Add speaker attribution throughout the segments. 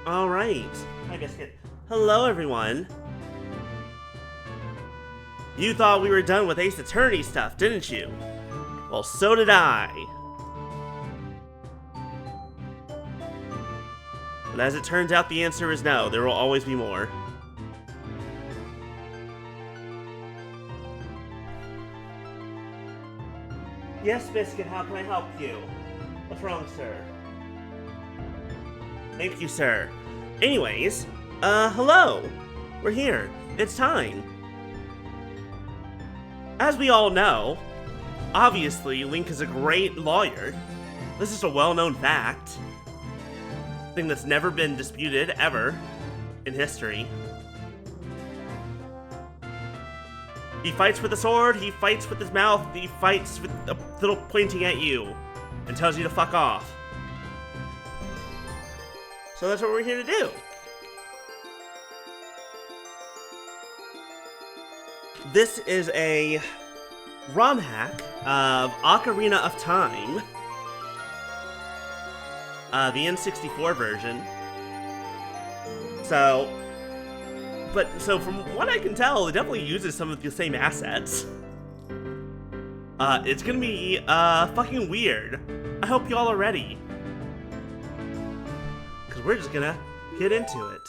Speaker 1: Alright. Hi, Biscuit. Hello, everyone. You thought we were done with Ace Attorney stuff, didn't you? Well, so did I. But as it turns out, the answer is no. There will always be more. Yes, Biscuit, how can I help you? What's wrong, sir? Thank you, sir. Anyways, hello. We're here. It's time. As we all know, obviously, Link is a great lawyer. This is a well-known fact. Thing that's never been disputed, ever, in history. He fights with a sword, he fights with his mouth, he fights with a little pointing at you, and tells you to fuck off. So that's what we're here to do. This is a ROM hack of Ocarina of Time. The N64 version. So from what I can tell, it definitely uses some of the same assets. It's gonna be, fucking weird. I hope y'all are ready. Because we're just gonna get into it.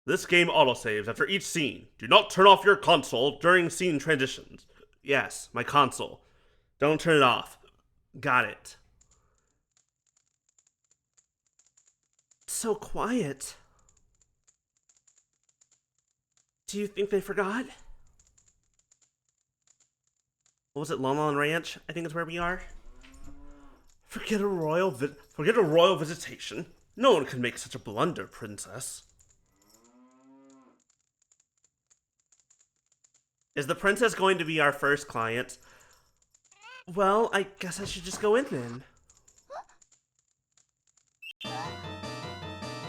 Speaker 1: This game autosaves after each scene. Do not turn off your console during scene transitions. Yes, my console. Don't turn it off. Got it. So quiet. Do you think they forgot? What was it, Lon Lon Ranch? I think it's where we are. Forget a royal visitation. No one could make such a blunder, princess. Is the princess going to be our first client? Well, I guess I should just go in then.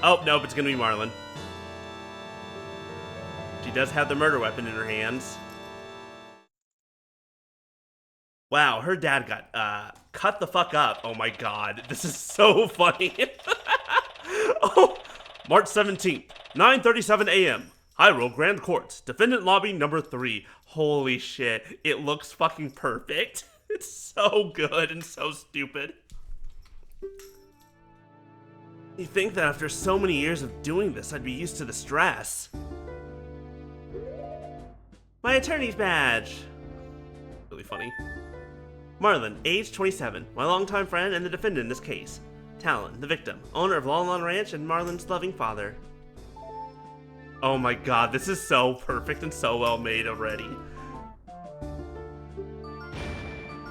Speaker 1: Oh, nope, it's gonna be Marlon. She does have the murder weapon in her hands. Wow, her dad got, cut the fuck up. Oh my god, this is so funny. Oh, March 17th, 9:37 a.m. Hyrule Grand Courts, Defendant Lobby number 3. Holy shit, it looks fucking perfect. It's so good and so stupid. You think that after so many years of doing this, I'd be used to the stress. My attorney's badge. Really funny. Marlon, age 27, my longtime friend and the defendant in this case. Talon, the victim, owner of Lon Lon Ranch and Marlon's loving father. Oh my god, this is so perfect and so well made already.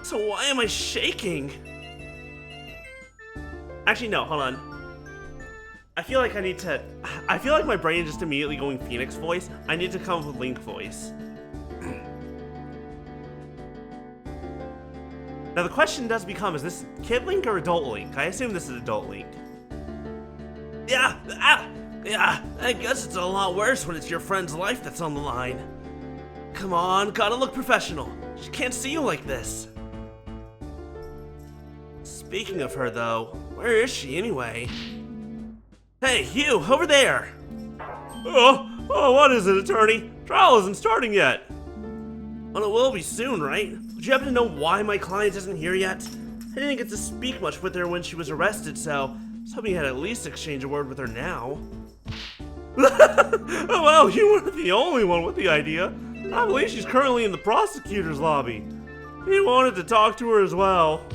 Speaker 1: So why am I shaking? Actually, no, hold on. I feel like my brain is just immediately going Phoenix voice. I need to come up with Link voice. Now the question does become, is this Kid Link or Adult Link? I assume this is Adult Link. Yeah, I guess it's a lot worse when it's your friend's life that's on the line. Come on, gotta look professional. She can't see you like this. Speaking of her though, where is she anyway? Hey, you, over there! Oh, what is it, attorney? Trial isn't starting yet. Well, it will be soon, right? Would you happen to know why my client isn't here yet? I didn't get to speak much with her when she was arrested, so I was hoping I'd at least exchange a word with her now. Well, you weren't the only one with the idea. I believe she's currently in the prosecutor's lobby. He wanted to talk to her as well.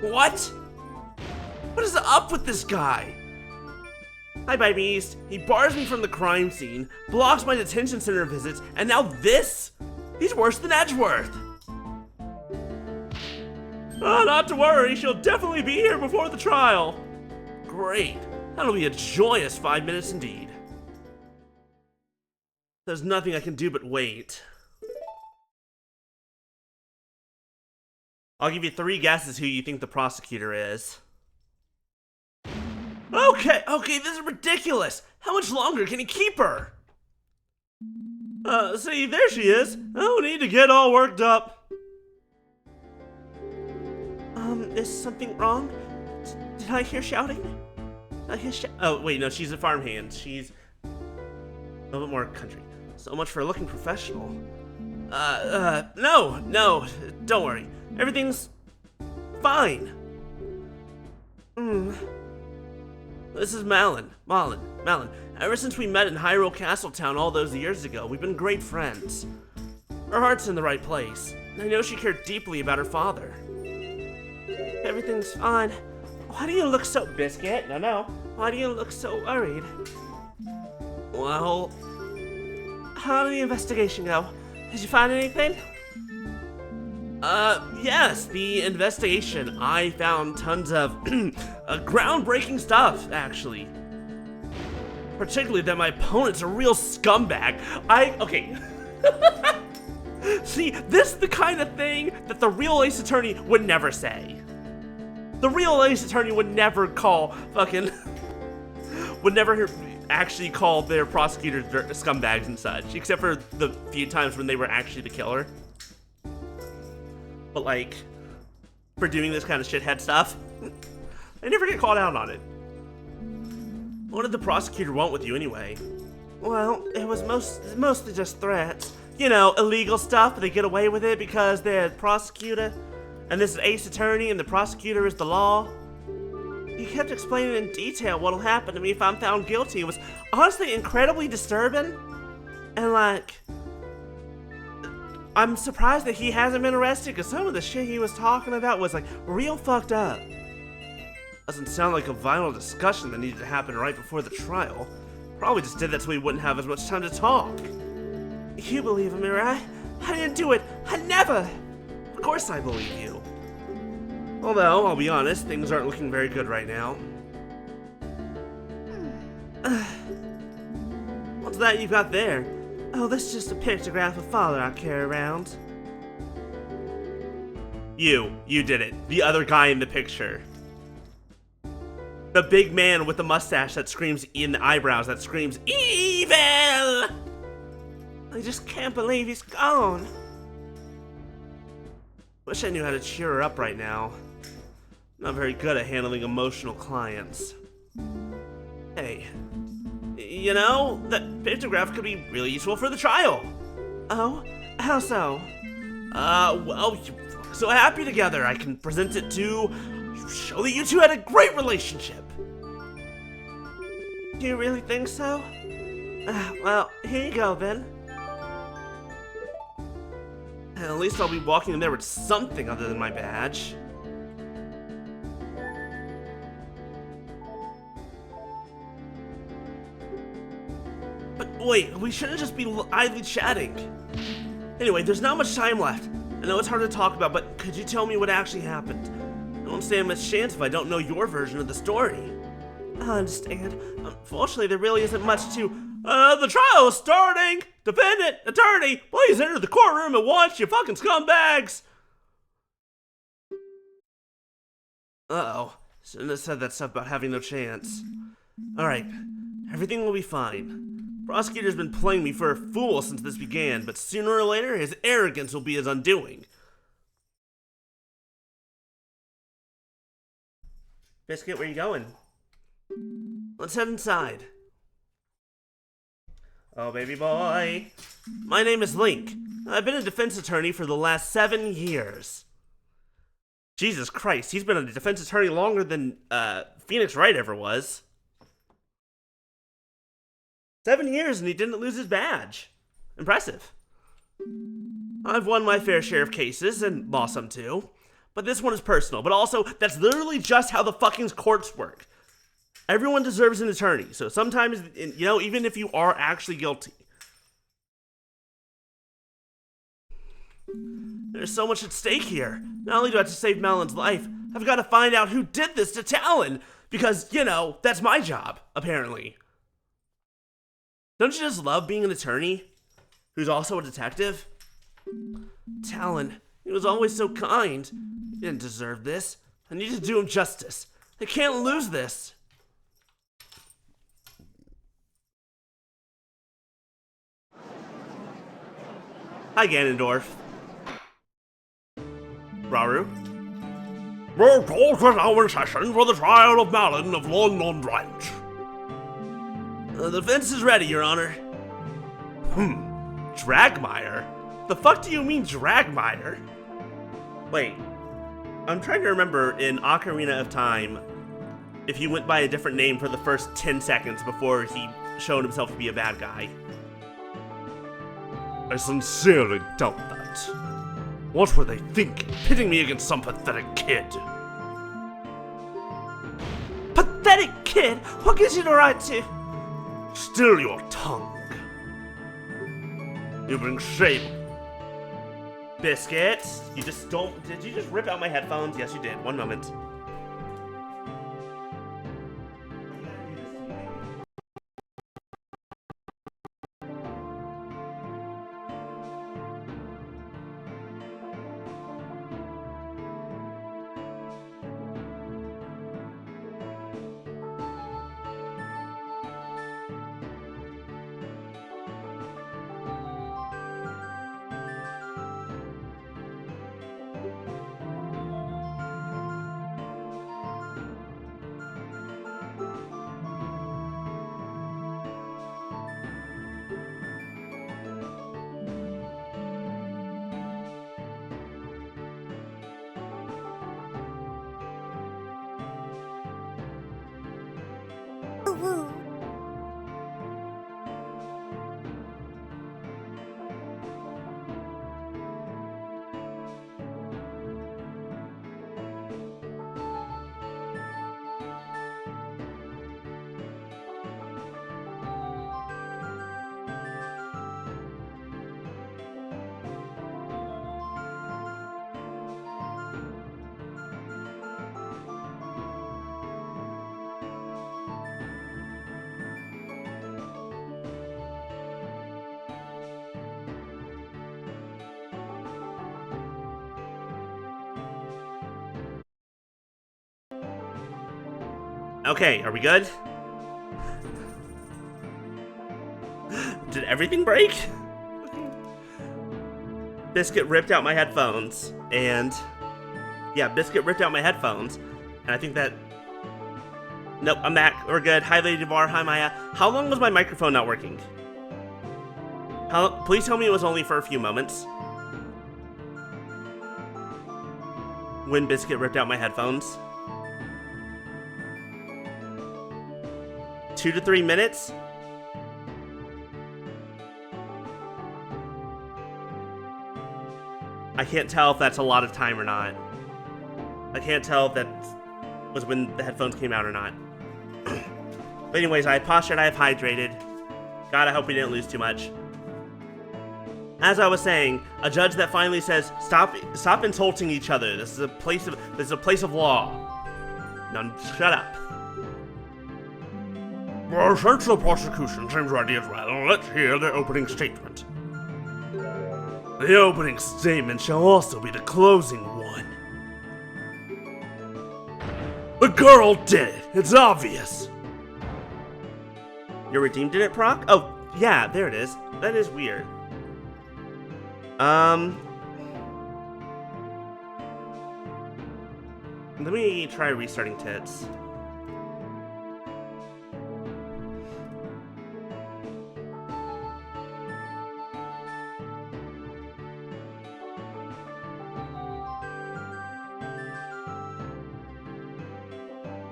Speaker 1: What? What is up with this guy? Hi, by Beast. He bars me from the crime scene, blocks my detention center visits, and now this? He's worse than Edgeworth. Oh, not to worry, she'll definitely be here before the trial. Great. That'll be a joyous 5 minutes indeed. There's nothing I can do but wait. I'll give you 3 guesses who you think the prosecutor is. Okay, this is ridiculous. How much longer can he keep her? See, there she is. No need to get all worked up. is something wrong? Did I hear shouting? Oh, wait, no, she's a farmhand. She's a little bit more country. So much for looking professional. No, don't worry. Everything's fine. This is Malin. Ever since we met in Hyrule Castletown all those years ago, we've been great friends. Her heart's in the right place. I know she cared deeply about her father. Everything's fine. Why do you look so... Biscuit? No. Why do you look so worried? Well... How did the investigation go? Did you find anything? Yes, the investigation. I found tons of groundbreaking stuff, actually. Particularly that my opponent's a real scumbag. Okay. See, this is the kind of thing that the real Ace Attorney would never say. The real Ace Attorney would never call would never actually call their prosecutors scumbags and such, except for the few times when they were actually the killer. But like, for doing this kind of shithead stuff, they never get called out on it. What did the prosecutor want with you anyway? Well, it was mostly just threats. You know, illegal stuff, but they get away with it because they're the prosecutor, and this is Ace Attorney, and the prosecutor is the law. He kept explaining in detail what'll happen to me if I'm found guilty. It was honestly incredibly disturbing, and like, I'm surprised that he hasn't been arrested, because some of the shit he was talking about was like real fucked up. Doesn't sound like a vital discussion that needed to happen right before the trial. Probably just did that so we wouldn't have as much time to talk. You believe me, right? I didn't do it. I never. Of course I believe you. Although, I'll be honest, things aren't looking very good right now. What's that you've got there? Oh, this is just a pictograph of father I carry around. You did it. The other guy in the picture. The big man with the mustache that screams in the eyebrows that screams evil! I just can't believe he's gone. Wish I knew how to cheer her up right now. Not very good at handling emotional clients. Hey, you know, that pictograph could be really useful for the trial. Oh, how so? Well, you look so happy together. I can present it to show that you two had a great relationship. Do you really think so? Well, here you go then. At least I'll be walking in there with something other than my badge. But wait, we shouldn't just be idly chatting. Anyway, there's not much time left. I know it's hard to talk about, but could you tell me what actually happened? I don't stand much chance if I don't know your version of the story. I understand. Unfortunately, there really isn't much to... the trial is starting! Defendant, attorney, please enter the courtroom at once, you fucking scumbags! Uh-oh. Shouldn't have said that stuff about having no chance. Alright, everything will be fine. Prosecutor's been playing me for a fool since this began, but sooner or later, his arrogance will be his undoing. Biscuit, where you going? Let's head inside. Oh, baby boy. My name is Link. I've been a defense attorney for the last 7 years. Jesus Christ, he's been a defense attorney longer than Phoenix Wright ever was. 7 years and he didn't lose his badge. Impressive. I've won my fair share of cases and lost some too. But this one is personal, but also that's literally just how the fucking courts work. Everyone deserves an attorney, so sometimes, you know, even if you are actually guilty. There's so much at stake here. Not only do I have to save Malin's life, I've got to find out who did this to Talon. Because, you know, that's my job, apparently. Don't you just love being an attorney who's also a detective? Talon, he was always so kind. He didn't deserve this. I need to do him justice. I can't lose this. Hi, Ganondorf. Rauru? We're called to now in session for the trial of Malin of London Ranch. The defense is ready, Your Honor. Dragmire? The fuck do you mean Dragmire? Wait, I'm trying to remember in Ocarina of Time if he went by a different name for the first 10 seconds before he showed himself to be a bad guy. I sincerely doubt that. What were they thinking, pitting me against some pathetic kid? Pathetic kid? What gives you the right to? Still your tongue. You bring shame. Biscuit, you just don't. Did you just rip out my headphones? Yes, you did. One moment. Okay, are we good? Did everything break? Biscuit ripped out my headphones, and yeah, Biscuit ripped out my headphones, and I think that. Nope, I'm back. We're good. Hi, Lady Devar. Hi, Maya. How long was my microphone not working? Please tell me it was only for a few moments. When Biscuit ripped out my headphones. 2 to 3 minutes? I can't tell if that's a lot of time or not. I can't tell if that was when the headphones came out or not. But anyways, I have postured, I have hydrated. God, I hope we didn't lose too much. As I was saying, a judge that finally says, stop insulting each other. This is a place of law. Now, shut up. Well, since the prosecution seems ready as well, let's hear the opening statement. The opening statement shall also be the closing one. The girl did it! It's obvious! You're redeemed in it, Proc? Oh, yeah, there it is. That is weird. Let me try restarting tits.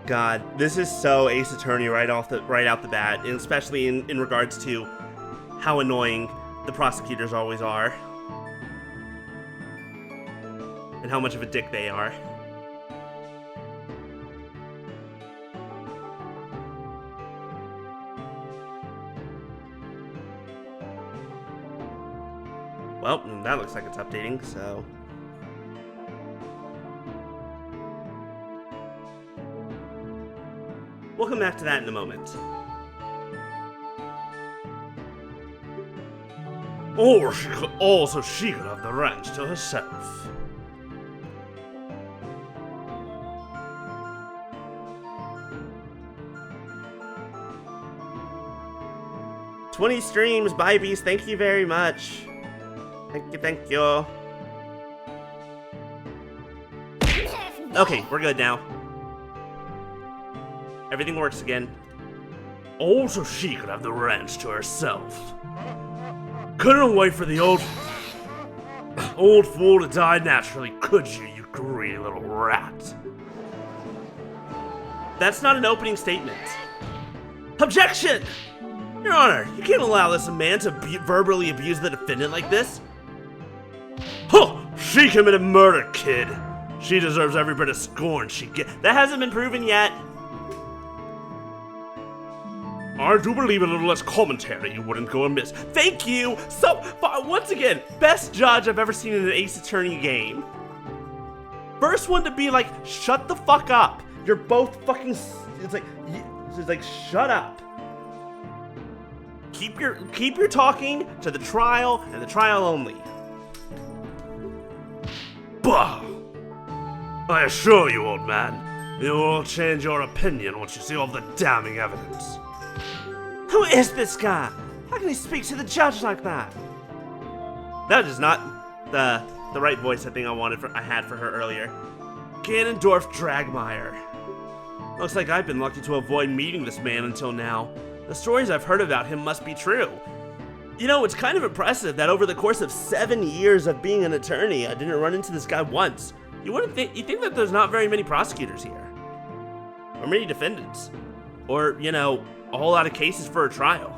Speaker 1: God, this is so Ace Attorney right out the bat, and especially in regards to how annoying the prosecutors always are. And how much of a dick they are. Well, that looks like it's updating, so... We'll come back to that in a moment. Or she could have the ranch to herself. "20 streams, bye bees, thank you very much. Thank you, thank you. Okay, we're good now. Everything works again. Oh, so she could have the ranch to herself. Couldn't wait for the old fool to die naturally, could you, you greedy little rat? That's not an opening statement. Objection! Your Honor, you can't allow this man to verbally abuse the defendant like this. Huh! She committed murder, kid. She deserves every bit of scorn she gets. That hasn't been proven yet. I do believe a little less commentary you wouldn't go amiss. Thank you! So, once again, best judge I've ever seen in an Ace Attorney game. First one to be like, shut the fuck up. You're both fucking, it's like, shut up. Keep your talking to the trial and the trial only. Bah! I assure you, old man, you will change your opinion once you see all the damning evidence. Who is this guy? How can he speak to the judge like that? That is not the right voice I think I had for her earlier. Ganondorf Dragmire. Looks like I've been lucky to avoid meeting this man until now. The stories I've heard about him must be true. You know, it's kind of impressive that over the course of 7 years of being an attorney, I didn't run into this guy once. You think that there's not very many prosecutors here. Or many defendants. Or, you know, a whole lot of cases for a trial.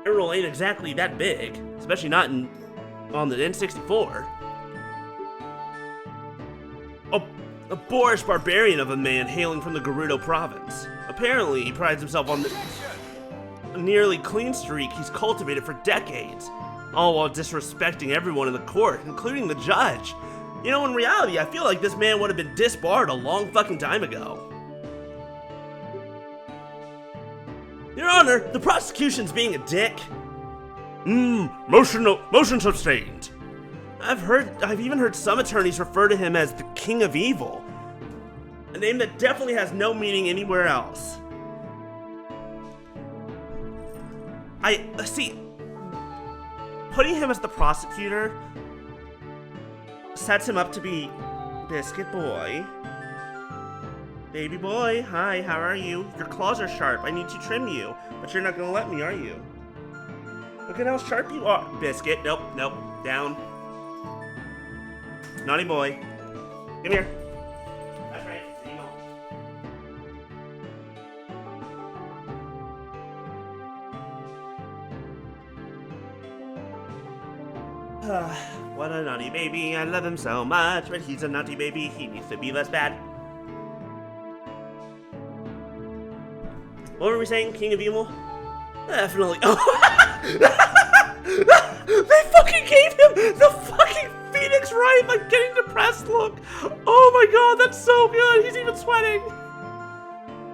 Speaker 1: Emerald ain't exactly that big, especially not on the N64. A boorish barbarian of a man hailing from the Gerudo province. Apparently, he prides himself on the nearly clean streak he's cultivated for decades, all while disrespecting everyone in the court, including the judge. You know, in reality, I feel like this man would have been disbarred a long fucking time ago. Your Honor, the prosecution's being a dick. Motion sustained. I've even heard some attorneys refer to him as the King of Evil. A name that definitely has no meaning anywhere else. See, putting him as the prosecutor sets him up to be Biscuit Boy. Baby boy, hi, how are you? Your claws are sharp, I need to trim you. But you're not gonna let me, are you? Look at how sharp you are. Biscuit, nope, down. Naughty boy. Come here. That's right, there you go. What a naughty baby, I love him so much, but he's a naughty baby, he needs to be less bad. What were we saying, King of Evil? Definitely. Oh. They fucking gave him the fucking Phoenix Wright, like getting depressed look. Oh my god, that's so good. He's even sweating.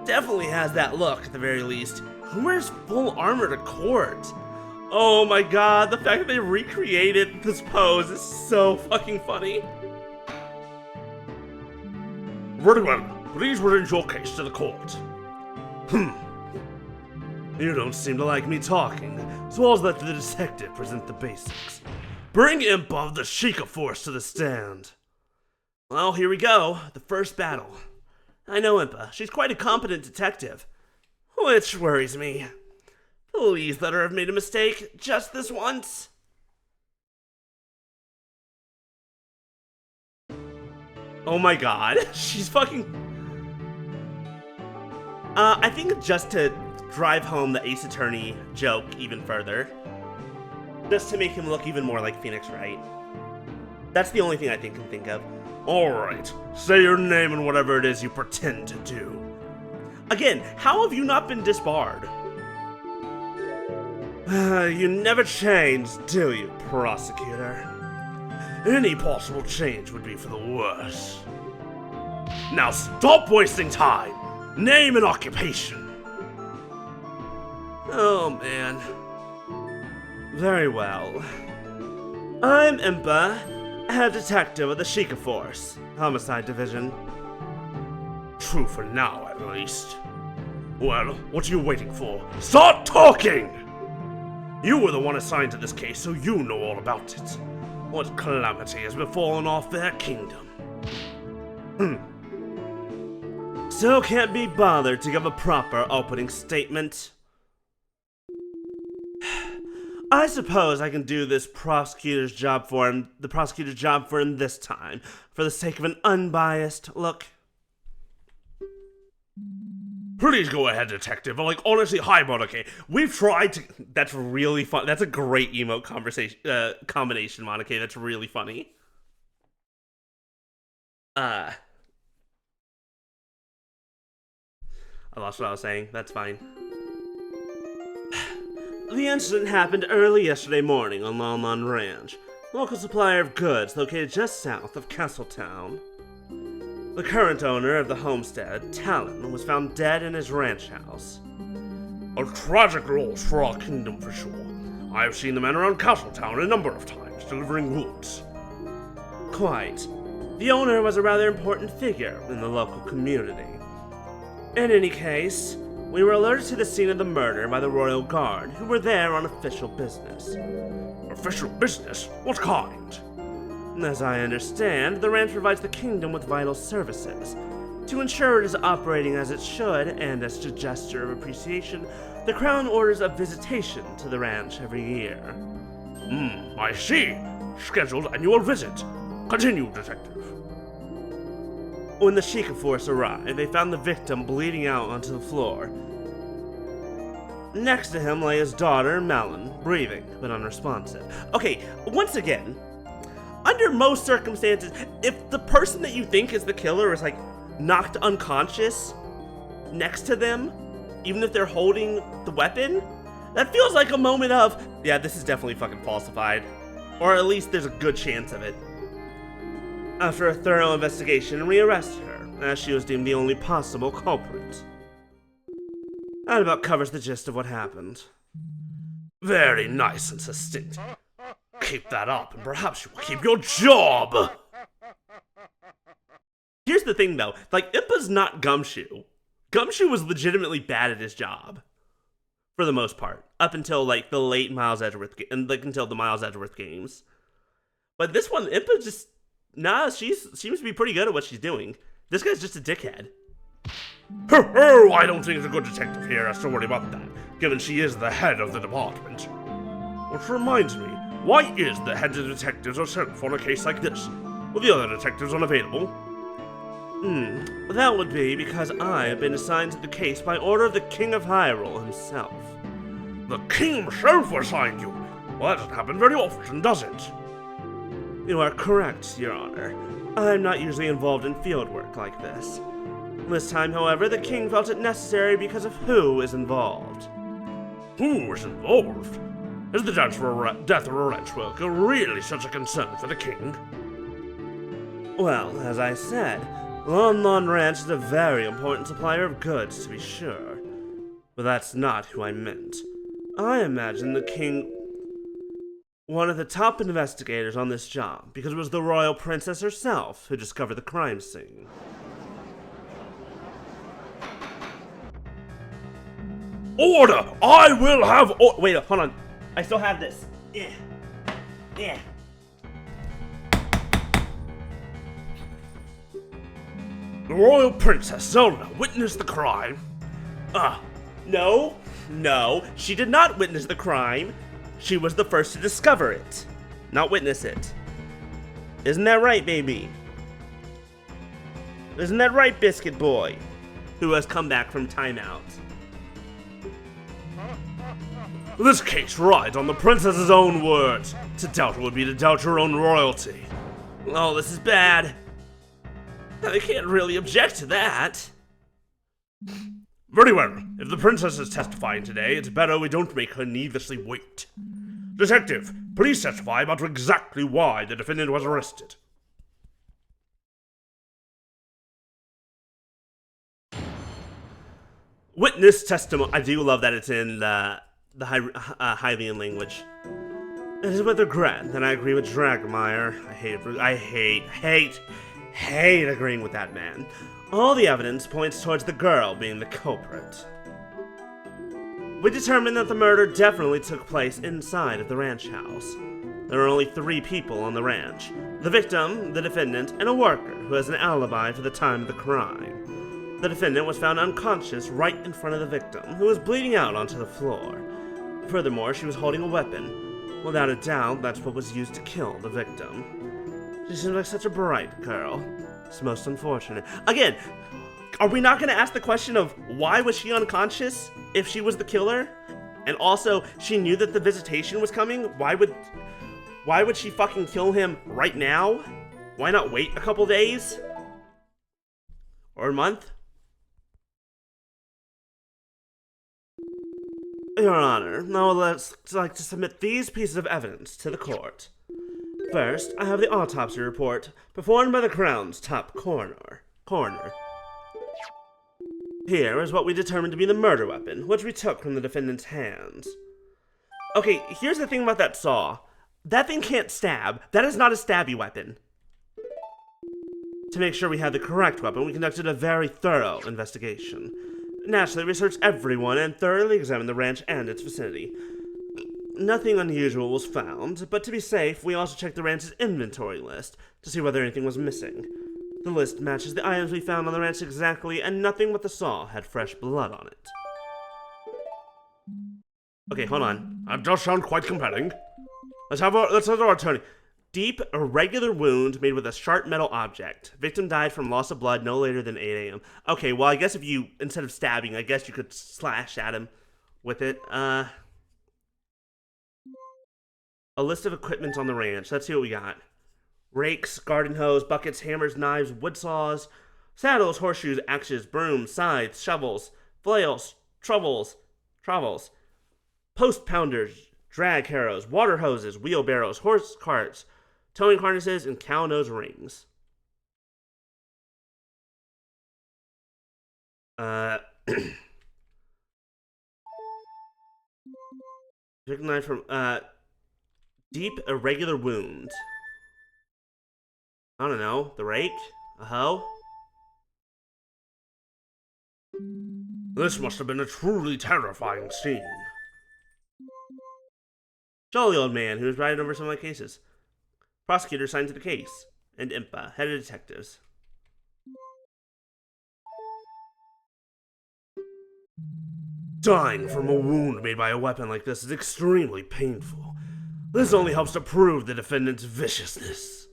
Speaker 1: Definitely has that look at the very least. Who wears full armor to court? Oh my god, the fact that they recreated this pose is so fucking funny. Very well, please present your case to the court. You don't seem to like me talking, so I'll let the detective present the basics. Bring Imp of the Sheikah Force to the stand. Well, here we go, the first battle. I know Impa, she's quite a competent detective, which worries me. Please let her have made a mistake just this once. Oh my god, she's fucking... I think just to drive home the Ace Attorney joke even further, just to make him look even more like Phoenix Wright. That's the only thing I can think of. Alright, say your name and whatever it is you pretend to do. Again, how have you not been disbarred? You never change, do you, prosecutor? Any possible change would be for the worse. Now stop wasting time! Name and occupation! Oh man. Very well. I'm Impa, head detective of the Sheikah Force, Homicide Division. True for now, at least. Well, what are you waiting for? Start talking! You were the one assigned to this case, so you know all about it. What calamity has befallen our fair kingdom? Still can't be bothered to give a proper opening statement. I suppose I can do the prosecutor's job for him this time, for the sake of an unbiased look.
Speaker 2: Please go ahead, detective. Like, honestly, hi, Monica. We've tried to...
Speaker 1: That's really fun. That's a great emote combination, Monica. That's really funny. I lost what I was saying. That's fine. The incident happened early yesterday morning on Lon Lon Ranch, a local supplier of goods located just south of Castletown. The current owner of the homestead, Talon, was found dead in his ranch house.
Speaker 2: A tragic loss for our kingdom for sure. I have seen the man around Castletown a number of times, delivering goods.
Speaker 1: Quite. The owner was a rather important figure in the local community. In any case, we were alerted to the scene of the murder by the Royal Guard, who were there on official business.
Speaker 2: Official business? What kind?
Speaker 1: As I understand, the ranch provides the kingdom with vital services. To ensure it is operating as it should, and as a gesture of appreciation, the Crown orders a visitation to the ranch every year.
Speaker 2: I see. Scheduled annual visit. Continue, detective.
Speaker 1: When the Sheikah force arrived, they found the victim bleeding out onto the floor. Next to him lay his daughter, Malin, breathing, but unresponsive. Okay, once again, under most circumstances, if the person that you think is the killer is, like, knocked unconscious next to them, even if they're holding the weapon, that feels like a moment of, yeah, this is definitely fucking falsified. Or at least there's a good chance of it. After a thorough investigation, we arrested her, as she was deemed the only possible culprit. That about covers the gist of what happened.
Speaker 2: Very nice and succinct. Keep that up, and perhaps you will keep your job!
Speaker 1: Here's the thing, though. Like, Impa's not Gumshoe. Gumshoe was legitimately bad at his job. For the most part. Up until, like, the late Miles Edgeworth and like, until the Miles Edgeworth games. But this one, Impa just... Nah, she seems to be pretty good at what she's doing. This guy's just a dickhead.
Speaker 2: Oh, I don't think the good detective here has to worry about that, given she is the head of the department. Which reminds me, why is the head of detectives herself on a case like this? Were the other detectives unavailable?
Speaker 1: That would be because I have been assigned to the case by order of the King of Hyrule himself.
Speaker 2: The King himself assigned you? Well, that doesn't happen very often, does it?
Speaker 1: You are correct, Your Honor. I'm not usually involved in field work like this. This time, however, the King felt it necessary because of who is involved.
Speaker 2: Who is involved? Is the death of a ranch worker really such a concern for the King?
Speaker 1: Well, as I said, Lon Lon Ranch is a very important supplier of goods, to be sure. But that's not who I meant. I imagine the King... one of the top investigators on this job, because it was the royal princess herself who discovered the crime scene.
Speaker 2: Order! I will have
Speaker 1: wait, hold on. I still have this. Yeah.
Speaker 2: The royal princess Zelda witnessed the crime.
Speaker 1: No, she did not witness the crime. She was the first to discover it, not witness it. Isn't that right, baby? Isn't that right, Biscuit Boy, who has come back from timeout?
Speaker 2: This case rides on the princess's own words. To doubt would be to doubt your own royalty.
Speaker 1: Oh, this is bad. I can't really object to that.
Speaker 2: Very well. If the princess is testifying today, it's better we don't make her needlessly wait. Detective, please testify about exactly why the defendant was arrested.
Speaker 1: Witness testimony. I do love that it's in the Hylian language. It is with regret that I agree with Dragmire. I hate agreeing with that man. All the evidence points towards the girl being the culprit. We determined that the murder definitely took place inside of the ranch house. There were only 3 people on the ranch: the victim, the defendant, and a worker who has an alibi for the time of the crime. The defendant was found unconscious right in front of the victim, who was bleeding out onto the floor. Furthermore, she was holding a weapon. Without a doubt, that's what was used to kill the victim. She seems like such a bright girl. It's most unfortunate. Again, are we not going to ask the question of why was she unconscious if she was the killer? And also, she knew that the visitation was coming? Why would she fucking kill him right now? Why not wait a couple days? Or a month? Your Honor, now let's like to submit these pieces of evidence to the court. First, I have the autopsy report performed by the Crown's top coroner. Here is what we determined to be the murder weapon, which we took from the defendant's hands. Okay, here's the thing about that saw. That thing can't stab. That is not a stabby weapon. To make sure we had the correct weapon, we conducted a very thorough investigation. Naturally, we searched everyone and thoroughly examined the ranch and its vicinity. Nothing unusual was found, but to be safe, we also checked the ranch's inventory list to see whether anything was missing. The list matches the items we found on the ranch exactly, and nothing but the saw had fresh blood on it. Okay, hold on.
Speaker 2: That does sound quite compelling.
Speaker 1: Let's have our attorney. Deep, irregular wound made with a sharp metal object. Victim died from loss of blood no later than 8 a.m. Okay, well, I guess if you, instead of stabbing, I guess you could slash at him with it. A list of equipment on the ranch. Let's see what we got. Rakes, garden hose, buckets, hammers, knives, wood saws, saddles, horseshoes, axes, brooms, scythes, shovels, flails, trowels, post pounders, drag harrows, water hoses, wheelbarrows, horse carts, towing harnesses, and cow nose rings. Knife from, deep, irregular wound. I don't know, the rake? A hoe?
Speaker 2: This must have been a truly terrifying scene.
Speaker 1: Jolly old man who was riding over some of my cases. Prosecutor assigned to the case. And Impa, head of detectives.
Speaker 2: Dying from a wound made by a weapon like this is extremely painful. This only helps to prove the defendant's viciousness.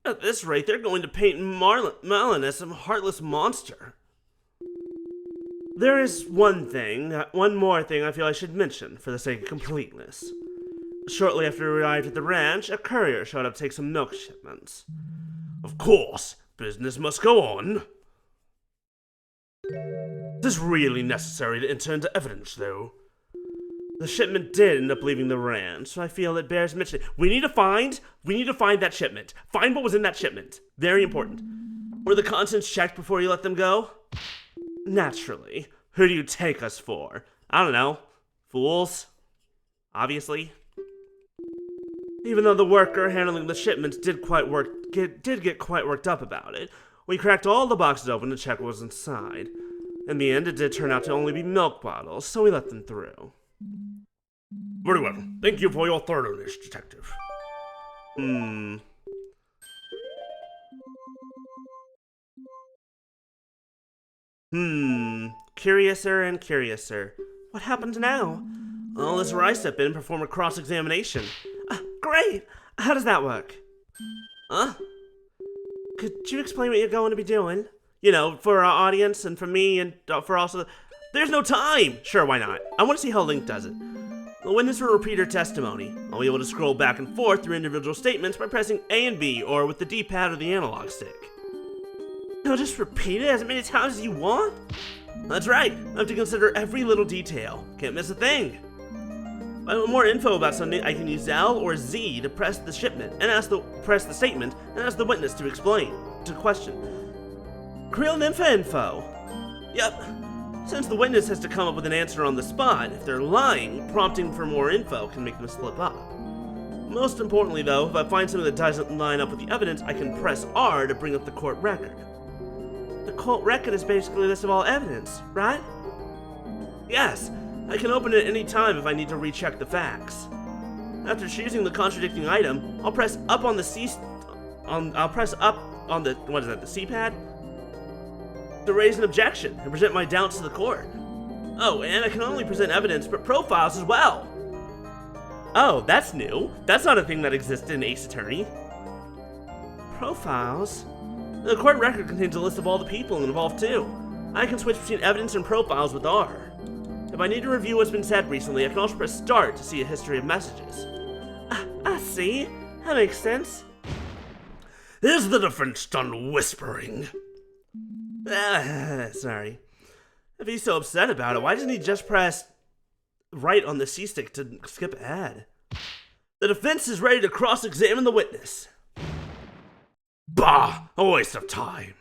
Speaker 1: At this rate, they're going to paint Marlin as some heartless monster. There is one more thing I feel I should mention for the sake of completeness. Shortly after we arrived at the ranch, a courier showed up to take some milk shipments.
Speaker 2: Of course, business must go on. Is this really necessary to enter into evidence, though?
Speaker 1: The shipment did end up leaving the ranch, so I feel it bears mentioning. We need to find that shipment. Find what was in that shipment. Very important. Were the contents checked before you let them go? Naturally. Who do you take us for? I don't know. Fools? Obviously. Even though the worker handling the shipments did get quite worked up about it, we cracked all the boxes open to check what was inside. In the end, it did turn out to only be milk bottles, so we let them through.
Speaker 2: Very well. Thank you for your thoroughness, detective.
Speaker 1: Curiouser and curiouser. What happens now? Well, this rice step in and perform a cross-examination. Great! How does that work? Huh? Could you explain what you're going to be doing? You know, for our audience and for me and for also... There's no time! Sure, why not? I want to see how Link does it. The witness will repeat her testimony. I'll be able to scroll back and forth through individual statements by pressing A and B or with the D-pad or the analog stick. No, just repeat it as many times as you want? That's right, I have to consider every little detail. Can't miss a thing. If I want more info about something, I can use L or Z to press the statement and ask the witness to explain, to question. Creel info. Yep. Since the witness has to come up with an answer on the spot, if they're lying, prompting for more info can make them slip up. Most importantly though, if I find something that doesn't line up with the evidence, I can press R to bring up the court record. The court record is basically a list of all evidence, right? Yes, I can open it at any time if I need to recheck the facts. After choosing the contradicting item, I'll press up on the C-pad? to raise an objection and present my doubts to the court. Oh, and I can only present evidence, but profiles as well. Oh, that's new. That's not a thing that existed in Ace Attorney. Profiles? The court record contains a list of all the people involved too. I can switch between evidence and profiles with R. If I need to review what's been said recently, I can also press start to see a history of messages. I see. That makes sense.
Speaker 2: Is the defense done whispering?
Speaker 1: Sorry. If he's so upset about it, why doesn't he just press right on the C-stick to skip ahead? The defense is ready to cross-examine the witness.
Speaker 2: Bah! A waste of time.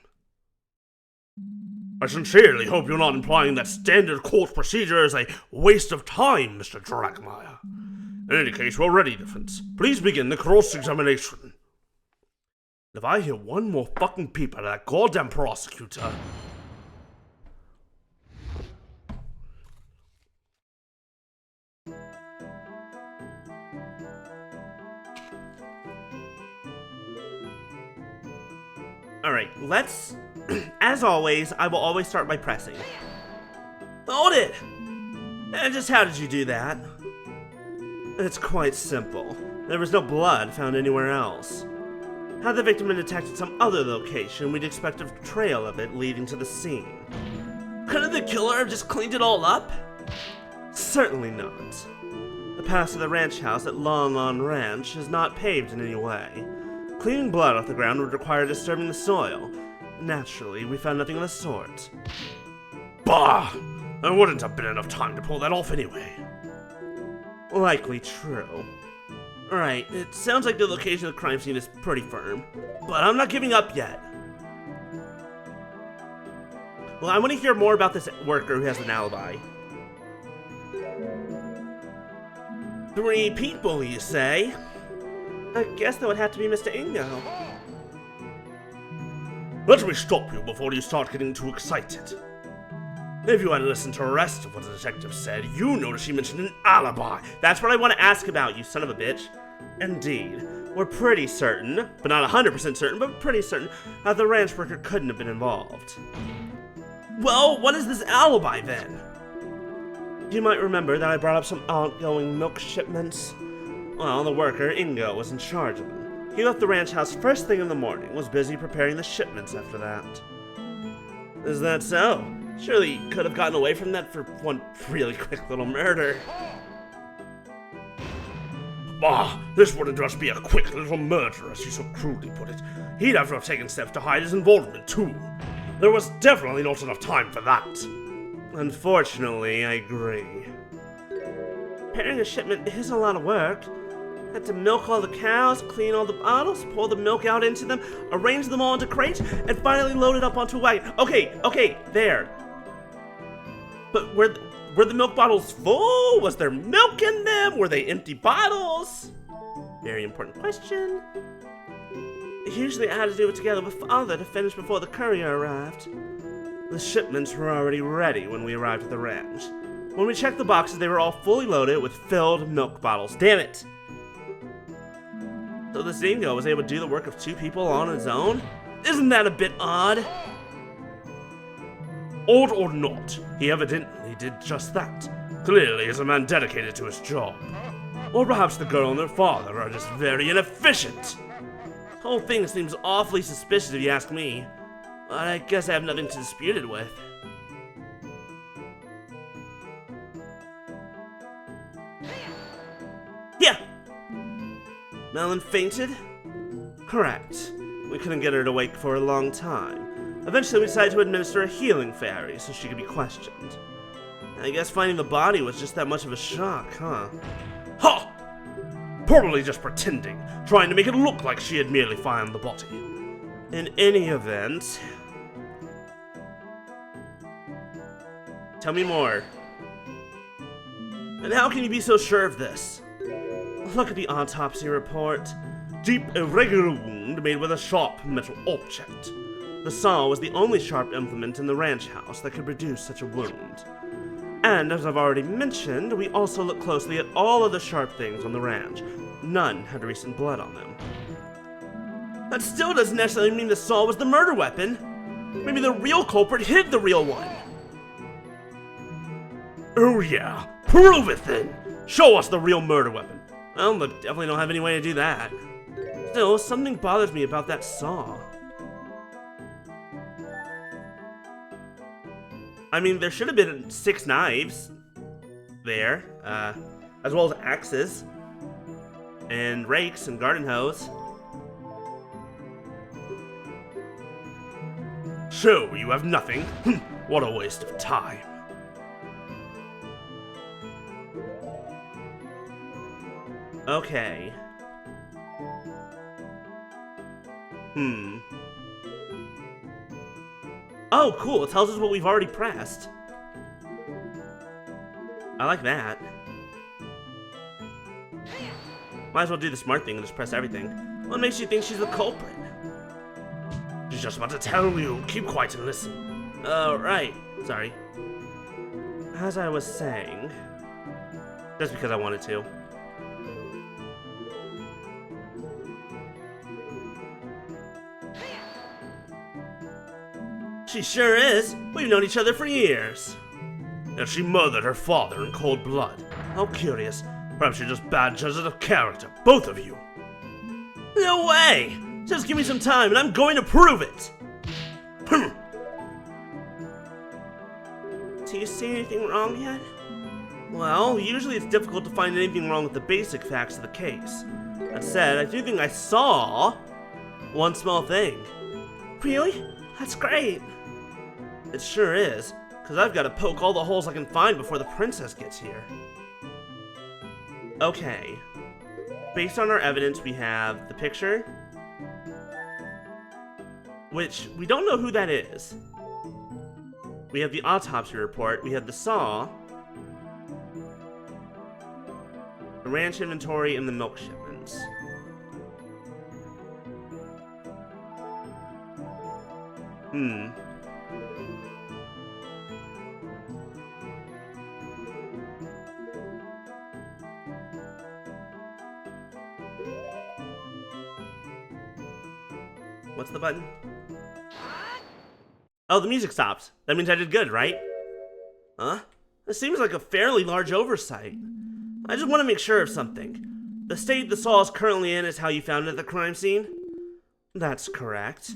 Speaker 2: I sincerely hope you're not implying that standard court procedure is a waste of time, Mr. Dragmire. In any case, we're ready, defense. Please begin the cross-examination. If I hear one more fucking peep out of that goddamn prosecutor...
Speaker 1: Alright, let's... As always, I will always start by pressing. Hold it! And just how did you do that? It's quite simple. There was no blood found anywhere else. Had the victim been detected at some other location, we'd expect a trail of it leading to the scene. Couldn't the killer have just cleaned it all up? Certainly not. The path to the ranch house at Long On Ranch is not paved in any way. Cleaning blood off the ground would require disturbing the soil. Naturally, we found nothing of the sort.
Speaker 2: Bah! There wouldn't have been enough time to pull that off anyway.
Speaker 1: Likely true. Alright, it sounds like the location of the crime scene is pretty firm, but I'm not giving up yet. Well, I want to hear more about this worker who has an alibi. 3 people, you say? I guess that would have to be Mr. Ingo.
Speaker 2: Let me stop you before you start getting too excited. If you had listened to the rest of what the detective said, you noticed she mentioned an alibi.
Speaker 1: That's what I want to ask about, you son of a bitch. Indeed. We're pretty certain, but not 100% certain, but pretty certain, that the ranch worker couldn't have been involved. Well, what is this alibi then? You might remember that I brought up some outgoing milk shipments. Well, the worker, Ingo, was in charge of them. He left the ranch house first thing in the morning, was busy preparing the shipments after that. Is that so? Surely he could have gotten away from that for one really quick little murder.
Speaker 2: Bah, this wouldn't just be a quick little murder, as you so crudely put it. He'd have to have taken steps to hide his involvement, too. There was definitely not enough time for that.
Speaker 1: Unfortunately, I agree. Preparing a shipment is a lot of work. Had to milk all the cows, clean all the bottles, pour the milk out into them, arrange them all into crates, and finally load it up onto a wagon. Okay, there. But were the milk bottles full? Was there milk in them? Were they empty bottles? Very important question. Usually I had to do it together with Father to finish before the courier arrived. The shipments were already ready when we arrived at the ranch. When we checked the boxes, they were all fully loaded with filled milk bottles. Damn it! So this Ingo was able to do the work of 2 people on his own? Isn't that a bit odd?
Speaker 2: Odd or not, he evidently did just that. Clearly is a man dedicated to his job. Or perhaps the girl and their father are just very inefficient.
Speaker 1: The whole thing seems awfully suspicious if you ask me. But I guess I have nothing to dispute it with. Yeah! Melon fainted? Correct. We couldn't get her to wake for a long time. Eventually we decided to administer a healing fairy so she could be questioned. I guess finding the body was just that much of a shock, huh?
Speaker 2: Ha! Probably just pretending, trying to make it look like she had merely found the body.
Speaker 1: In any event... Tell me more. And how can you be so sure of this? Look at the autopsy report.
Speaker 2: Deep, irregular wound made with a sharp metal object.
Speaker 1: The saw was the only sharp implement in the ranch house that could produce such a wound. And as I've already mentioned, we also looked closely at all of the sharp things on the ranch. None had recent blood on them. That still doesn't necessarily mean the saw was the murder weapon. Maybe the real culprit hid the real one.
Speaker 2: Oh yeah, prove it then.
Speaker 1: Show us the real murder weapon. Well, but definitely don't have any way to do that. Still, something bothers me about that saw. I mean, there should have been 6 knives there, as well as axes, and rakes and garden hose.
Speaker 2: So, you have nothing? What a waste of time.
Speaker 1: Okay. Oh, cool. It tells us what we've already pressed. I like that. Might as well do the smart thing and just press everything. What makes you think she's the culprit?
Speaker 2: She's just about to tell you. Keep quiet and listen.
Speaker 1: Oh, right. Sorry. As I was saying... Just because I wanted to. She sure is. We've known each other for years.
Speaker 2: And she murdered her father in cold blood.
Speaker 1: How curious.
Speaker 2: Perhaps you're just bad judges of character, both of you.
Speaker 1: No way! Just give me some time and I'm going to prove it! Do you see anything wrong yet? Well, usually it's difficult to find anything wrong with the basic facts of the case. That said, I do think I saw one small thing. Really? That's great. It sure is, because I've got to poke all the holes I can find before the princess gets here. Okay. Based on our evidence, we have the picture, which we don't know who that is. We have the autopsy report, we have the saw, the ranch inventory, and the milk shipments. What's the button? Oh, the music stopped. That means I did good, right? Huh? This seems like a fairly large oversight. I just want to make sure of something. The state the saw is currently in is how you found it at the crime scene? That's correct.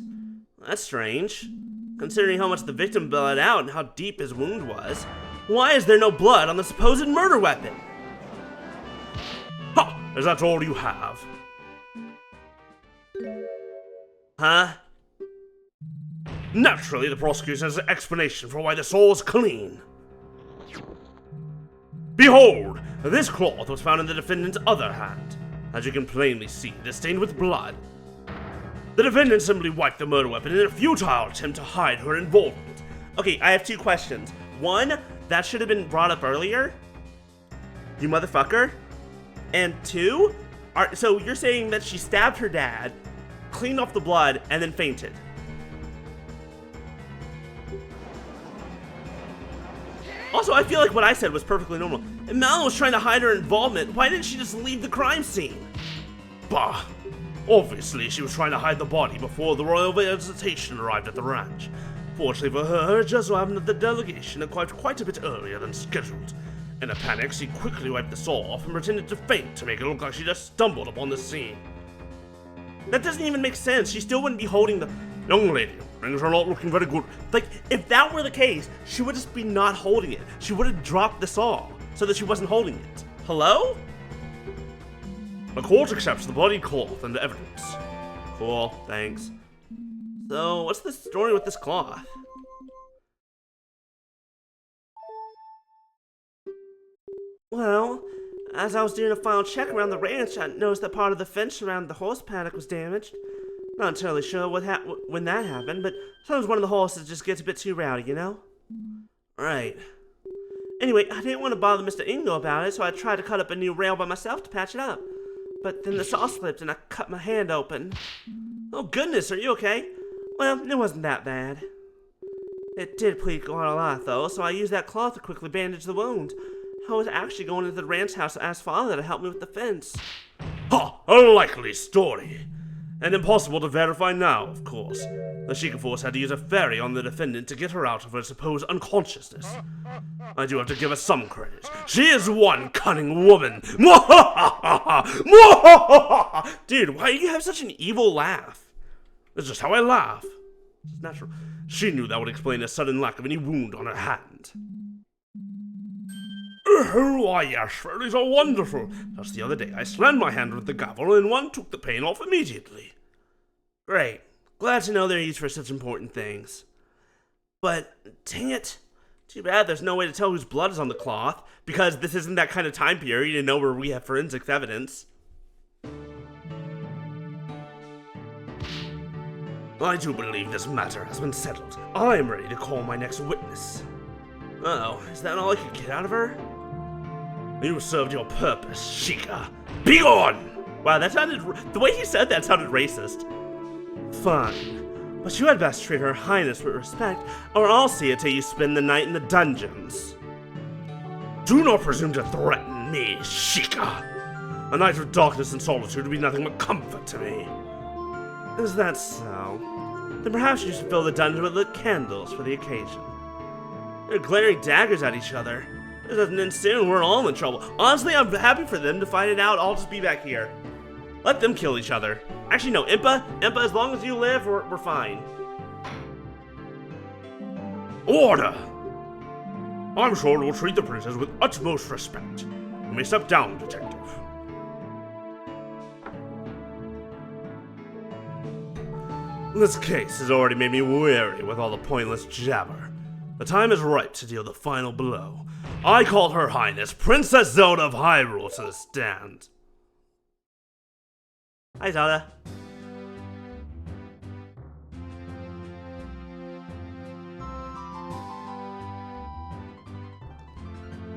Speaker 1: That's strange. Considering how much the victim bled out and how deep his wound was, why is there no blood on the supposed murder weapon?
Speaker 2: Ha! Is that all you have?
Speaker 1: Huh?
Speaker 2: Naturally, the prosecution has an explanation for why the saw is clean. Behold! This cloth was found in the defendant's other hand. As you can plainly see, it is stained with blood. The defendant simply wiped the murder weapon in a futile attempt to hide her involvement.
Speaker 1: Okay, I have 2 questions. 1, that should have been brought up earlier. You motherfucker. And 2, so you're saying that she stabbed her dad, cleaned off the blood, and then fainted. Also, I feel like what I said was perfectly normal. If Malin was trying to hide her involvement, why didn't she just leave the crime scene?
Speaker 2: Bah! Obviously, she was trying to hide the body before the royal visitation arrived at the ranch. Fortunately for her, it just so happened that the delegation arrived quite a bit earlier than scheduled. In a panic, she quickly wiped the saw off and pretended to faint to make it look like she just stumbled upon the scene.
Speaker 1: That doesn't even make sense. She still wouldn't be holding the...
Speaker 2: Young lady, things are not looking very good.
Speaker 1: Like, if that were the case, she would just be not holding it. She would have dropped the saw so that she wasn't holding it. Hello?
Speaker 2: The court accepts the bloody cloth and the evidence.
Speaker 1: Cool, thanks. So, what's the story with this cloth? Well, as I was doing a final check around the ranch, I noticed that part of the fence around the horse paddock was damaged. Not entirely sure when that happened, but sometimes one of the horses just gets a bit too rowdy, you know? Right. Anyway, I didn't want to bother Mr. Ingo about it, so I tried to cut up a new rail by myself to patch it up. But then the saw slipped and I cut my hand open. Oh goodness, are you okay? Well, it wasn't that bad. It did bleed quite a lot though, so I used that cloth to quickly bandage the wound. I was actually going into the ranch house to ask Father to help me with the fence.
Speaker 2: Ha! A likely story. And impossible to verify now, of course. The Sheikah Force had to use a fairy on the defendant to get her out of her supposed unconsciousness. I do have to give her some credit. She is one cunning woman.
Speaker 1: Dude, why do you have such an evil laugh?
Speaker 2: That's just how I laugh. It's natural. She knew that would explain a sudden lack of any wound on her hand. Why, yes, fairies are wonderful. Just the other day, I slammed my hand with the gavel and one took the pain off immediately.
Speaker 1: Great. Glad to know they're used for such important things. But, dang it. Too bad there's no way to tell whose blood is on the cloth, because this isn't that kind of time period to know where we have forensics evidence.
Speaker 2: I do believe this matter has been settled. I am ready to call my next witness.
Speaker 1: Oh, is that all I could get out of her?
Speaker 2: You served your purpose, Sheikah. Be gone!
Speaker 1: Wow, the way he said that sounded racist. Fine, but you had best treat her highness with respect, or I'll see it till you spend the night in the dungeons.
Speaker 2: Do not presume to threaten me, Sheikah. A night of darkness and solitude would be nothing but comfort to me.
Speaker 1: Is that so? Then perhaps you should fill the dungeon with lit candles for the occasion. They're glaring daggers at each other. This doesn't end soon, we're all in trouble. Honestly, I'm happy for them to fight it out. I'll just be back here. Let them kill each other. Actually, no, Impa, as long as you live, we're fine.
Speaker 2: Order! I'm sure we'll treat the princess with utmost respect. You may step down, detective.
Speaker 1: This case has already made me weary with all the pointless jabber. The time is ripe to deal the final blow. I call Her Highness Princess Zelda of Hyrule to the stand. Hi, Zelda.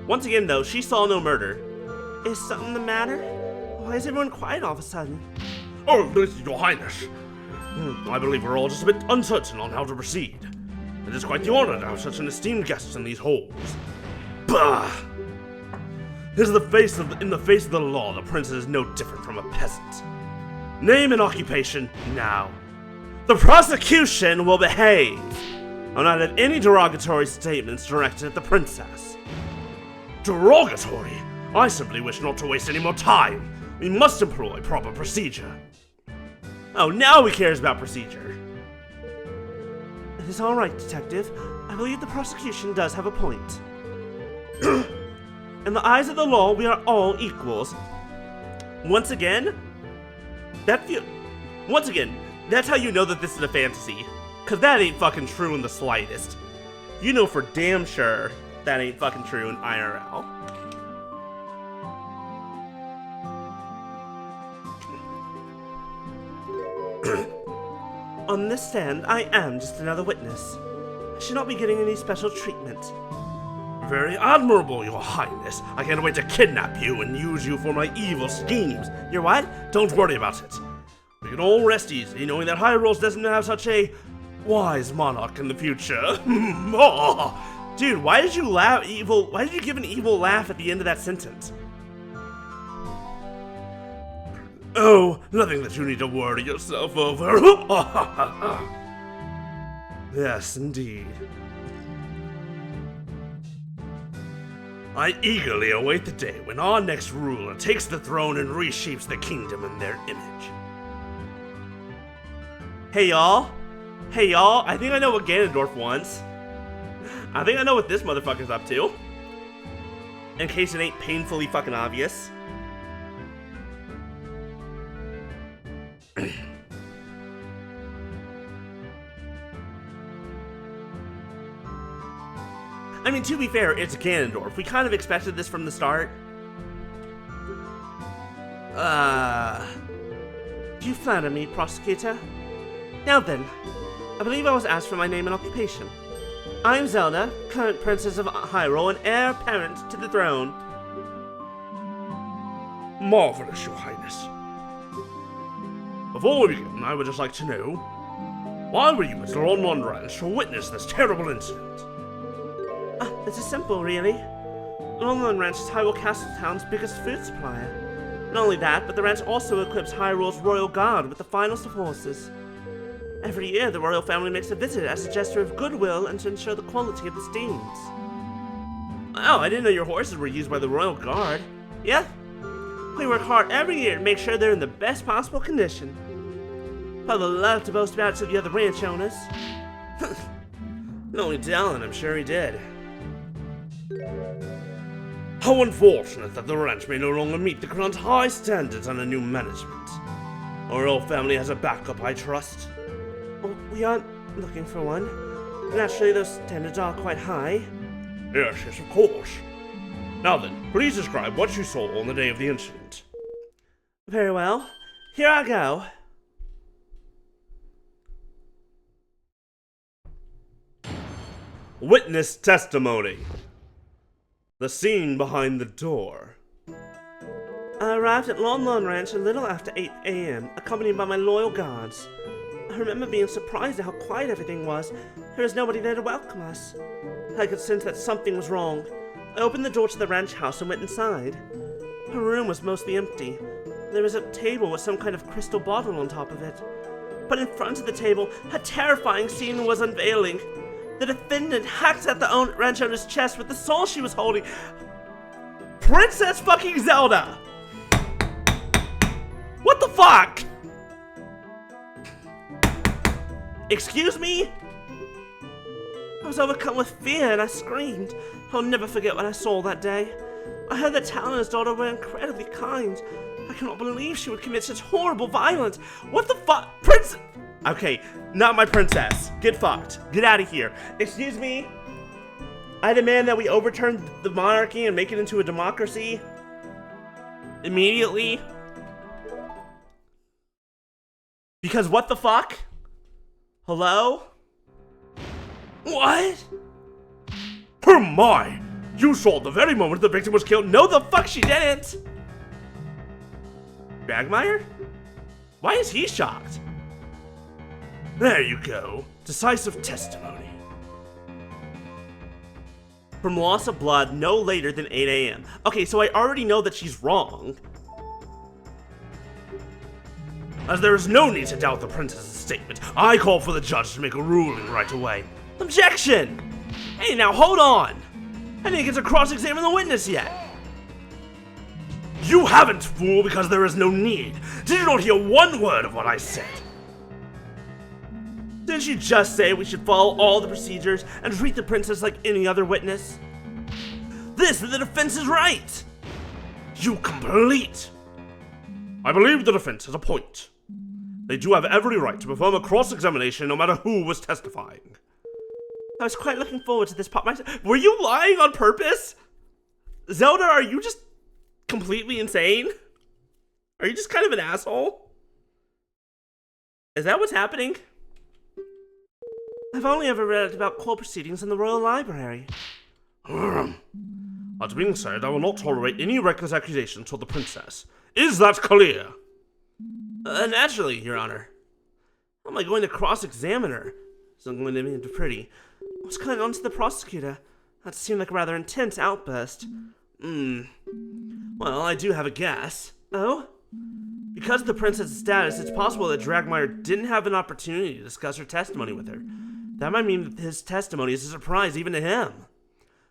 Speaker 1: Once again, though, she saw no murder. Is something the matter? Why is everyone quiet all of a sudden?
Speaker 2: Oh, your highness. I believe we're all just a bit uncertain on how to proceed. It is quite the honor to have such an esteemed guest in these halls. Bah! In the face of the law, the princess is no different from a peasant. Name and occupation now.
Speaker 1: The prosecution will behave. I'll not have any derogatory statements directed at the princess.
Speaker 2: Derogatory? I simply wish not to waste any more time. We must employ proper procedure.
Speaker 1: Oh, now he cares about procedure. It is all right, Detective. I believe the prosecution does have a point. In the eyes of the law, we are all equals. Once again, that's how you know that this is a fantasy. Cause that ain't fucking true in the slightest. You know for damn sure that ain't fucking true in IRL. On this stand, I am just another witness. I should not be getting any special treatment.
Speaker 2: Very admirable, your highness. I can't wait to kidnap you and use you for my evil schemes.
Speaker 1: Your what?
Speaker 2: Don't worry about it. We can all rest easy knowing that Hyrule's destined to have such a wise monarch in the future.
Speaker 1: Dude, why did you laugh evil? Why did you give an evil laugh at the end of that sentence?
Speaker 2: Oh, nothing that you need to worry yourself over.
Speaker 1: Yes, indeed.
Speaker 2: I eagerly await the day when our next ruler takes the throne and reshapes the kingdom in their image.
Speaker 1: Hey y'all, I think I know what Ganondorf wants. I think I know what this motherfucker's up to. In case it ain't painfully fucking obvious. I mean, to be fair, it's Ganondorf. We kind of expected this from the start. You flatter me, prosecutor. Now then, I believe I was asked for my name and occupation. I am Zelda, current princess of Hyrule and heir apparent to the throne.
Speaker 2: Marvelous, your highness. Before we begin, I would just like to know, why were you at the Lon Ranch to witness this terrible incident?
Speaker 1: This is simple, really. Lon Ranch is Hyrule Castle Town's biggest food supplier. Not only that, but the ranch also equips Hyrule's royal guard with the finest of horses. Every year, the royal family makes a visit as a gesture of goodwill and to ensure the quality of the steeds. Oh, I didn't know your horses were used by the royal guard. Yeah? We work hard every year to make sure they're in the best possible condition. Probably love to boast about it to the other ranch owners. Only Dallin, I'm sure he did.
Speaker 2: How unfortunate that the ranch may no longer meet the crown's high standards under new management. Our royal family has a backup, I trust.
Speaker 1: Well, we aren't looking for one. Naturally, those standards are quite high.
Speaker 2: Yes, yes, of course. Now then, please describe what you saw on the day of the incident.
Speaker 1: Very well. Here I go.
Speaker 2: Witness testimony. The scene behind the door.
Speaker 1: I arrived at Lon Lon Ranch a little after 8 a.m., accompanied by my loyal guards. I remember being surprised at how quiet everything was. There was nobody there to welcome us. I could sense that something was wrong. I opened the door to the ranch house and went inside. Her room was mostly empty. There was a table with some kind of crystal bottle on top of it. But in front of the table, a terrifying scene was unveiling. The defendant hacked at the ranch owner's chest with the soul she was holding. Princess fucking Zelda! What the fuck? Excuse me? I was overcome with fear and I screamed. I'll never forget what I saw that day. I heard that Tal and his daughter were incredibly kind. I cannot believe she would commit such horrible violence. What the fuck? Princess? Okay, not my princess. Get fucked. Get out of here. Excuse me? I demand that we overturn the monarchy and make it into a democracy. Immediately. Because what the fuck? Hello? What?
Speaker 2: Oh my! You saw the very moment the victim was killed.
Speaker 1: No, the fuck she didn't! Dragmire? Why is he shocked?
Speaker 2: There you go. Decisive testimony.
Speaker 1: From loss of blood no later than 8 a.m. Okay, so I already know that she's wrong.
Speaker 2: As there is no need to doubt the princess's statement, I call for the judge to make a ruling right away.
Speaker 1: Objection! Hey, now hold on! I didn't get to cross-examine the witness yet.
Speaker 2: You haven't, fool, because there is no need. Did you not hear one word of what I said?
Speaker 1: Didn't you just say we should follow all the procedures and treat the princess like any other witness? This is the defense's right!
Speaker 2: You complete! I believe the defense has a point. They do have every right to perform a cross-examination no matter who was testifying.
Speaker 1: I was quite looking forward to this part myself. Were you lying on purpose? Zelda, are you just completely insane? Are you just kind of an asshole? Is that what's happening? I've only ever read about court proceedings in the Royal Library.
Speaker 2: That being said, I will not tolerate any reckless accusations toward the princess. Is that clear?
Speaker 1: Naturally, Your Honor. How am I going to cross-examine her? Isn't going to be pretty. What's going on to the prosecutor? That seemed like a rather intense outburst. Well, I do have a guess. Oh? Because of the princess's status, it's possible that Dragmire didn't have an opportunity to discuss her testimony with her. That might mean that his testimony is a surprise even to him.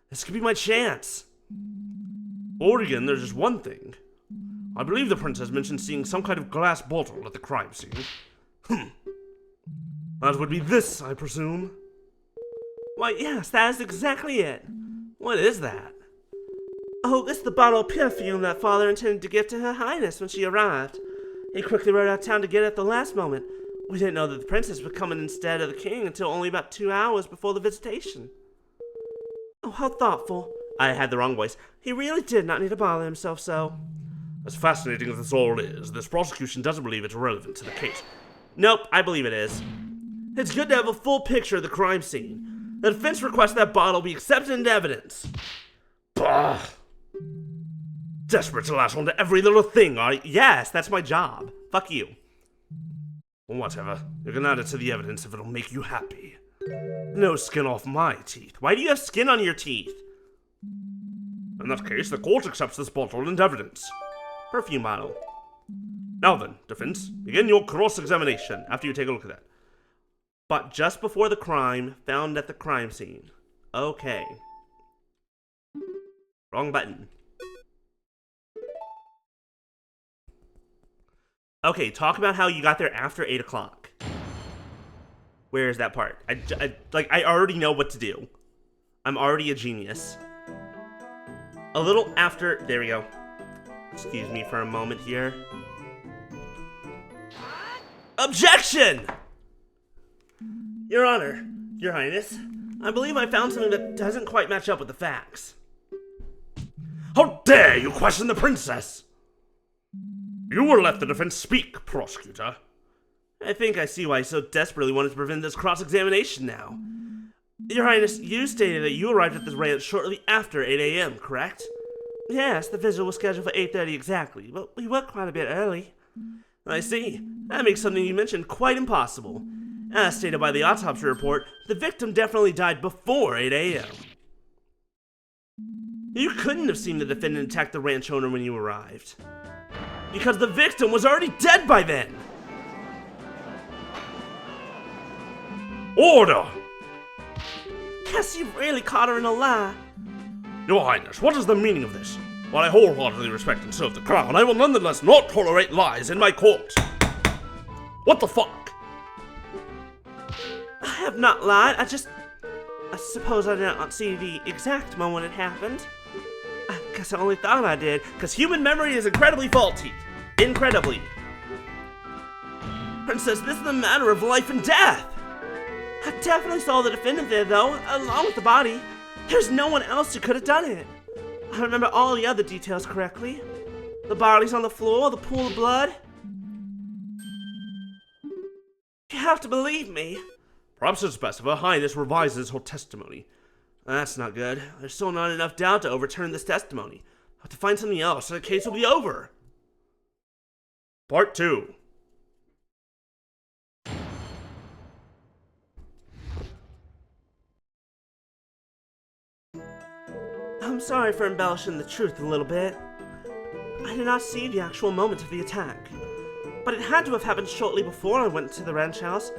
Speaker 1: This could be my chance.
Speaker 2: Or again, there's just one thing. I believe the princess mentioned seeing some kind of glass bottle at the crime scene. That would be this, I presume.
Speaker 1: Why, yes, that is exactly it. What is that? Oh, it's the bottle of perfume that father intended to give to Her Highness when she arrived. He quickly rode out of town to get it at the last moment. We didn't know that the princess would come in instead of the king until only about 2 hours before the visitation. Oh, how thoughtful. I had the wrong voice. He really did not need to bother himself so.
Speaker 2: As fascinating as this all is, this prosecution doesn't believe it's relevant to the case.
Speaker 1: Nope, I believe it is. It's good to have a full picture of the crime scene. The defense requests that bottle be accepted into evidence.
Speaker 2: Bah! Desperate to latch onto every little thing, are you?
Speaker 1: Yes, that's my job. Fuck you.
Speaker 2: Whatever. You can add it to the evidence if it'll make you happy.
Speaker 1: No skin off my teeth. Why do you have skin on your teeth?
Speaker 2: In that case, the court accepts this bottle into evidence.
Speaker 1: perfume bottle.
Speaker 2: Now then, defense, begin your cross-examination after you take a look at that.
Speaker 1: But just before the crime, found at the crime scene. Okay. Wrong button. Okay, talk about how you got there after 8 o'clock. Where is that part? I already know what to do. I'm already a genius. A little after... There we go. Excuse me for a moment here. Objection! Your Honor, Your Highness, I believe I found something that doesn't quite match up with the facts.
Speaker 2: How dare you question the princess? You will let the defense speak, prosecutor.
Speaker 1: I think I see why you so desperately wanted to prevent this cross-examination now. Your Highness, you stated that you arrived at this ranch shortly after 8 a.m., correct? Yes, the visit was scheduled for 8:30 exactly, but we were quite a bit early. I see. That makes something you mentioned quite impossible. As stated by the autopsy report, the victim definitely died before 8 a.m. You couldn't have seen the defendant attack the ranch owner when you arrived, because the victim was already dead by then!
Speaker 2: Order!
Speaker 1: Guess you've really caught her in a lie.
Speaker 2: Your Highness, what is the meaning of this? While I wholeheartedly respect and serve the crown, I will nonetheless not tolerate lies in my court. What the fuck?
Speaker 1: I have not lied, I suppose I did not see the exact moment it happened. I guess I only thought I did, because human memory is incredibly faulty. Incredibly. Princess, this is a matter of life and death. I definitely saw the defendant there, though, along with the body. There's no one else who could have done it. I remember all the other details correctly. The body's on the floor, the pool of blood. You have to believe me.
Speaker 2: Perhaps it's best if Her Highness revises her testimony.
Speaker 1: That's not good. There's still not enough doubt to overturn this testimony. I'll have to find something else, or the case will be over.
Speaker 2: Part 2.
Speaker 1: I'm sorry for embellishing the truth a little bit. I did not see the actual moment of the attack, but it had to have happened shortly before I went to the ranch house.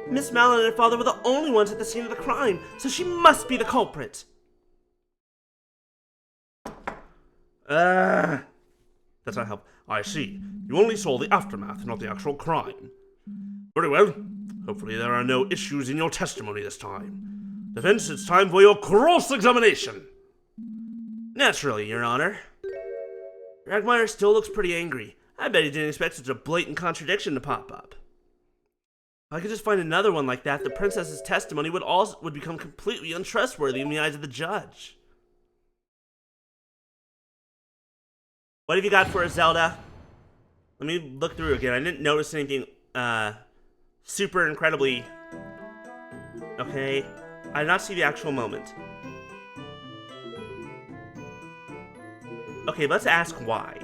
Speaker 1: Miss Malin and her father were the only ones at the scene of the crime, so she must be the culprit.
Speaker 2: That's not help. I see. You only saw the aftermath, not the actual crime. Very well. Hopefully there are no issues in your testimony this time. Defense, it's time for your cross-examination.
Speaker 1: Naturally, Your Honor. Ragmeyer still looks pretty angry. I bet he didn't expect such a blatant contradiction to pop up. If I could just find another one like that, the princess's testimony would become completely untrustworthy in the eyes of the judge. What have you got for us, Zelda? Let me look through again. I didn't notice anything super incredibly... Okay. I did not see the actual moment. Okay, let's ask why.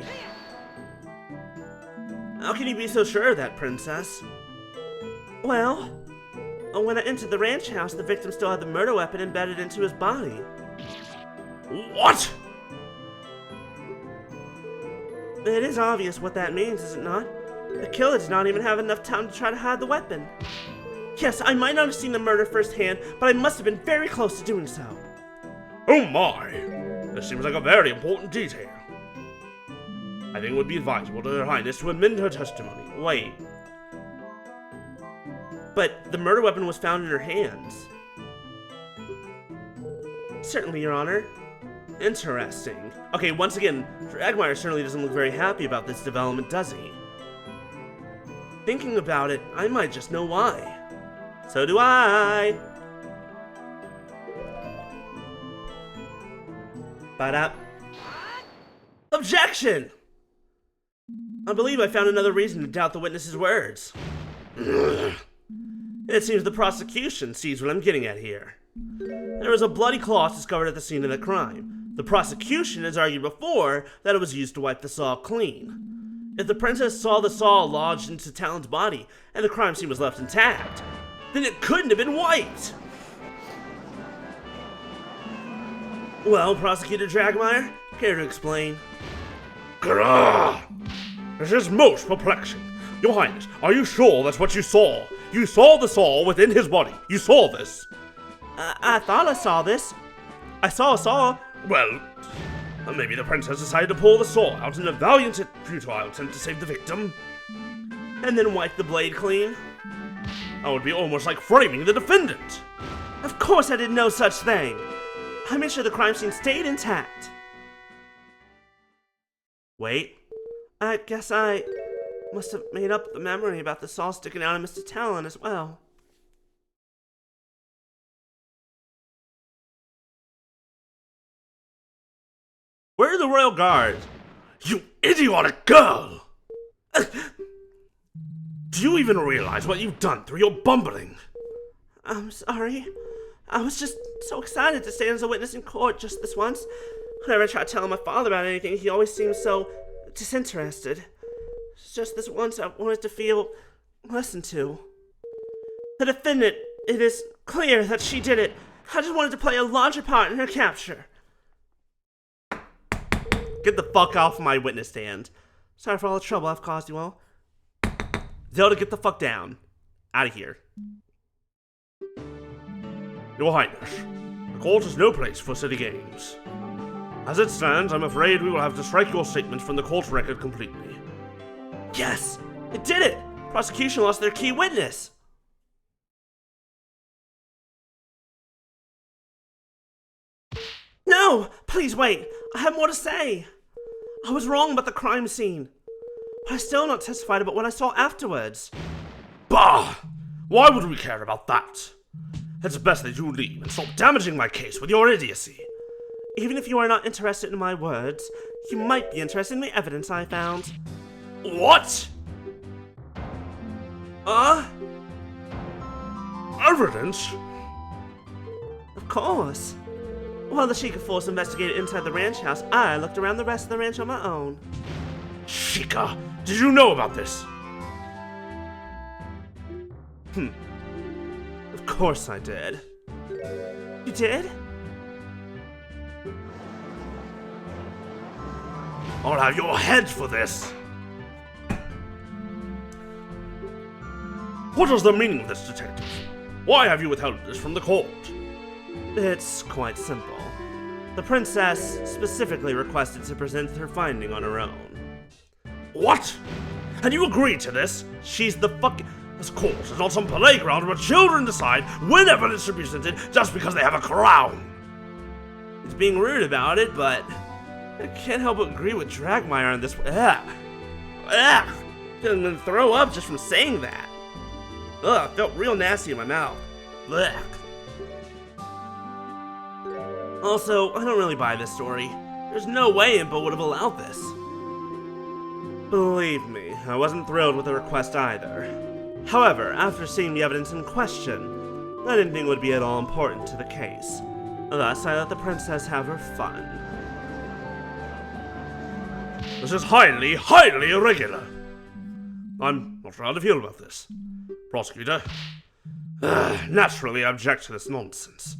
Speaker 1: How can you be so sure of that, Princess? Well, when I entered the ranch house, the victim still had the murder weapon embedded into his body.
Speaker 2: What?
Speaker 1: It is obvious what that means, is it not? The killer did not even have enough time to try to hide the weapon. Yes, I might not have seen the murder firsthand, but I must have been very close to doing so.
Speaker 2: Oh my! This seems like a very important detail. I think it would be advisable to Her Highness to amend her testimony.
Speaker 1: Wait. But the murder weapon was found in her hands. Certainly, Your Honor. Interesting. Okay, once again, Dragmire certainly doesn't look very happy about this development, does he? Thinking about it, I might just know why. So do I! Ba-da. Objection! I believe I found another reason to doubt the witness's words. It seems the prosecution sees what I'm getting at here. There was a bloody cloth discovered at the scene of the crime. The prosecution has argued before that it was used to wipe the saw clean. If the princess saw the saw lodged into Talon's body and the crime scene was left intact, then it couldn't have been wiped! Well, Prosecutor Dragmire, care to explain?
Speaker 2: Grrr! This is most perplexing. Your Highness, are you sure that's what you saw? You saw the saw within his body. You saw this.
Speaker 1: I thought I saw this. I saw a saw.
Speaker 2: Well, maybe the princess decided to pull the saw out in a valiant and futile attempt to save the victim.
Speaker 1: And then wipe the blade clean.
Speaker 2: That would be almost like framing the defendant.
Speaker 1: Of course I did no such thing. I made sure the crime scene stayed intact. Wait, I guess I must have made up the memory about the saw sticking out of Mr. Talon as well. Where are the royal guards?
Speaker 2: You idiotic girl! Do you even realize what you've done through your bumbling?
Speaker 1: I'm sorry. I was just so excited to stand as a witness in court just this once. Whenever I tried telling my father about anything, he always seemed so disinterested. Just this once I wanted to feel listened to. The defendant, it is clear that she did it. I just wanted to play a larger part in her capture. Get the fuck off my witness stand. Sorry for all the trouble I've caused you all. Zelda, get the fuck down. Out of here.
Speaker 2: Your Highness, the court is no place for silly games. As it stands, I'm afraid we will have to strike your statement from the court record completely.
Speaker 1: Yes! It did it! Prosecution lost their key witness! No! Please wait! I have more to say! I was wrong about the crime scene. But I still not testified about what I saw afterwards.
Speaker 2: Bah! Why would we care about that? It's best that you leave and stop damaging my case with your idiocy.
Speaker 1: Even if you are not interested in my words, you might be interested in the evidence I found.
Speaker 2: What? Evidence?
Speaker 1: Of course. While the Sheikah force investigated inside the ranch house, I looked around the rest of the ranch on my own.
Speaker 2: Sheikah, did you know about this?
Speaker 1: Of course I did. You did?
Speaker 2: I'll have your head for this. What is the meaning of this, detective? Why have you withheld this from the court?
Speaker 1: It's quite simple. The princess specifically requested to present her finding on her own.
Speaker 2: What? And you agreed to this?
Speaker 1: She's the fucking...
Speaker 2: This court is not some playground where children decide when evidence should be presented just because they have a crown.
Speaker 1: It's being rude about it, but I can't help but agree with Dragmire on this. I'm gonna throw up just from saying that. Ugh, it felt real nasty in my mouth. Blech. Also, I don't really buy this story. There's no way Impa would have allowed this. Believe me, I wasn't thrilled with the request either. However, after seeing the evidence in question, I didn't think it would be at all important to the case. Thus, I let the princess have her fun.
Speaker 2: This is highly, highly irregular. I'm not sure how to feel about this. Prosecutor, naturally I object to this nonsense.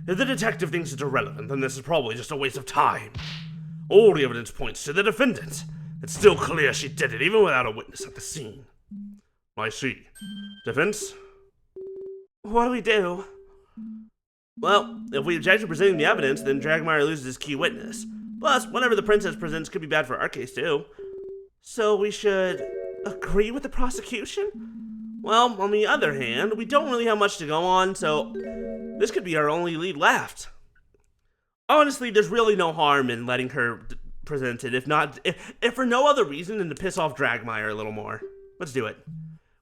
Speaker 2: If the detective thinks it's irrelevant, then this is probably just a waste of time. All the evidence points to the defendant. It's still clear she did it, even without a witness at the scene. I see. Defense?
Speaker 1: What do we do? Well, if we object to presenting the evidence, then Dragmire loses his key witness. Plus, whatever the princess presents could be bad for our case, too. So we should agree with the prosecution? Well, on the other hand, we don't really have much to go on, so this could be our only lead left. Honestly, there's really no harm in letting her present it, if for no other reason than to piss off Dragmire a little more. Let's do it.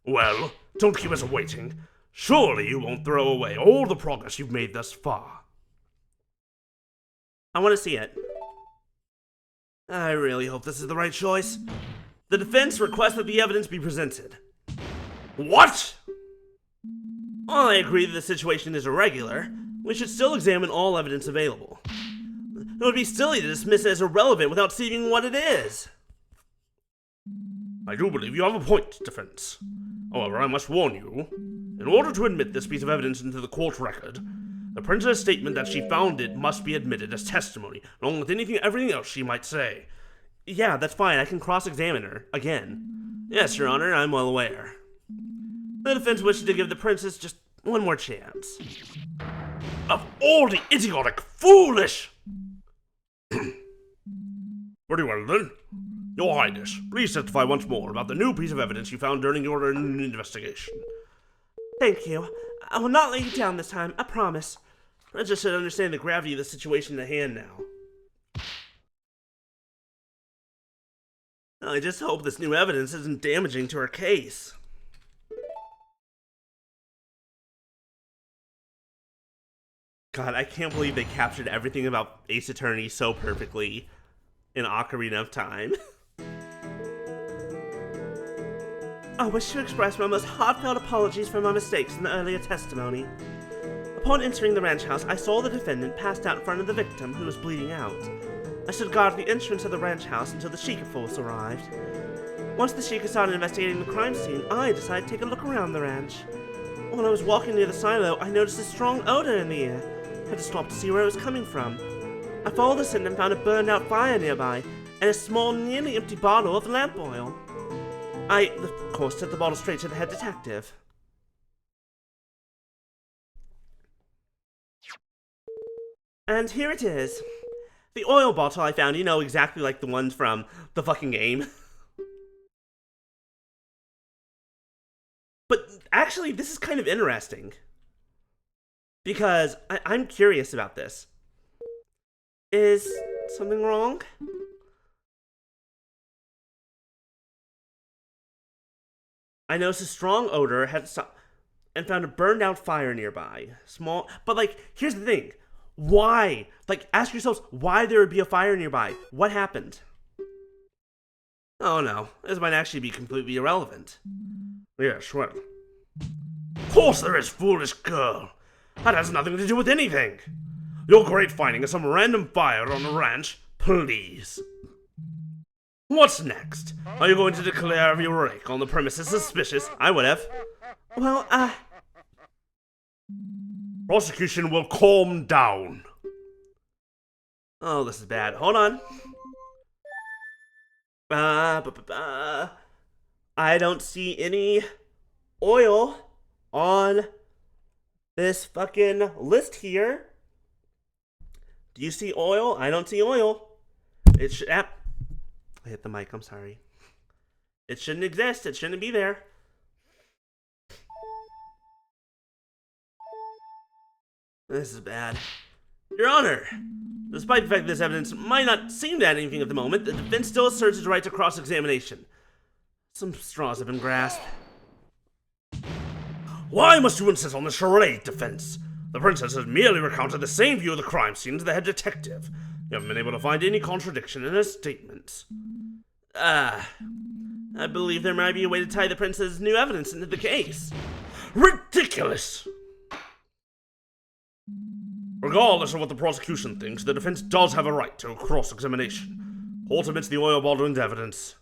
Speaker 2: Well, don't keep us waiting. Surely you won't throw away all the progress you've made thus far.
Speaker 1: I want to see it. I really hope this is the right choice. The defense requests that the evidence be presented.
Speaker 2: What?
Speaker 1: While I agree that the situation is irregular, we should still examine all evidence available. It would be silly to dismiss it as irrelevant without seeing what it is.
Speaker 2: I do believe you have a point, defense. However, I must warn you, in order to admit this piece of evidence into the court record, the princess' statement that she found it must be admitted as testimony, along with everything else she might say.
Speaker 1: Yeah, that's fine. I can cross-examine her. Again. Yes, Your Honor, I'm well aware. The defense wishes to give the princess just one more chance.
Speaker 2: Of all the idiotic, foolish... Very well then. Your Highness, please testify once more about the new piece of evidence you found during your investigation.
Speaker 1: Thank you. I will not let you down this time, I promise. I just should understand the gravity of the situation at hand now. I just hope this new evidence isn't damaging to her case. God, I can't believe they captured everything about Ace Attorney so perfectly in Ocarina of Time. I wish to express my most heartfelt apologies for my mistakes in the earlier testimony. Upon entering the ranch house, I saw the defendant passed out in front of the victim, who was bleeding out. I stood guard at the entrance of the ranch house until the Sheikah force arrived. Once the Sheikah started investigating the crime scene, I decided to take a look around the ranch. When I was walking near the silo, I noticed a strong odor in the air. I had to stop to see where it was coming from. I followed the scent and found a burned-out fire nearby, and a small, nearly empty bottle of lamp oil. I, of course, took the bottle straight to the head detective. And here it is. The oil bottle I found, you know, exactly like the ones from the fucking game. But actually, this is kind of interesting. Because I'm curious about this. Is something wrong? I noticed a strong odor and found a burned out fire nearby. Small, but like, here's the thing. Why? Like, ask yourselves why there would be a fire nearby. What happened? Oh no, this might actually be completely irrelevant.
Speaker 2: Yes, well. Of course there is, foolish girl. That has nothing to do with anything. Your great finding is some random fire on the ranch, please. What's next? Are you going to declare your rake on the premises suspicious?
Speaker 1: I would have. Well,
Speaker 2: Prosecution will calm down.
Speaker 1: Oh, this is bad. Hold on. I don't see any oil on this fucking list here. Do you see oil? I don't see oil. It should. I hit the mic. I'm sorry. It shouldn't exist. It shouldn't be there. This is bad. Your Honor, despite the fact that this evidence might not seem to add anything at the moment, the defense still asserts its right to cross-examination. Some straws have been grasped.
Speaker 2: Why must you insist on the charade defense? The princess has merely recounted the same view of the crime scene as the head detective. You haven't been able to find any contradiction in her statements.
Speaker 1: I believe there might be a way to tie the princess's new evidence into the case.
Speaker 2: Ridiculous! Regardless of what the prosecution thinks, the defense does have a right to a cross-examination. Court admits the oil bottle into evidence.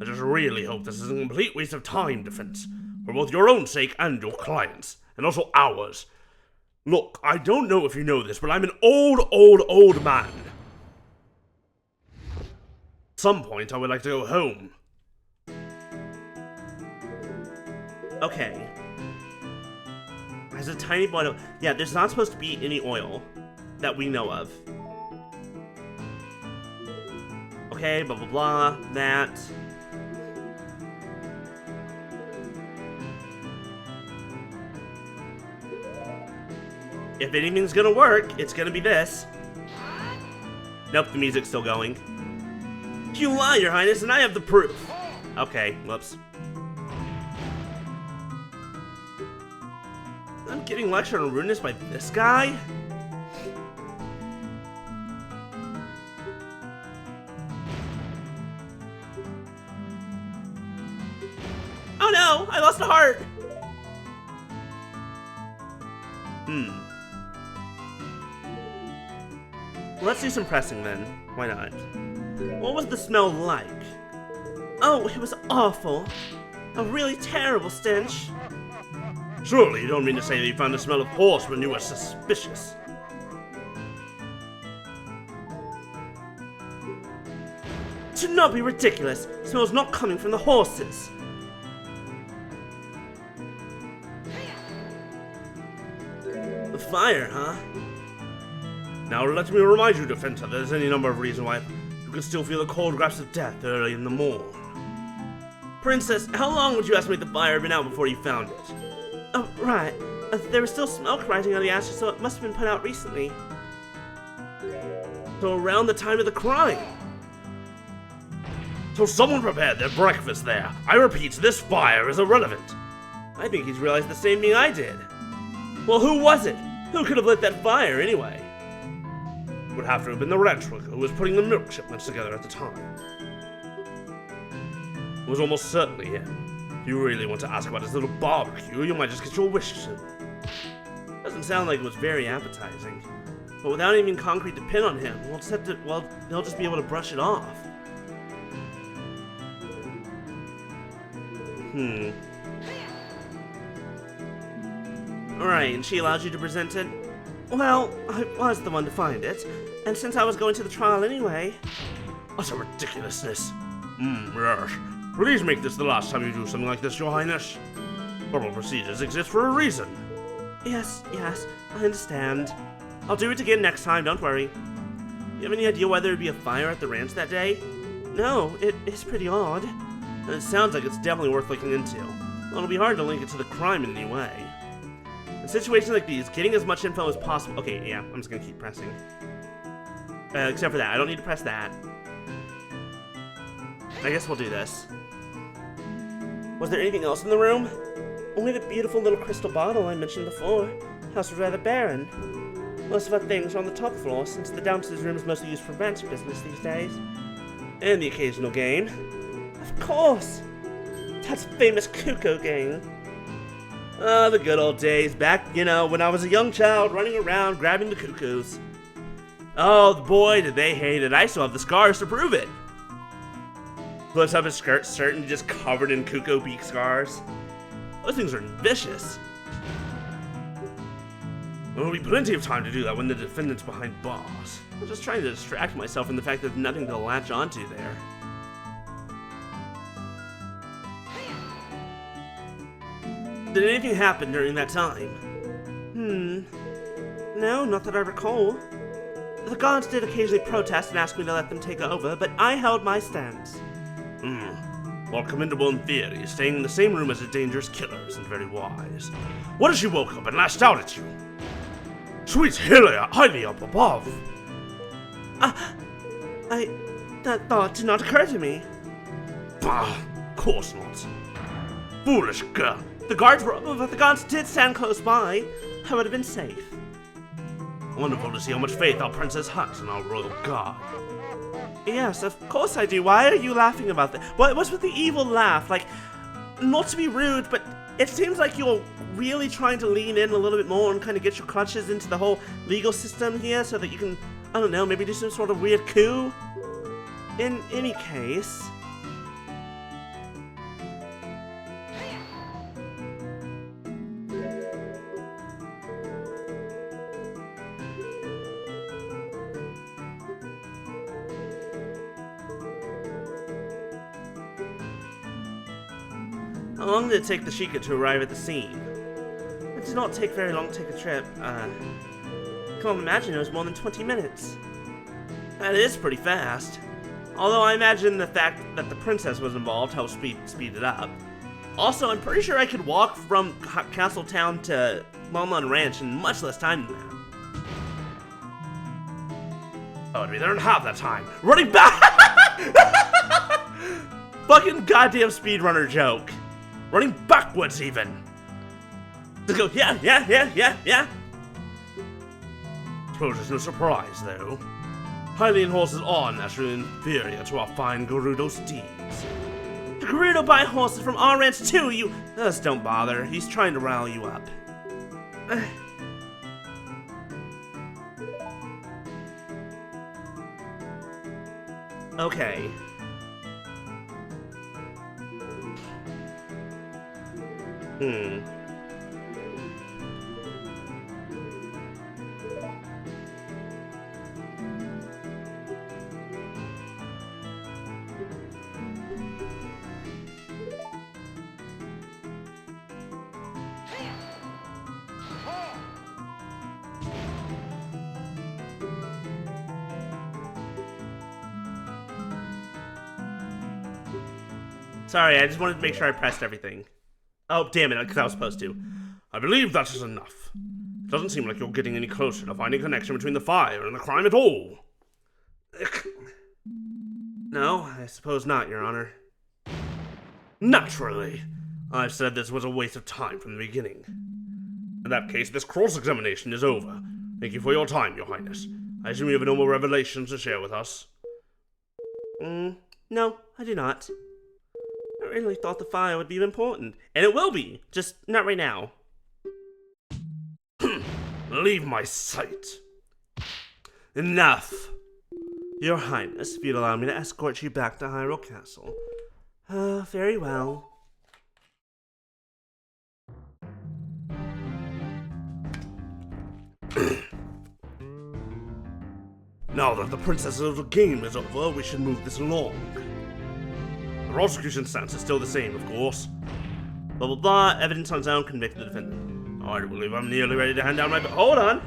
Speaker 2: I just really hope this is a complete waste of time, defense, for both your own sake and your clients', and also ours. Look, I don't know if you know this, but I'm an old man. At some point, I would like to go home.
Speaker 1: Okay. There's a tiny bottle. Yeah, there's not supposed to be any oil that we know of. Okay, blah, blah, blah. That. If anything's gonna work, it's gonna be this. Nope, the music's still going. You lie, Your Highness, and I have the proof. Okay, whoops. I'm getting lectured on rudeness by this guy? Oh no, I lost a heart! Let's do some pressing then. Why not? What was the smell like? Oh, it was awful. A really terrible stench.
Speaker 2: Surely you don't mean to say that you found the smell of horse when you were suspicious.
Speaker 1: Do not be ridiculous. The smell's not coming from the horses. The fire, huh?
Speaker 2: Now let me remind you, Defender, there's any number of reasons why you can still feel the cold grasp of death early in the morn.
Speaker 1: Princess, how long would you estimate the fire had been out before you found it? Oh, right. There was still smoke rising out of the ashes, so it must have been put out recently.
Speaker 2: So around the time of the crime. So someone prepared their breakfast there. I repeat, this fire is irrelevant.
Speaker 1: I think he's realized the same thing I did. Well, who was it? Who could have lit that fire anyway?
Speaker 2: Would have to have been the ranch worker who was putting the milk shipments together at the time. It was almost certainly him. If you really want to ask about his little barbecue, you might just get your wish soon.
Speaker 1: Doesn't sound like it was very appetizing. But without anything concrete to pin on him, we'll just have to, well, they'll just be able to brush it off. Alright, and she allowed you to present it? Well, I was the one to find it, and since I was going to the trial anyway...
Speaker 2: Utter ridiculousness. Yes. Please make this the last time you do something like this, Your Highness. Formal procedures exist for a reason.
Speaker 1: Yes, I understand. I'll do it again next time, don't worry. You have any idea why there would be a fire at the ranch that day? No, it is pretty odd. And it sounds like it's definitely worth looking into. Well, it'll be hard to link it to the crime in any way. In situations like these, getting as much info as possible... Okay, yeah, I'm just gonna keep pressing. Except for that, I don't need to press that. I guess we'll do this. Was there anything else in the room? Only the beautiful little crystal bottle I mentioned before. The house was rather barren. Most of our things are on the top floor, since the downstairs room is mostly used for ranch business these days. And the occasional game. Of course! That famous cuckoo game. Ah, the good old days, back, when I was a young child running around grabbing the cuckoos. Oh, boy, did they hate it. I still have the scars to prove it. Flips up his skirt, certainly just covered in cuckoo beak scars. Those things are vicious.
Speaker 2: There will be plenty of time to do that when the defendant's behind bars.
Speaker 1: I'm just trying to distract myself from the fact that there's nothing to latch onto there. Did anything happen during that time? No, not that I recall. The guards did occasionally protest and ask me to let them take over, but I held my stance.
Speaker 2: While commendable in theory, staying in the same room as a dangerous killer isn't very wise. What if she woke up and lashed out at you? Sweet Hylia, highly up above.
Speaker 1: That thought did not occur to me.
Speaker 2: Bah, of course not. Foolish girl.
Speaker 1: The guards did stand close by. I would have been safe.
Speaker 2: Wonderful to see how much faith our princess has in our royal guard.
Speaker 1: Yes, of course I do. Why are you laughing about that? What's with the evil laugh? Like, not to be rude, but it seems like you're really trying to lean in a little bit more and kind of get your clutches into the whole legal system here so that you can, I don't know, maybe do some sort of weird coup? In any case... How long did it take the Sheikah to arrive at the scene? It did not take very long to take a trip. Can't imagine it was more than 20 minutes. That is pretty fast. Although I imagine the fact that the princess was involved helped speed it up. Also, I'm pretty sure I could walk from Castle Town to Lon Lon Ranch in much less time than that.
Speaker 2: Oh, I'd be there in half that time. Running back!
Speaker 1: Fucking goddamn speedrunner joke.
Speaker 2: Running backwards, even.
Speaker 1: To go, yeah.
Speaker 2: Suppose it's no surprise, though. Hylian horses are naturally inferior to our fine Gerudo steeds.
Speaker 1: The Gerudo buy horses from our ranch too, you... Just don't bother. He's trying to rile you up. Okay. Sorry, I just wanted to make sure I pressed everything. Oh, damn it, because I was supposed to.
Speaker 2: I believe that is enough. It doesn't seem like you're getting any closer to finding a connection between the fire and the crime at all.
Speaker 1: No, I suppose not, Your Honor.
Speaker 2: Naturally. I've said this was a waste of time from the beginning. In that case, this cross-examination is over. Thank you for your time, Your Highness. I assume you have no more revelations to share with us.
Speaker 1: No, I do not. I really thought the fire would be important. And it will be, just not right now.
Speaker 2: Leave my sight.
Speaker 1: Enough. Your Highness, if you'd allow me to escort you back to Hyrule Castle. Very well.
Speaker 2: Now that the princess's game is over, we should move this along. The prosecution stance is still the same, of course.
Speaker 1: Blah blah blah, evidence on its own, convict the defendant.
Speaker 2: I believe I'm nearly ready to hand down my... Hold on!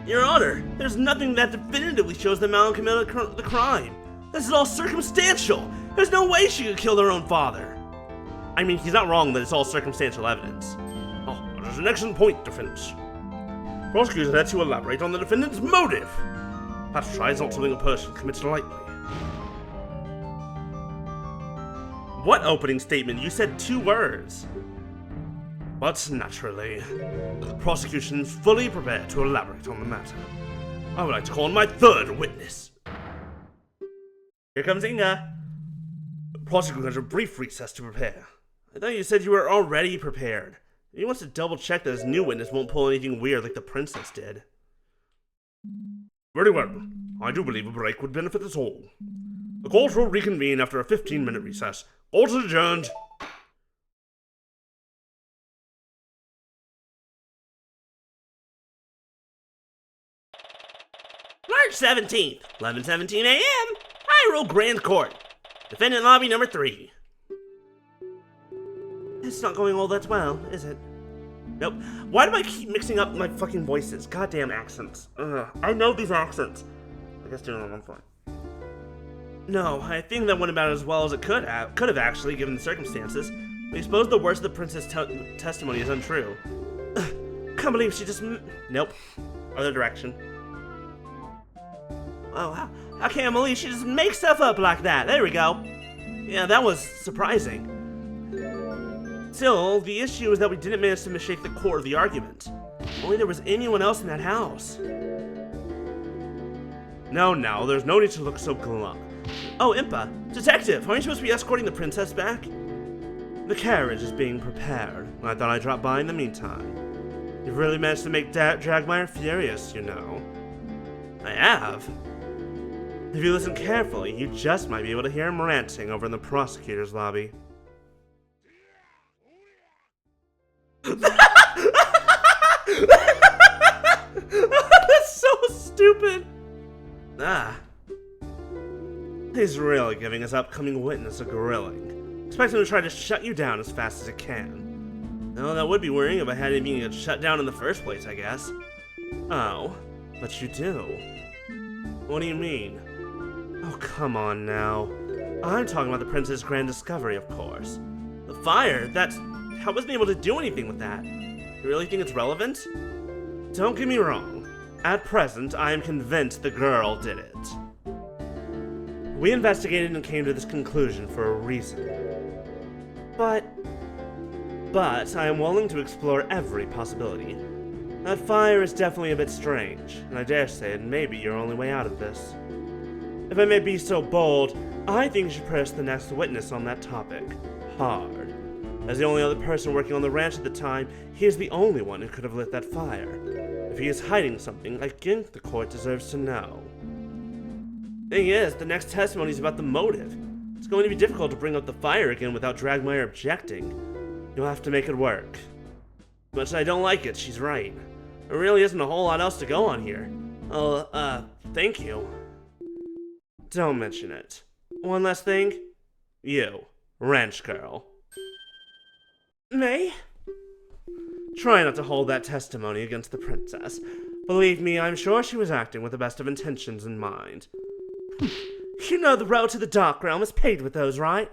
Speaker 1: Your Honor, there's nothing that definitively shows that Malin committed the crime. This is all circumstantial. There's no way she could kill her own father. I mean, he's not wrong that it's all circumstantial evidence.
Speaker 2: Oh, that is an excellent point, defense. Prosecutors had to elaborate on the defendant's motive. Patricide is not something a person commits lightly.
Speaker 1: What opening statement? You said 2 words.
Speaker 2: But naturally, the prosecution is fully prepared to elaborate on the matter. I would like to call on my 3rd witness.
Speaker 1: Here comes Inga.
Speaker 2: The prosecutor has a brief recess to prepare.
Speaker 1: I thought you said you were already prepared. He wants to double check that his new witness won't pull anything weird like the princess did.
Speaker 2: Very well. I do believe a break would benefit us all. The court will reconvene after a 15-minute recess. Court is adjourned.
Speaker 1: March 17th, 11:17 a.m., Hyrule Grand Court. Defendant lobby number 3. It's not going all that well, is it? Nope. Why do I keep mixing up my fucking voices? Goddamn accents. I know these accents. I guess doing them fine. No, I think that went about as well as it could have actually, given the circumstances. I suppose the worst of the princess testimony is untrue. Can't believe she just... Nope. Other direction. Oh, how can't believe she just makes stuff up like that? There we go. Yeah, that was surprising. Still, the issue is that we didn't manage to mistake the core of the argument. Only there was anyone else in that house.
Speaker 2: No, there's no need to look so glum.
Speaker 1: Oh, Impa. Detective, aren't you supposed to be escorting the princess back?
Speaker 2: The carriage is being prepared. I thought I'd drop by in the meantime. You've really managed to make Dragmire furious, you know.
Speaker 1: I have. If you listen carefully, you just might be able to hear him ranting over in the prosecutor's lobby. That's so stupid!
Speaker 2: He's really giving his upcoming witness a grilling. Expect him to try to shut you down as fast as he can.
Speaker 1: No, that would be worrying if I had him being shut down in the first place, I guess.
Speaker 2: Oh, but you do.
Speaker 1: What do you mean?
Speaker 2: Oh, come on now. I'm talking about the prince's grand discovery, of course.
Speaker 1: The fire? I wasn't able to do anything with that. You really think it's relevant?
Speaker 2: Don't get me wrong. At present, I am convinced the girl did it. We investigated and came to this conclusion for a reason. But I am willing to explore every possibility. That fire is definitely a bit strange, and I dare say it may be your only way out of this. If I may be so bold, I think you should press the next witness on that topic hard. As the only other person working on the ranch at the time, he is the only one who could have lit that fire. If he is hiding something, I think the court deserves to know.
Speaker 1: Thing is, the next testimony is about the motive. It's going to be difficult to bring up the fire again without Dragmire objecting.
Speaker 2: You'll have to make it work.
Speaker 1: As much as I don't like it, she's right. There really isn't a whole lot else to go on here. Thank you.
Speaker 2: Don't mention it. One last thing. You, ranch girl.
Speaker 1: May?
Speaker 2: Try not to hold that testimony against the princess. Believe me, I'm sure she was acting with the best of intentions in mind.
Speaker 1: You know the road to the Dark Realm is paved with those, right?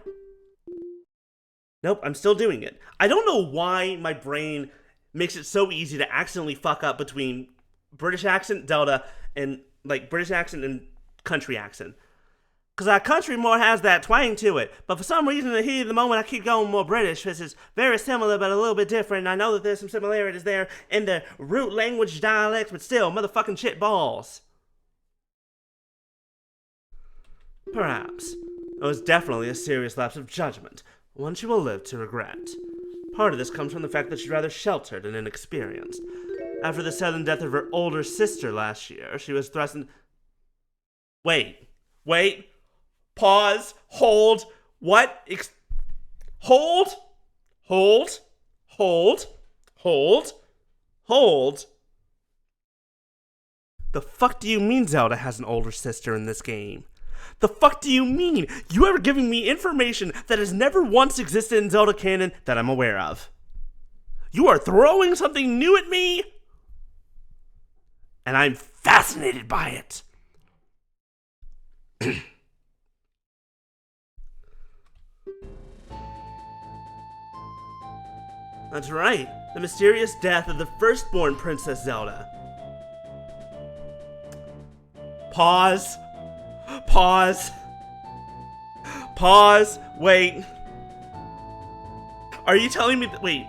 Speaker 1: Nope, I'm still doing it. I don't know why my brain makes it so easy to accidentally fuck up between British accent, Zelda, and like British accent and country accent. Because our country more has that twang to it. But for some reason, in the heat of the moment, I keep going more British. This is very similar, but a little bit different. I know that there's some similarities there in the root language dialects, but still, motherfucking shit balls. Perhaps. It was definitely a serious lapse of judgment, one she will live to regret. Part of this comes from the fact that she's rather sheltered and inexperienced. After the sudden death of her older sister last year, she was thrust in... Wait. Pause. Hold. What? Hold. The fuck do you mean Zelda has an older sister in this game? The fuck do you mean? You are giving me information that has never once existed in Zelda canon that I'm aware of. You are throwing something new at me? And I'm fascinated by it. That's right, the mysterious death of the firstborn Princess Zelda. Pause, wait. Are you telling me that, wait,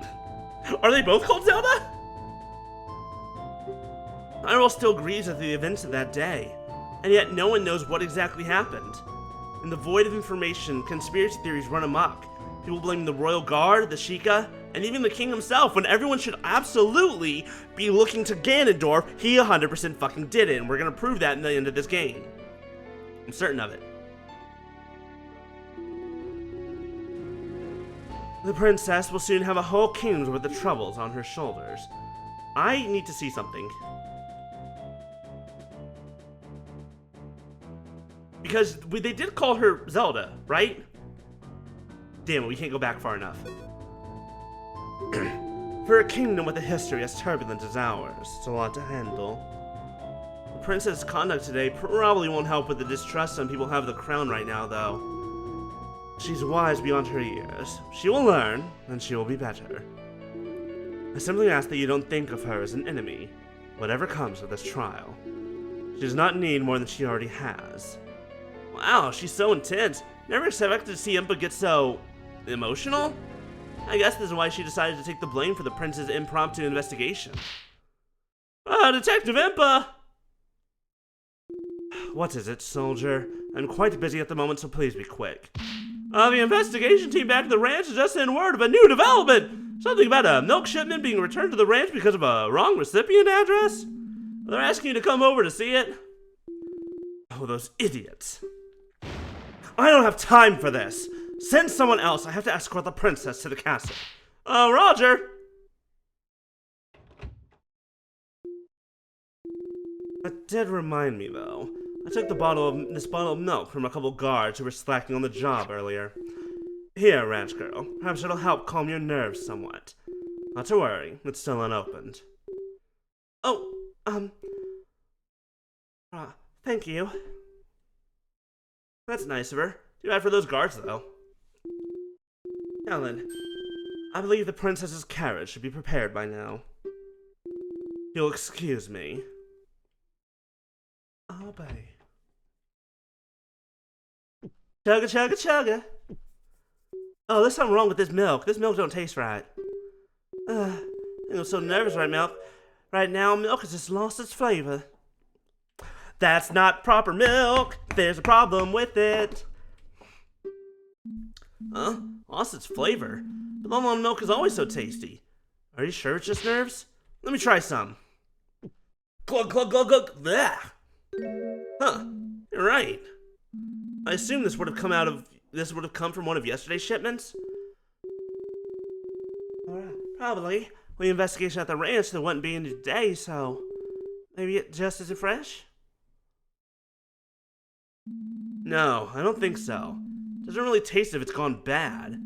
Speaker 1: are they both called Zelda? Hyrule still grieves at the events of that day, and yet no one knows what exactly happened. In the void of information, conspiracy theories run amok. People blame the Royal Guard, the Sheikah, and even the king himself, when everyone should absolutely be looking to Ganondorf. He 100% fucking did it, and we're gonna prove that in the end of this game. I'm certain of it. The princess will soon have a whole kingdom with the troubles on her shoulders. I need to see something. Because they did call her Zelda, right? Damn it, we can't go back far enough. For a kingdom with a history as turbulent as ours, it's a lot to handle. The princess's conduct today probably won't help with the distrust some people have of the crown right now, though. She's wise beyond her years. She will learn, and she will be better. I simply ask that you don't think of her as an enemy, whatever comes of this trial. She does not need more than she already has. Wow, she's so intense. Never expected to see Impa get so... emotional? I guess this is why she decided to take the blame for the prince's impromptu investigation. Detective Impa! What is it, soldier? I'm quite busy at the moment, so please be quick. The investigation team back at the ranch has just sent word of a new development. Something about a milk shipment being returned to the ranch because of a wrong recipient address? They're asking you to come over to see it. Oh, those idiots. I don't have time for this. Send someone else. I have to escort the princess to the castle. Roger. That did remind me, though. I took this bottle of milk from a couple guards who were slacking on the job earlier. Here, ranch girl. Perhaps it'll help calm your nerves somewhat. Not to worry. It's still unopened. Oh, thank you. That's nice of her. Too bad for those guards, though. Helen, I believe the princess's carriage should be prepared by now. You'll excuse me. Obey. Chugga, chugga, chugga. Oh, there's something wrong with this milk. This milk don't taste right. I'm so nervous right now. Milk has just lost its flavor. That's not proper milk. There's a problem with it. Huh? Lost its flavor? But almond milk is always so tasty. Are you sure it's just nerves? Let me try some. Glug, glug, glug, glug. Blech. Huh. You're right. I assume this would have come from one of yesterday's shipments? Probably. The investigation at the ranch, there wouldn't be any today, so maybe it just isn't fresh? No, I don't think so. Doesn't really taste if it's gone bad.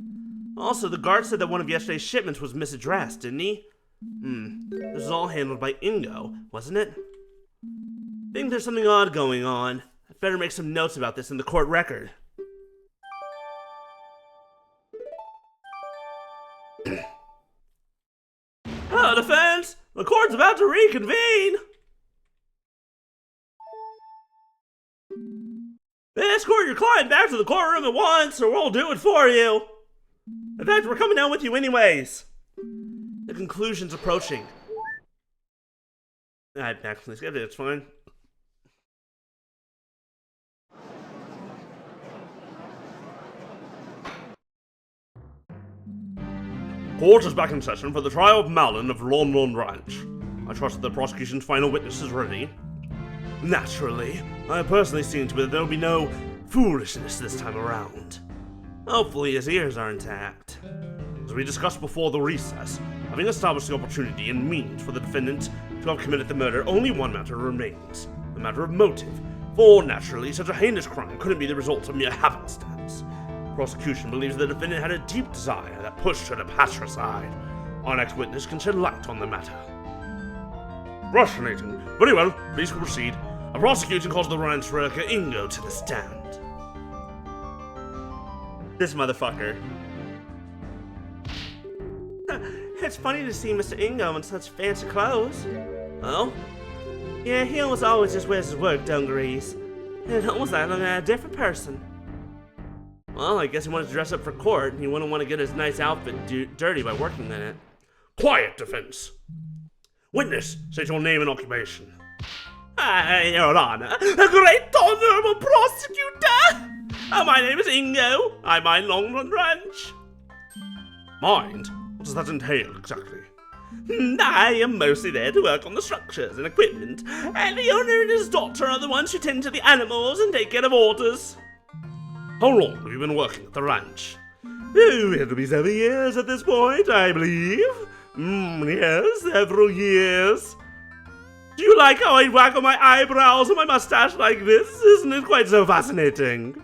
Speaker 1: Also, the guard said that one of yesterday's shipments was misaddressed, didn't he? This was all handled by Ingo, wasn't it? I think there's something odd going on. I Better make some notes about this in the court record. Oh, defense! The court's about to reconvene! Escort your client back to the courtroom at once, or we'll do it for you! In fact, we're coming down with you anyways! The conclusion's approaching. Actually, skip it, it's fine.
Speaker 2: Court is back in session for the trial of Malin of Lon Lon Ranch. I trust that the prosecution's final witness is ready.
Speaker 1: Naturally, I have personally seen to it that there will be no foolishness this time around. Hopefully his ears are intact.
Speaker 2: As we discussed before the recess, having established the opportunity and means for the defendant to have committed the murder, only one matter remains: the matter of motive. For, naturally, such a heinous crime couldn't be the result of mere happenstance. The prosecution believes the defendant had a deep desire that pushed her to patricide. Our next witness can shed light on the matter. Fascinating. Very well, please proceed. A prosecution calls the ranch worker Ingo to the stand.
Speaker 1: This motherfucker. It's funny to see Mr. Ingo in such fancy clothes. Oh? Yeah, he almost always just wears his work dungarees. It almost like a different person. Well, I guess he wanted to dress up for court, and he wouldn't want to get his nice outfit dirty by working in it.
Speaker 2: Quiet, defense. Witness, state your name and occupation.
Speaker 1: Your Honor, a great honorable prosecutor! My name is Ingo. I mind Long Run Ranch.
Speaker 2: Mind? What does that entail, exactly?
Speaker 1: I am mostly there to work on the structures and equipment, and the owner and his daughter are the ones who tend to the animals and take care of orders.
Speaker 2: How long have you been working at the ranch?
Speaker 1: Oh, it'll be 7 years at this point, I believe. Yes, several years. Do you like how I waggle my eyebrows and my mustache like this? Isn't it quite so fascinating?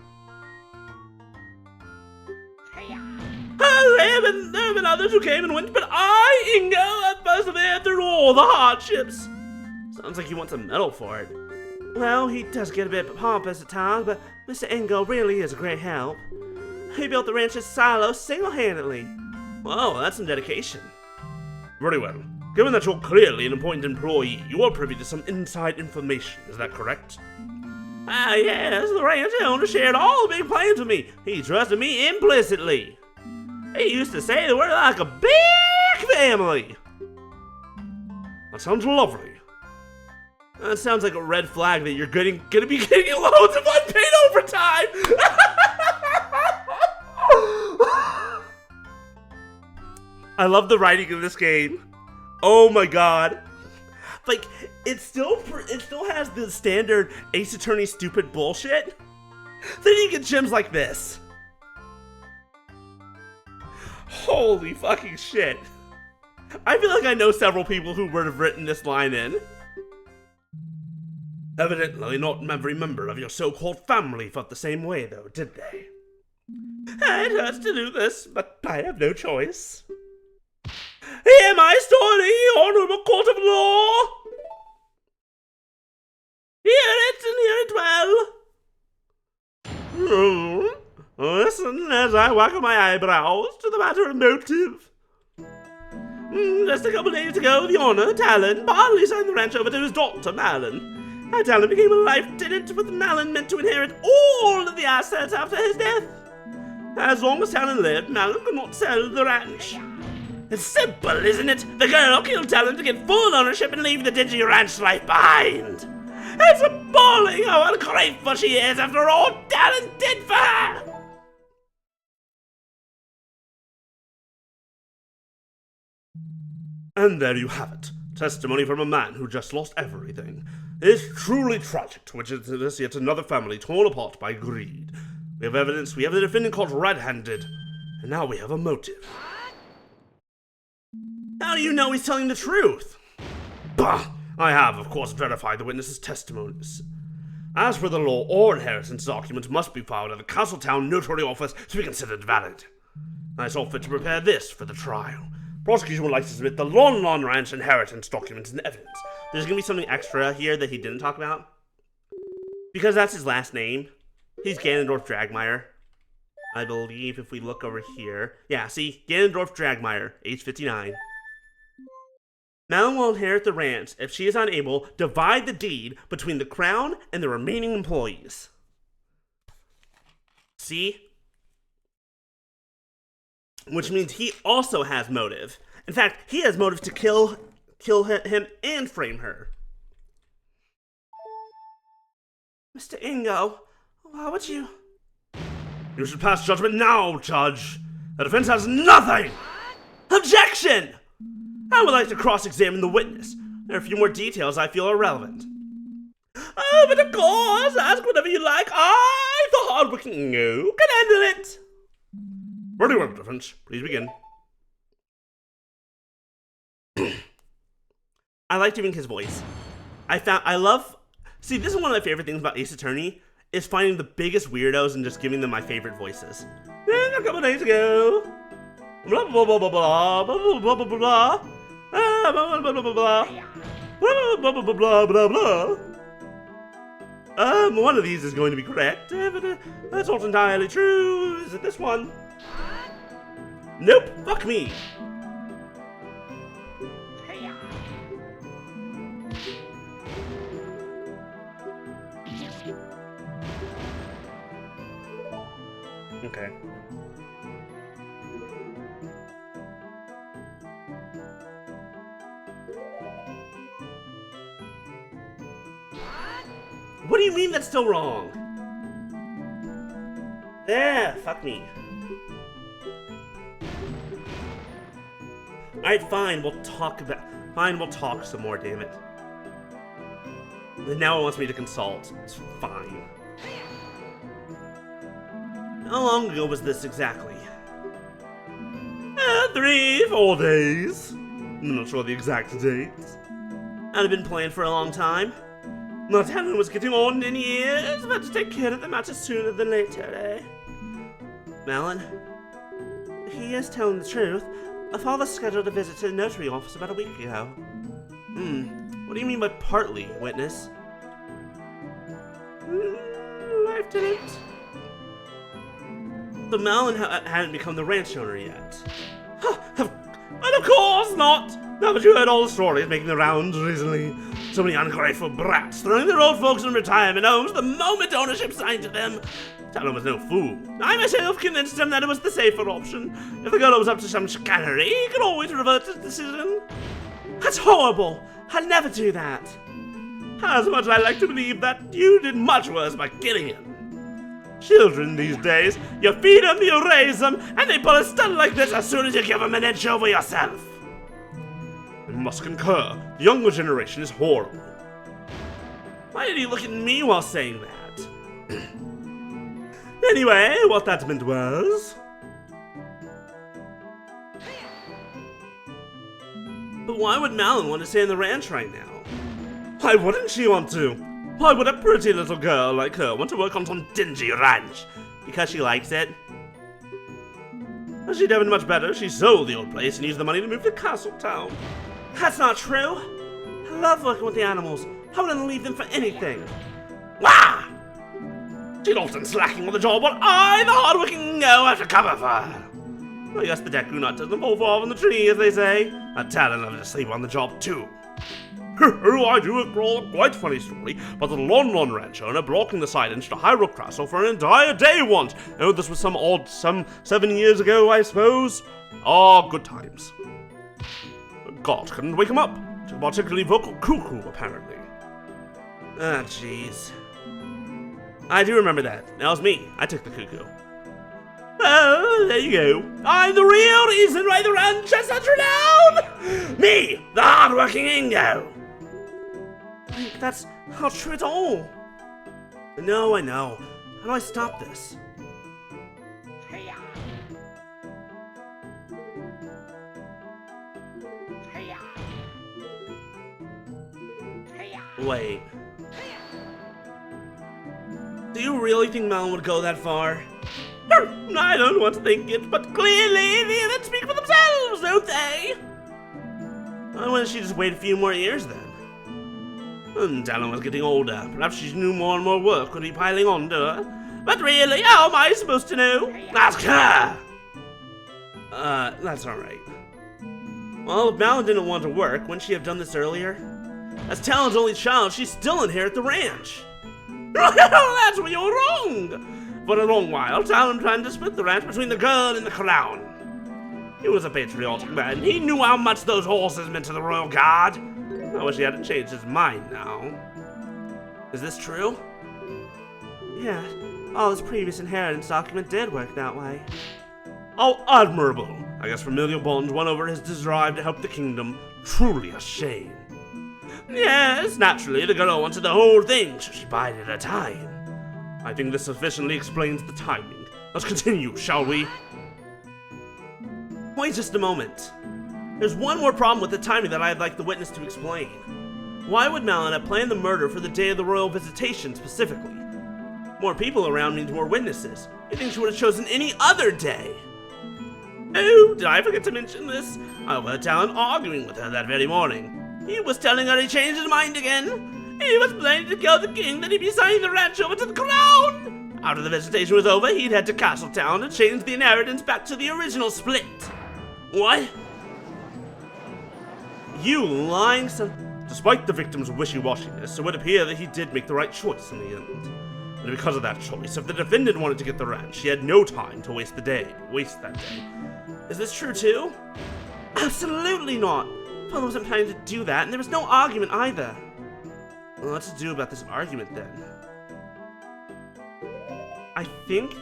Speaker 1: There have been others who came and went, but I, Ingo, have persevered through all the hardships. Sounds like he wants a medal for it. Well, he does get a bit pompous at times, but Mr. Ingo really is a great help. He built the ranch's silo single-handedly. Whoa, that's some dedication.
Speaker 2: Very well. Given that you're clearly an important employee, you are privy to some inside information, is that correct?
Speaker 1: Yes, the ranch owner shared all the big plans with me. He trusted me implicitly. He used to say that we're like a big family.
Speaker 2: That sounds lovely.
Speaker 1: That sounds like a red flag that you're gonna be getting loads of unpaid overtime. I love the writing of this game. Oh my god. Like, it still has the standard Ace Attorney stupid bullshit. Then you get gems like this. Holy fucking shit. I feel like I know several people who would have written this line in.
Speaker 2: Evidently not every member of your so-called family felt the same way, though, did they?
Speaker 1: It hurts to do this, but I have no choice. Hear my story, honorable court of law! Hear it and hear it well. Listen as I waggle my eyebrows to the matter of motive. Just a couple days ago, the owner, Talon, partly signed the ranch over to his daughter, Malin. Talon became a life tenant, with Malin meant to inherit all of the assets after his death. As long as Talon lived, Malin could not sell the ranch. It's simple, isn't it? The girl killed Talon to get full ownership and leave the dingy ranch life behind. It's appalling how ungrateful she is after all Talon did for her!
Speaker 2: And there you have it. Testimony from a man who just lost everything. It's truly tragic to witness yet another family torn apart by greed. We have evidence, we have the defendant caught red-handed, and now we have a motive.
Speaker 1: How do you know he's telling the truth?
Speaker 2: Bah! I have, of course, verified the witness's testimonies. As per the law, all inheritance documents must be filed at the Castletown Notary Office to be considered valid. I saw fit to prepare this for the trial. Prosecution would like to submit the Lon Lon Ranch inheritance documents and evidence.
Speaker 1: There's gonna be something extra here that he didn't talk about. Because that's his last name. He's Ganondorf Dragmire. I believe if we look over here. Yeah, see? Ganondorf Dragmire, age 59. Malon will inherit the ranch. If she is unable, divide the deed between the crown and the remaining employees. See? Which means he also has motive. In fact, he has motive to kill him and frame her. Mr. Ingo, why would you...
Speaker 2: You should pass judgment now, Judge. The defense has nothing!
Speaker 1: Objection! I would like to cross-examine the witness. There are a few more details I feel are relevant. Oh, but of course, ask whatever you like. I, the hard-working Ingo, can handle it.
Speaker 2: Very well, defense. Please begin.
Speaker 1: I like doing his voice. See, this is one of my favorite things about Ace Attorney, is finding the biggest weirdos and just giving them my favorite voices. A couple days ago, blah blah blah blah blah blah blah blah blah blah blah blah blah blah blah blah blah. One of these is going to be correct, but that's not entirely true. Is it this one? Nope. Fuck me. Okay. What do you mean that's still wrong? Yeah, fuck me. Alright, fine, we'll talk some more, damn it. And now it wants me to consult. It's fine. How long ago was this exactly? 3, 4 days. I'm not sure the exact date. I'd have been planned for a long time. Not Helen was getting on in years. I've had to take care of the matter sooner than later, eh? Malon? He is telling the truth. My father scheduled a visit to the notary office about a week ago. What do you mean by partly, witness? Life didn't. So Malon hadn't become the ranch owner yet. And of course not! Now that you heard all the stories making the rounds recently, so many ungrateful brats throwing their old folks in retirement homes the moment ownership signed to them. Talon was no fool. I myself convinced him that it was the safer option. If the girl was up to some chicanery, he could always revert his decision. That's horrible! I'd never do that. As much as I like to believe that, you did much worse by killing him. Children these days, you feed them, you raise them, and they pull a stunt like this as soon as you give them an inch over yourself.
Speaker 2: I must concur. The younger generation is horrible.
Speaker 1: Why did he look at me while saying that? Anyway, what that meant was... But why would Malon want to stay in the ranch right now?
Speaker 2: Why wouldn't she want to? Why would a pretty little girl like her want to work on some dingy ranch?
Speaker 1: Because she likes it?
Speaker 2: She'd have it much better. She sold the old place and used the money to move to Castletown.
Speaker 1: That's not true. I love working with the animals. I wouldn't leave them for anything. Wah!
Speaker 2: She's often slacking on the job while I, the hardworking Ingo, have to cover for her.
Speaker 1: I guess the deku nut doesn't fall far from the tree, as they say.
Speaker 2: A talent loves to sleep on the job, too. I do recall a quite funny story about the Lon ranch owner blocking the side entrance to Hyrule Castle for an entire day once. Oh, this was some 7 years ago, I suppose. Ah, good times. God couldn't wake him up. He's a particularly vocal cuckoo, apparently.
Speaker 1: Ah, jeez. I do remember that. That was me. I took the cuckoo. Oh, there you go. I'm the real reason why the ranch has such renown! Me, the hard-working Ingo! That's not true at all. I know. How do I stop this? Wait. Do you really think Malon would go that far? I don't want to think it, but clearly the events speak for themselves, don't they? Why wouldn't she just wait a few more years then? Talon was getting older. Perhaps she knew more and more work would be piling on to her. But really, how am I supposed to know? Ask her! That's alright. Well, if Malin didn't want to work, wouldn't she have done this earlier? As Talon's only child, she'd still inherit the ranch. That's where you're wrong! For a long while, Talon planned to split the ranch between the girl and the crown. He was a patriotic man. He knew how much those horses meant to the royal guard. I wish he hadn't changed his mind now. Is this true? Yeah, all his previous inheritance document did work that way.
Speaker 2: Oh, admirable! I guess familial bonds won over his desire to help the kingdom. Truly a shame.
Speaker 1: Yes, naturally, the girl wanted the whole thing, so she bided her time.
Speaker 2: I think this sufficiently explains the timing. Let's continue, shall we?
Speaker 1: Wait just a moment. There's one more problem with the timing that I'd like the witness to explain. Why would Malin have planned the murder for the day of the royal visitation specifically? More people around means more witnesses. You think she would have chosen any other day? Oh, did I forget to mention this? I overheard Talon arguing with her that very morning. He was telling her he changed his mind again. He was planning to kill the king, that he'd be signing the ranch over to the crown. After the visitation was over, he'd head to Castletown and change the inheritance back to the original split. What? You lying son.
Speaker 2: Despite the victim's wishy-washiness, it would appear that he did make the right choice in the end. And because of that choice, if the defendant wanted to get the ranch, he had no time to waste that day.
Speaker 1: Is this true too? Absolutely not. Father wasn't planning to do that, and there was no argument either. Well, what's to do about this argument then? I think...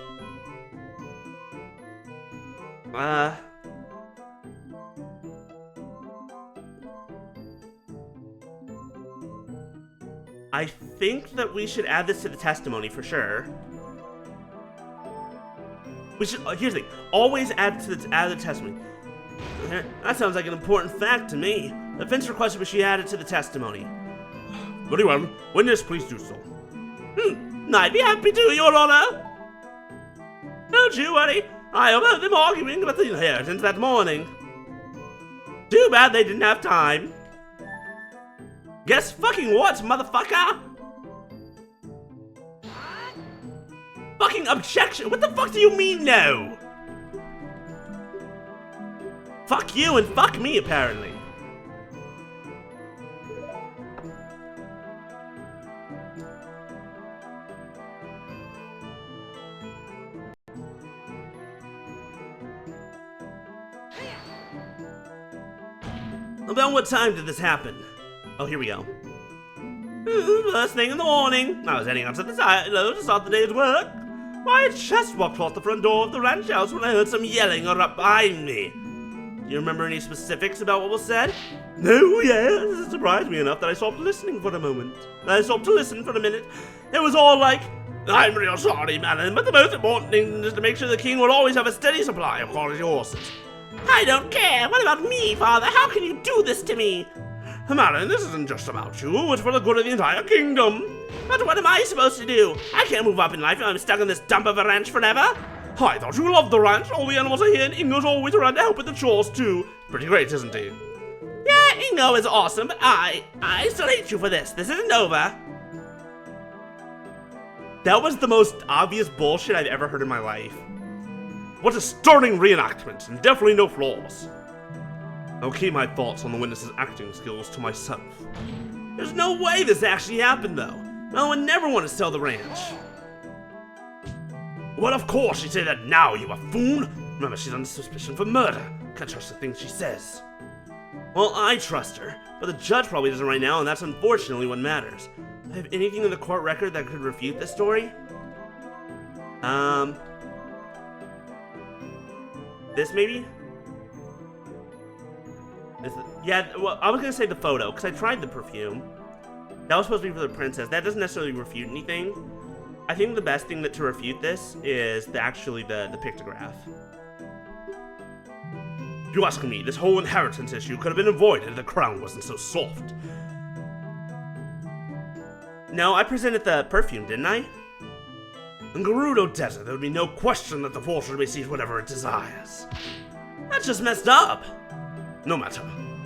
Speaker 1: I think that we should add this to the testimony for sure. We should, here's the thing, always add to the testimony. That sounds like an important fact to me. The defense requested we should add it to the testimony.
Speaker 2: Very well. Witness, please do so.
Speaker 1: I'd be happy to, Your Honor. Don't you worry. I overheard them arguing about the inheritance that morning. Too bad they didn't have time. Guess fucking what, motherfucker? Fucking objection! What the fuck do you mean, no? Fuck you and fuck me, apparently. About what time did this happen? Oh, here we go. First thing in the morning, I was heading out to the silo to start the day's work. I had just walked past the front door of the ranch house when I heard some yelling right behind me. Do you remember any specifics about what was said? No, yes. It surprised me enough that I stopped listening for a moment. I stopped to listen for a minute. It was all like, I'm real sorry, Malin, but the most important thing is to make sure the king will always have a steady supply of quality horses. I don't care. What about me, father? How can you do this to me?
Speaker 2: Malin, this isn't just about you, it's for the good of the entire kingdom.
Speaker 1: But what am I supposed to do? I can't move up in life if I'm stuck in this dump of a ranch forever.
Speaker 2: I thought you loved the ranch. All the animals are here, and Ingo's always around to help with the chores, too. Pretty great, isn't he?
Speaker 1: Yeah, Ingo is awesome, but I still hate you for this. This isn't over. That was the most obvious bullshit I've ever heard in my life.
Speaker 2: What a stunning reenactment, and definitely no flaws. I'll keep my thoughts on the witness's acting skills to myself.
Speaker 1: There's no way this actually happened, though. Mel would never want to sell the ranch.
Speaker 2: Well, of course, you say that now, you buffoon. Remember, she's under suspicion for murder. Can't trust the things she says.
Speaker 1: Well, I trust her, but the judge probably doesn't right now, and that's unfortunately what matters. Do I have anything in the court record that could refute this story? This maybe? Yeah, well, I was gonna say the photo, because I tried the perfume. That was supposed to be for the princess. That doesn't necessarily refute anything. I think the best thing to refute this is actually the pictograph.
Speaker 2: If you ask me, this whole inheritance issue could have been avoided if the crown wasn't so soft.
Speaker 1: No, I presented the perfume, didn't I?
Speaker 2: In Gerudo Desert, there would be no question that the force would receive whatever it desires.
Speaker 1: That's just messed up.
Speaker 2: No matter.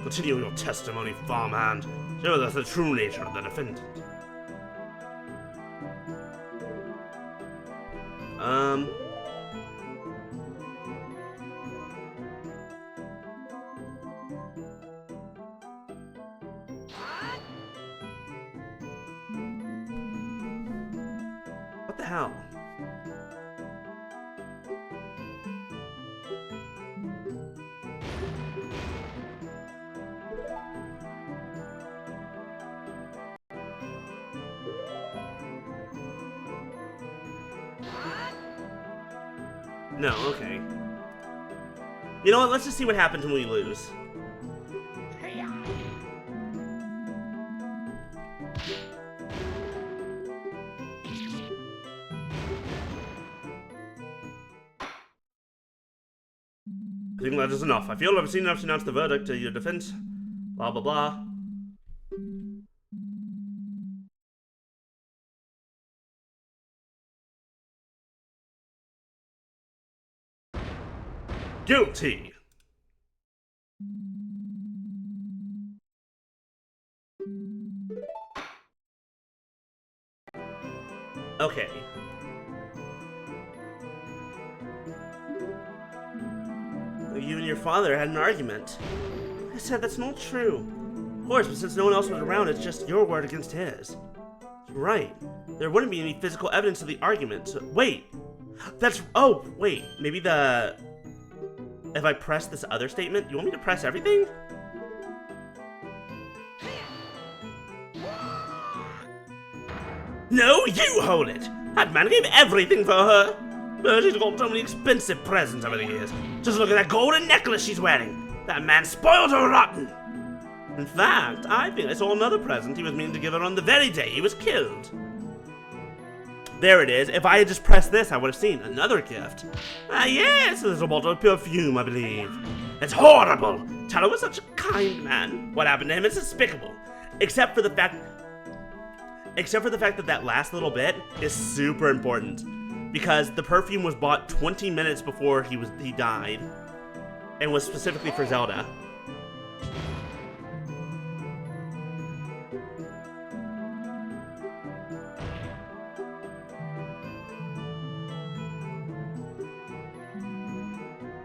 Speaker 2: Continue your testimony, farmhand. Show us the true nature of the defendant.
Speaker 1: What the hell? No, okay. You know what? Let's just see what happens when we lose.
Speaker 2: I think that is enough. I feel I've seen enough to announce the verdict to your defense. Blah, blah, blah. Guilty.
Speaker 1: Okay. You and your father had an argument. I said that's not true. Of course, but since no one else was around, it's just your word against his. You're right. There wouldn't be any physical evidence of the argument. So, wait. Oh, wait. Maybe if I press this other statement, you want me to press everything? No, you hold it! That man gave everything for her! But she's got so many expensive presents over the years. Just look at that golden necklace she's wearing! That man spoiled her rotten! In fact, I think I saw another present he was meaning to give her on the very day he was killed. There it is. If I had just pressed this, I would have seen another gift. Ah, yes, a little bottle of perfume, I believe. It's horrible! Tyler was such a kind man. What happened to him is despicable. Except for the fact that that last little bit is super important. Because the perfume was bought 20 minutes before he died. And was specifically for Zelda.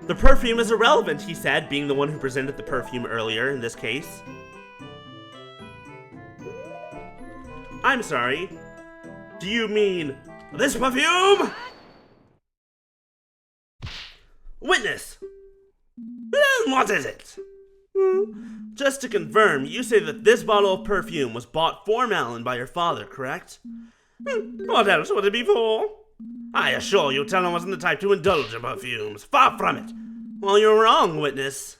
Speaker 1: The perfume is irrelevant, he said, being the one who presented the perfume earlier in this case. I'm sorry. Do you mean this perfume? Witness! What is it? Just to confirm, you say that this bottle of perfume was bought for Malin by your father, correct? What else would it be for? I assure you, Talon wasn't the type to indulge in perfumes. Far from it. Well, you're wrong, witness.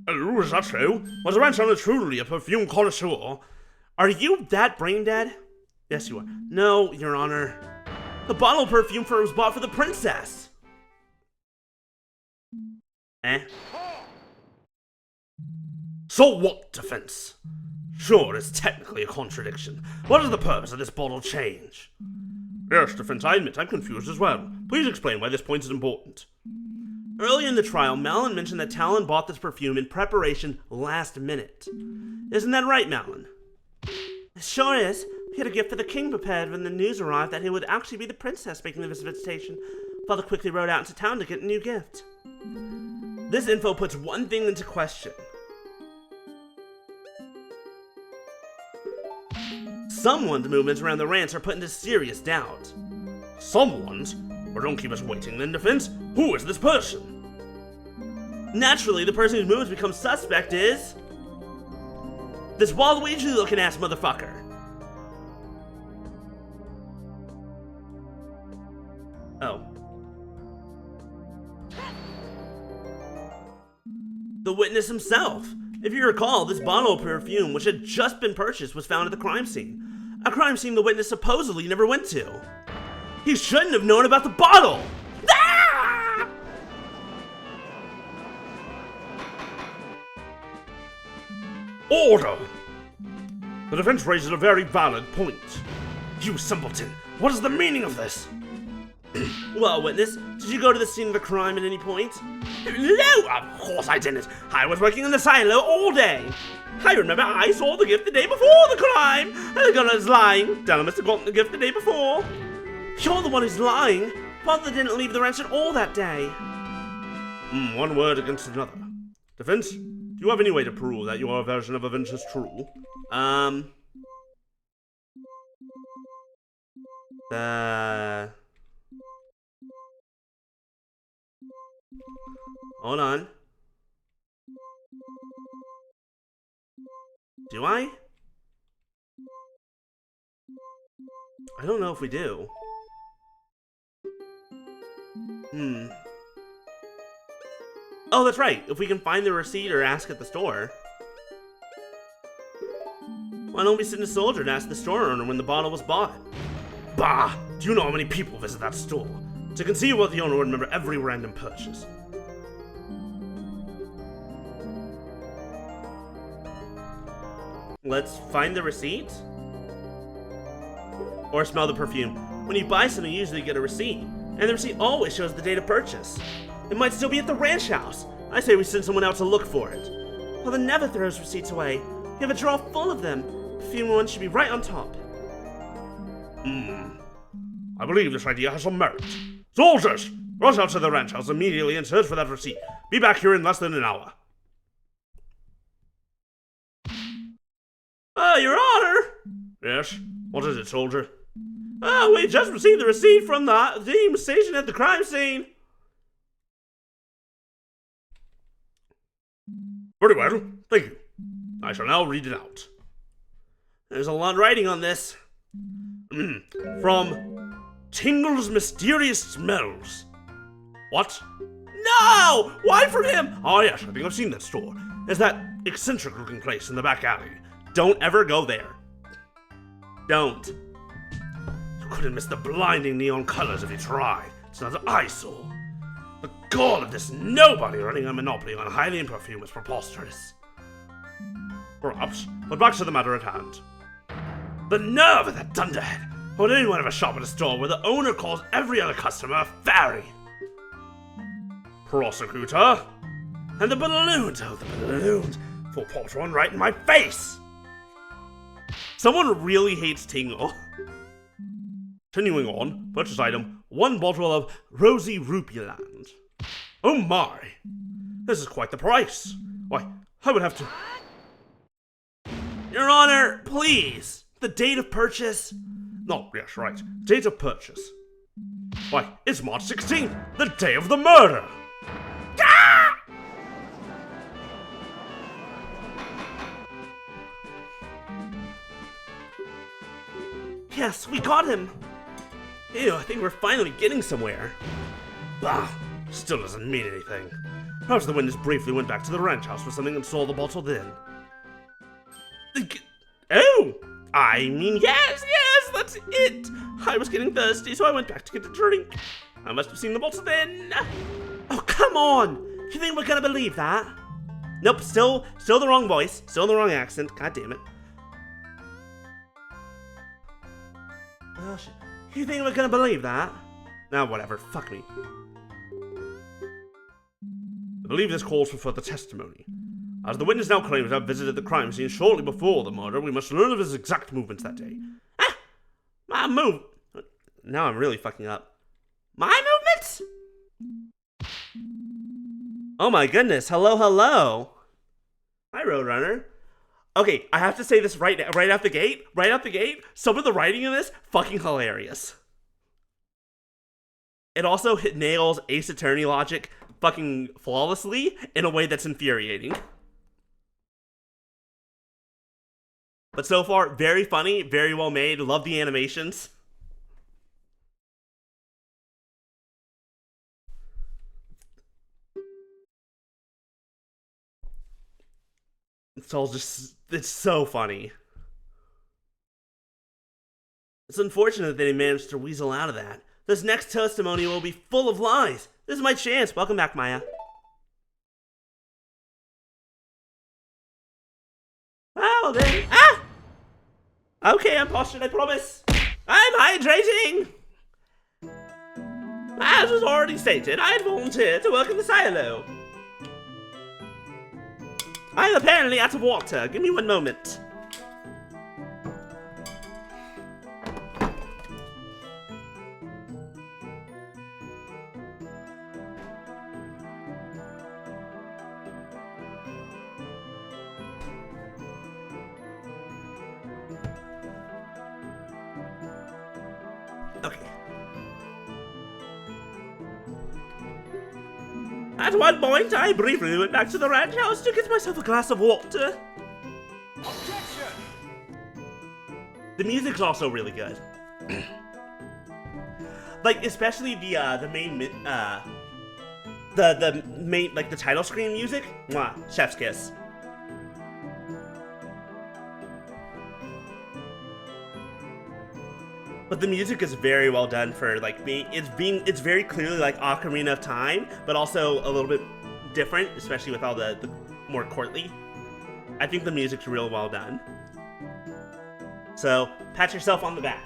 Speaker 2: Oh, is that so? Was the ransom truly a perfume connoisseur?
Speaker 1: Are you that brain dead? Yes, you are. No, Your Honor. The bottle of perfume was bought for the princess. Eh?
Speaker 2: So what, defense? Sure, it's technically a contradiction. What is the purpose of this bottle change? Yes, defense, I admit I'm confused as well. Please explain why this point is important.
Speaker 1: Early in the trial, Malin mentioned that Talon bought this perfume in preparation last minute. Isn't that right, Malin? It sure is. We had a gift for the king prepared when the news arrived that it would actually be the princess making this visitation. Father quickly rode out into town to get a new gift. This info puts one thing into question. Someone's movements around the ranch are put into serious doubt.
Speaker 2: Someone's? Well, don't keep us waiting then, defense. Who is this person?
Speaker 1: Naturally, the person whose movements become suspect is... this Waluigi looking ass motherfucker. Oh. The witness himself. If you recall, this bottle of perfume, which had just been purchased, was found at the crime scene. A crime scene the witness supposedly never went to. He shouldn't have known about the bottle! Ah!
Speaker 2: Order! The defense raises a very valid point. You simpleton, what is the meaning of this?
Speaker 1: Well, witness, did you go to the scene of the crime at any point?
Speaker 2: No, of course I didn't. I was working in the silo all day.
Speaker 1: I remember I saw the gift the day before the crime. And the gunner is lying. Della must have gotten the gift the day before. You're the one who's lying. Father didn't leave the ranch at all that day.
Speaker 2: One word against another. Defense, do you have any way to prove that your version of events is true?
Speaker 1: Hold on. Do I? I don't know if we do. Oh, that's right. If we can find the receipt or ask at the store. Why don't we send a soldier to ask the store owner when the bottle was bought?
Speaker 2: Bah! Do you know how many people visit that store? To conceive what the owner would remember every random purchase.
Speaker 1: Let's find the receipt? Or smell the perfume. When you buy something, you usually get a receipt. And the receipt always shows the date of purchase. It might still be at the ranch house. I say we send someone out to look for it. Father never throws receipts away. You have a drawer full of them. The perfume one should be right on top.
Speaker 2: I believe this idea has some merit. Soldiers! Rush out to the ranch house immediately and search for that receipt. Be back here in less than an hour.
Speaker 1: Your Honor!
Speaker 2: Yes? What is it, soldier?
Speaker 1: We just received the receipt from the team stationed at the crime scene.
Speaker 2: Very well, thank you. I shall now read it out.
Speaker 1: There's a lot of writing on this.
Speaker 2: From Tingle's Mysterious Smells. What?
Speaker 1: No! Why from him?
Speaker 2: Oh yes, I think I've seen that store. There's that eccentric looking place in the back alley.
Speaker 1: Don't ever go there. Don't.
Speaker 2: You couldn't miss the blinding neon colors if you tried. It's another eyesore. The gall of this nobody running a monopoly on high-end perfume is preposterous. Perhaps, but back to the matter at hand. The nerve of that dunderhead! How would anyone ever shop at a store where the owner calls every other customer a fairy? Prosecutor! And the balloons! Oh, the balloons! Full popped one right in my face!
Speaker 1: Someone really hates Tingle.
Speaker 2: Continuing on, purchase item, 1 bottle of Rosy Rupee Land. Oh my! This is quite the price. Why, I would have to...
Speaker 1: Your Honor, please! The date of purchase?
Speaker 2: Oh, yes, right. Date of purchase. Why, it's March 16th, the day of the murder!
Speaker 1: Ah! Yes, we got him! Ew, I think we're finally getting somewhere.
Speaker 2: Bah! Still doesn't mean anything. Perhaps the witness briefly went back to the ranch house for something and saw the bottle then.
Speaker 1: Oh! I mean, yes, that's it! I was getting thirsty, so I went back to get a drink. I must have seen the bottle then. Oh, come on! You think we're gonna believe that? Nope, still the wrong voice, still the wrong accent, god damn it. Oh shit. You think we're gonna believe that? Nah, whatever, fuck me.
Speaker 2: I believe this calls for further testimony. As the witness now claims to have visited the crime scene shortly before the murder, we must learn of his exact movements that day.
Speaker 1: Ah! My move! Now I'm really fucking up. My movements? Oh my goodness, hello. Hi, Roadrunner. Okay, I have to say this right out the gate. Some of the writing in this, fucking hilarious. It also nails Ace Attorney logic fucking flawlessly in a way that's infuriating. But so far, very funny, very well made, love the animations. It's so funny. It's unfortunate that he managed to weasel out of that. This next testimony will be full of lies. This is my chance. Welcome back, Maya. Well then. Ah! Okay, I'm postured, I promise. I'm hydrating! As was already stated, I had volunteered to work in the silo. I am apparently out of water. Give me one moment. Okay. At one point, I briefly went back to the ranch house to get myself a glass of water. Objection! The music's also really good. Like, especially the main, the main, like, the title screen music. Mwah, chef's kiss. But the music is very well done for like it's very clearly like Ocarina of Time, but also a little bit different, especially with all the more courtly. I think the music's real well done. So pat yourself on the back.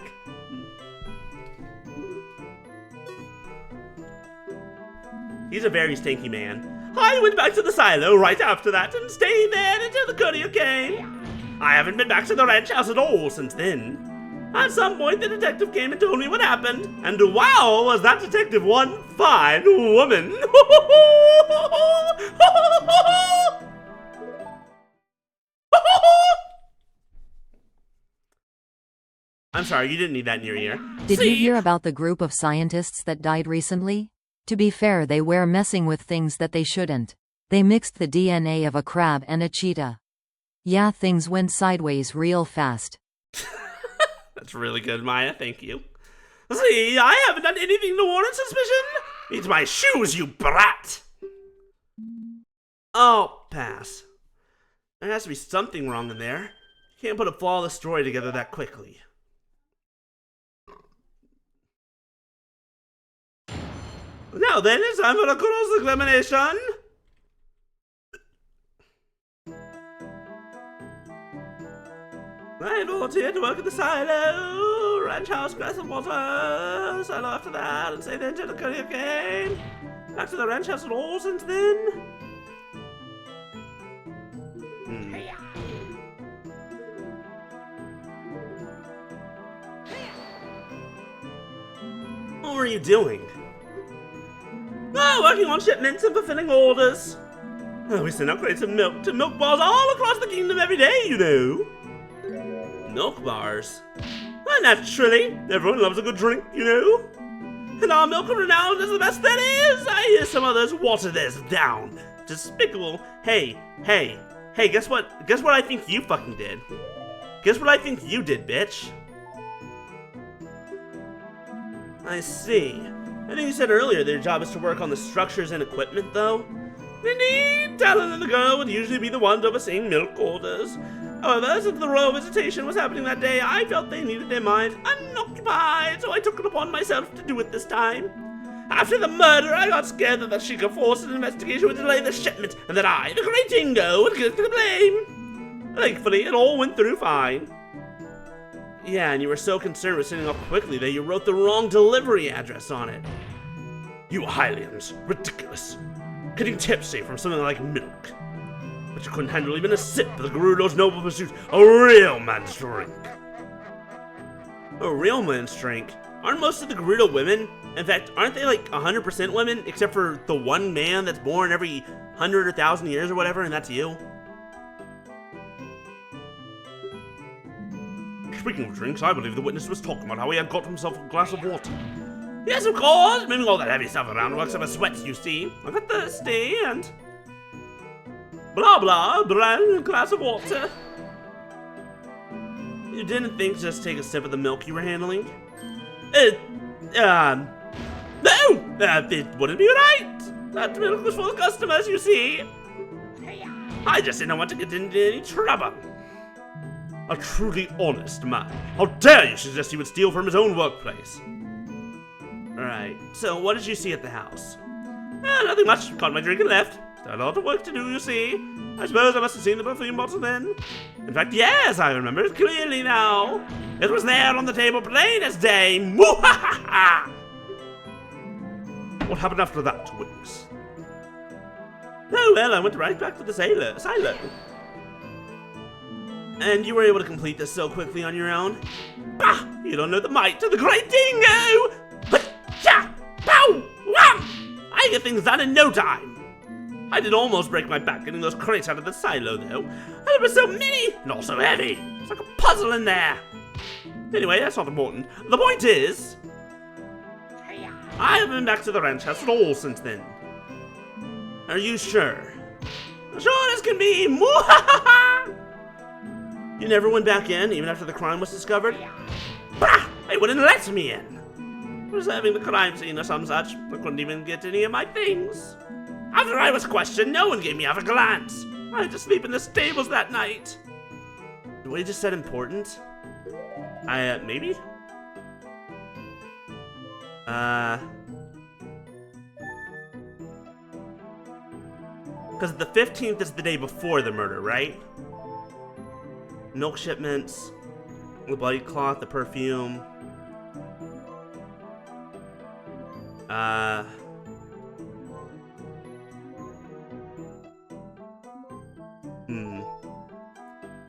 Speaker 1: He's a very stinky man. I went back to the silo right after that and stayed there until the courier came. I haven't been back to the ranch house at all since then. At some point, the detective came and told me what happened, and wow, was that detective one fine woman! I'm sorry, you didn't need that in your ear.
Speaker 3: Did you hear about the group of scientists that died recently? To be fair, they were messing with things that they shouldn't. They mixed the DNA of a crab and a cheetah. Yeah, things went sideways real fast.
Speaker 1: That's really good, Maya. Thank you. See, I haven't done anything to warrant suspicion. It's my shoes, you brat. Oh, pass. There has to be something wrong in there. You can't put a flawless story together that quickly. Now then, it's time for a cross-examination. I volunteered to work at the silo, ranch house, glass of water, silo after that, and stayed there until the courier came. Back to the ranch house at all since then. What were you doing? Oh, working on shipments and fulfilling orders. Oh, we send out crates of milk to milk bars all across the kingdom every day, you know. Milk bars? Well, naturally. Everyone loves a good drink, you know. And our milk is renowned as the best that is. I hear some others water theirs down. Despicable. Hey, guess what? Guess what I think you fucking did? Guess what I think you did, bitch? I see. I think you said earlier their job is to work on the structures and equipment, though. Indeed, Talon and the girl would usually be the ones overseeing milk orders. However, since the royal visitation was happening that day, I felt they needed their minds unoccupied, so I took it upon myself to do it this time. After the murder, I got scared that the Sheikah force an investigation would delay the shipment, and that I, the great Ingo, would get the blame. Thankfully, it all went through fine. Yeah, and you were so concerned with sending off quickly that you wrote the wrong delivery address on it. You Hylians, ridiculous. Getting tipsy from something like milk. But you couldn't handle even a sip of the Gerudo's noble pursuit, a real man's drink. A real man's drink? Aren't most of the Gerudo women? In fact, aren't they like 100% women, except for the one man that's born every 100 or 1,000 years or whatever, and that's you?
Speaker 2: Speaking of drinks, I believe the witness was talking about how he had got himself a glass of water.
Speaker 1: Yes, of course! Moving all that heavy stuff around works up a sweat, you see. I got thirsty and... blah blah, brand glass of water. You didn't think to just take a sip of the milk you were handling? No! It wouldn't be right! That milk was for the customers, you see. I just didn't want to get into any trouble.
Speaker 2: A truly honest man. How dare you suggest he would steal from his own workplace?
Speaker 1: Alright, so what did you see at the house? Nothing much. Caught my drink and left. Still a lot of work to do, you see. I suppose I must have seen the perfume bottle then. In fact, yes, I remember it clearly now. It was there on the table plain as day. Mwahaha!
Speaker 2: What happened after that, witness?
Speaker 1: Oh, well, I went right back to the silo. And you were able to complete this so quickly on your own? Bah! You don't know the might of the great dingo! Ha-cha! Pow! Wham! I get things done in no time. I did almost break my back getting those crates out of the silo, though. And there were so many, and all so heavy. It's like a puzzle in there. Anyway, that's not important. The point is, I haven't been back to the ranch house at all since then. Are you sure? Sure as can be. You never went back in, even after the crime was discovered? Bah! They wouldn't let me in. Preserving the crime scene or some such. I couldn't even get any of my things. After I was questioned, no one gave me half a glance. I had to sleep in the stables that night. The way you just said important? Maybe? Because the 15th is the day before the murder, right? Milk shipments, the bloody cloth, the perfume.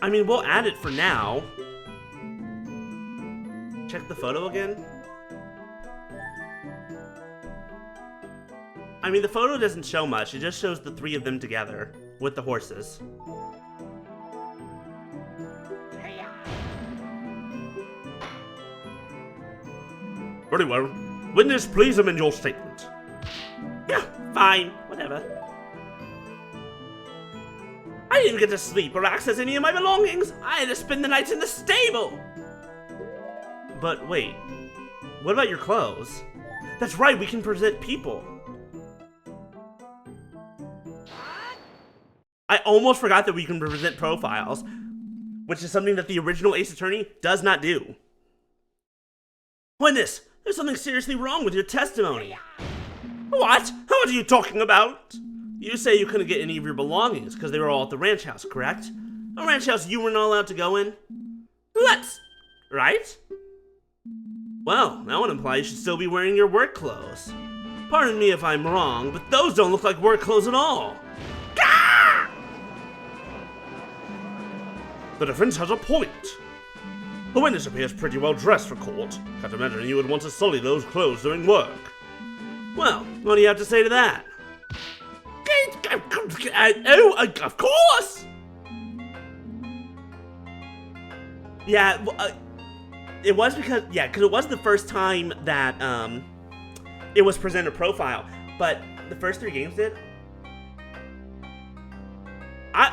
Speaker 1: I mean, we'll add it for now. Check the photo again. I mean, the photo doesn't show much. It just shows the three of them together with the horses.
Speaker 2: Very well. Witness, please amend your statement.
Speaker 1: Yeah, fine. Whatever. I didn't even get to sleep or access any of my belongings. I had to spend the nights in the stable. But wait, what about your clothes? That's right, we can present people. I almost forgot that we can present profiles, which is something that the original Ace Attorney does not do. Witness, there's something seriously wrong with your testimony. What? What are you talking about? You say you couldn't get any of your belongings because they were all at the ranch house, correct? A ranch house you were not allowed to go in? Right? Well, that would imply you should still be wearing your work clothes. Pardon me if I'm wrong, but those don't look like work clothes at all. Gah!
Speaker 2: The defense has a point. The witness appears pretty well dressed for court. Can't imagine you would want to sully those clothes during work.
Speaker 1: Well, what do you have to say to that? Oh, of course! Yeah, it was because it was the first time that, it was presented profile, but the first 3 games did.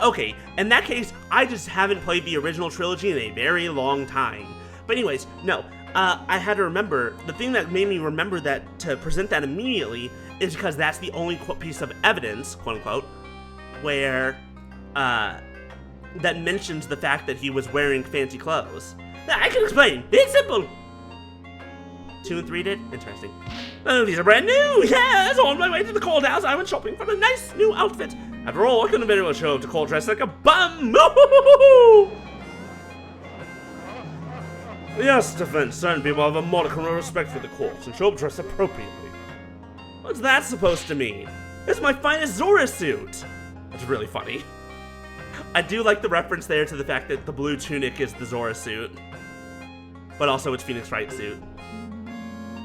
Speaker 1: Okay, in that case, I just haven't played the original trilogy in a very long time. But anyways, no, I had to remember, the thing that made me remember that to present that immediately is because that's the only piece of evidence, quote unquote, where, that mentions the fact that he was wearing fancy clothes. I can explain, it's simple. 2 and 3 did? Interesting. Oh, these are brand new, yes! On my way to the courthouse, I went shopping for a nice new outfit. After all, I couldn't have been able to show up to court dressed like a bum.
Speaker 2: Yes, defense, certain people have a modicum of respect for the court and show up dressed appropriately.
Speaker 1: What's that supposed to mean? It's my finest Zora suit.
Speaker 2: That's really funny.
Speaker 1: I do like the reference there to the fact that the blue tunic is the Zora suit. But also it's Phoenix Wright's suit.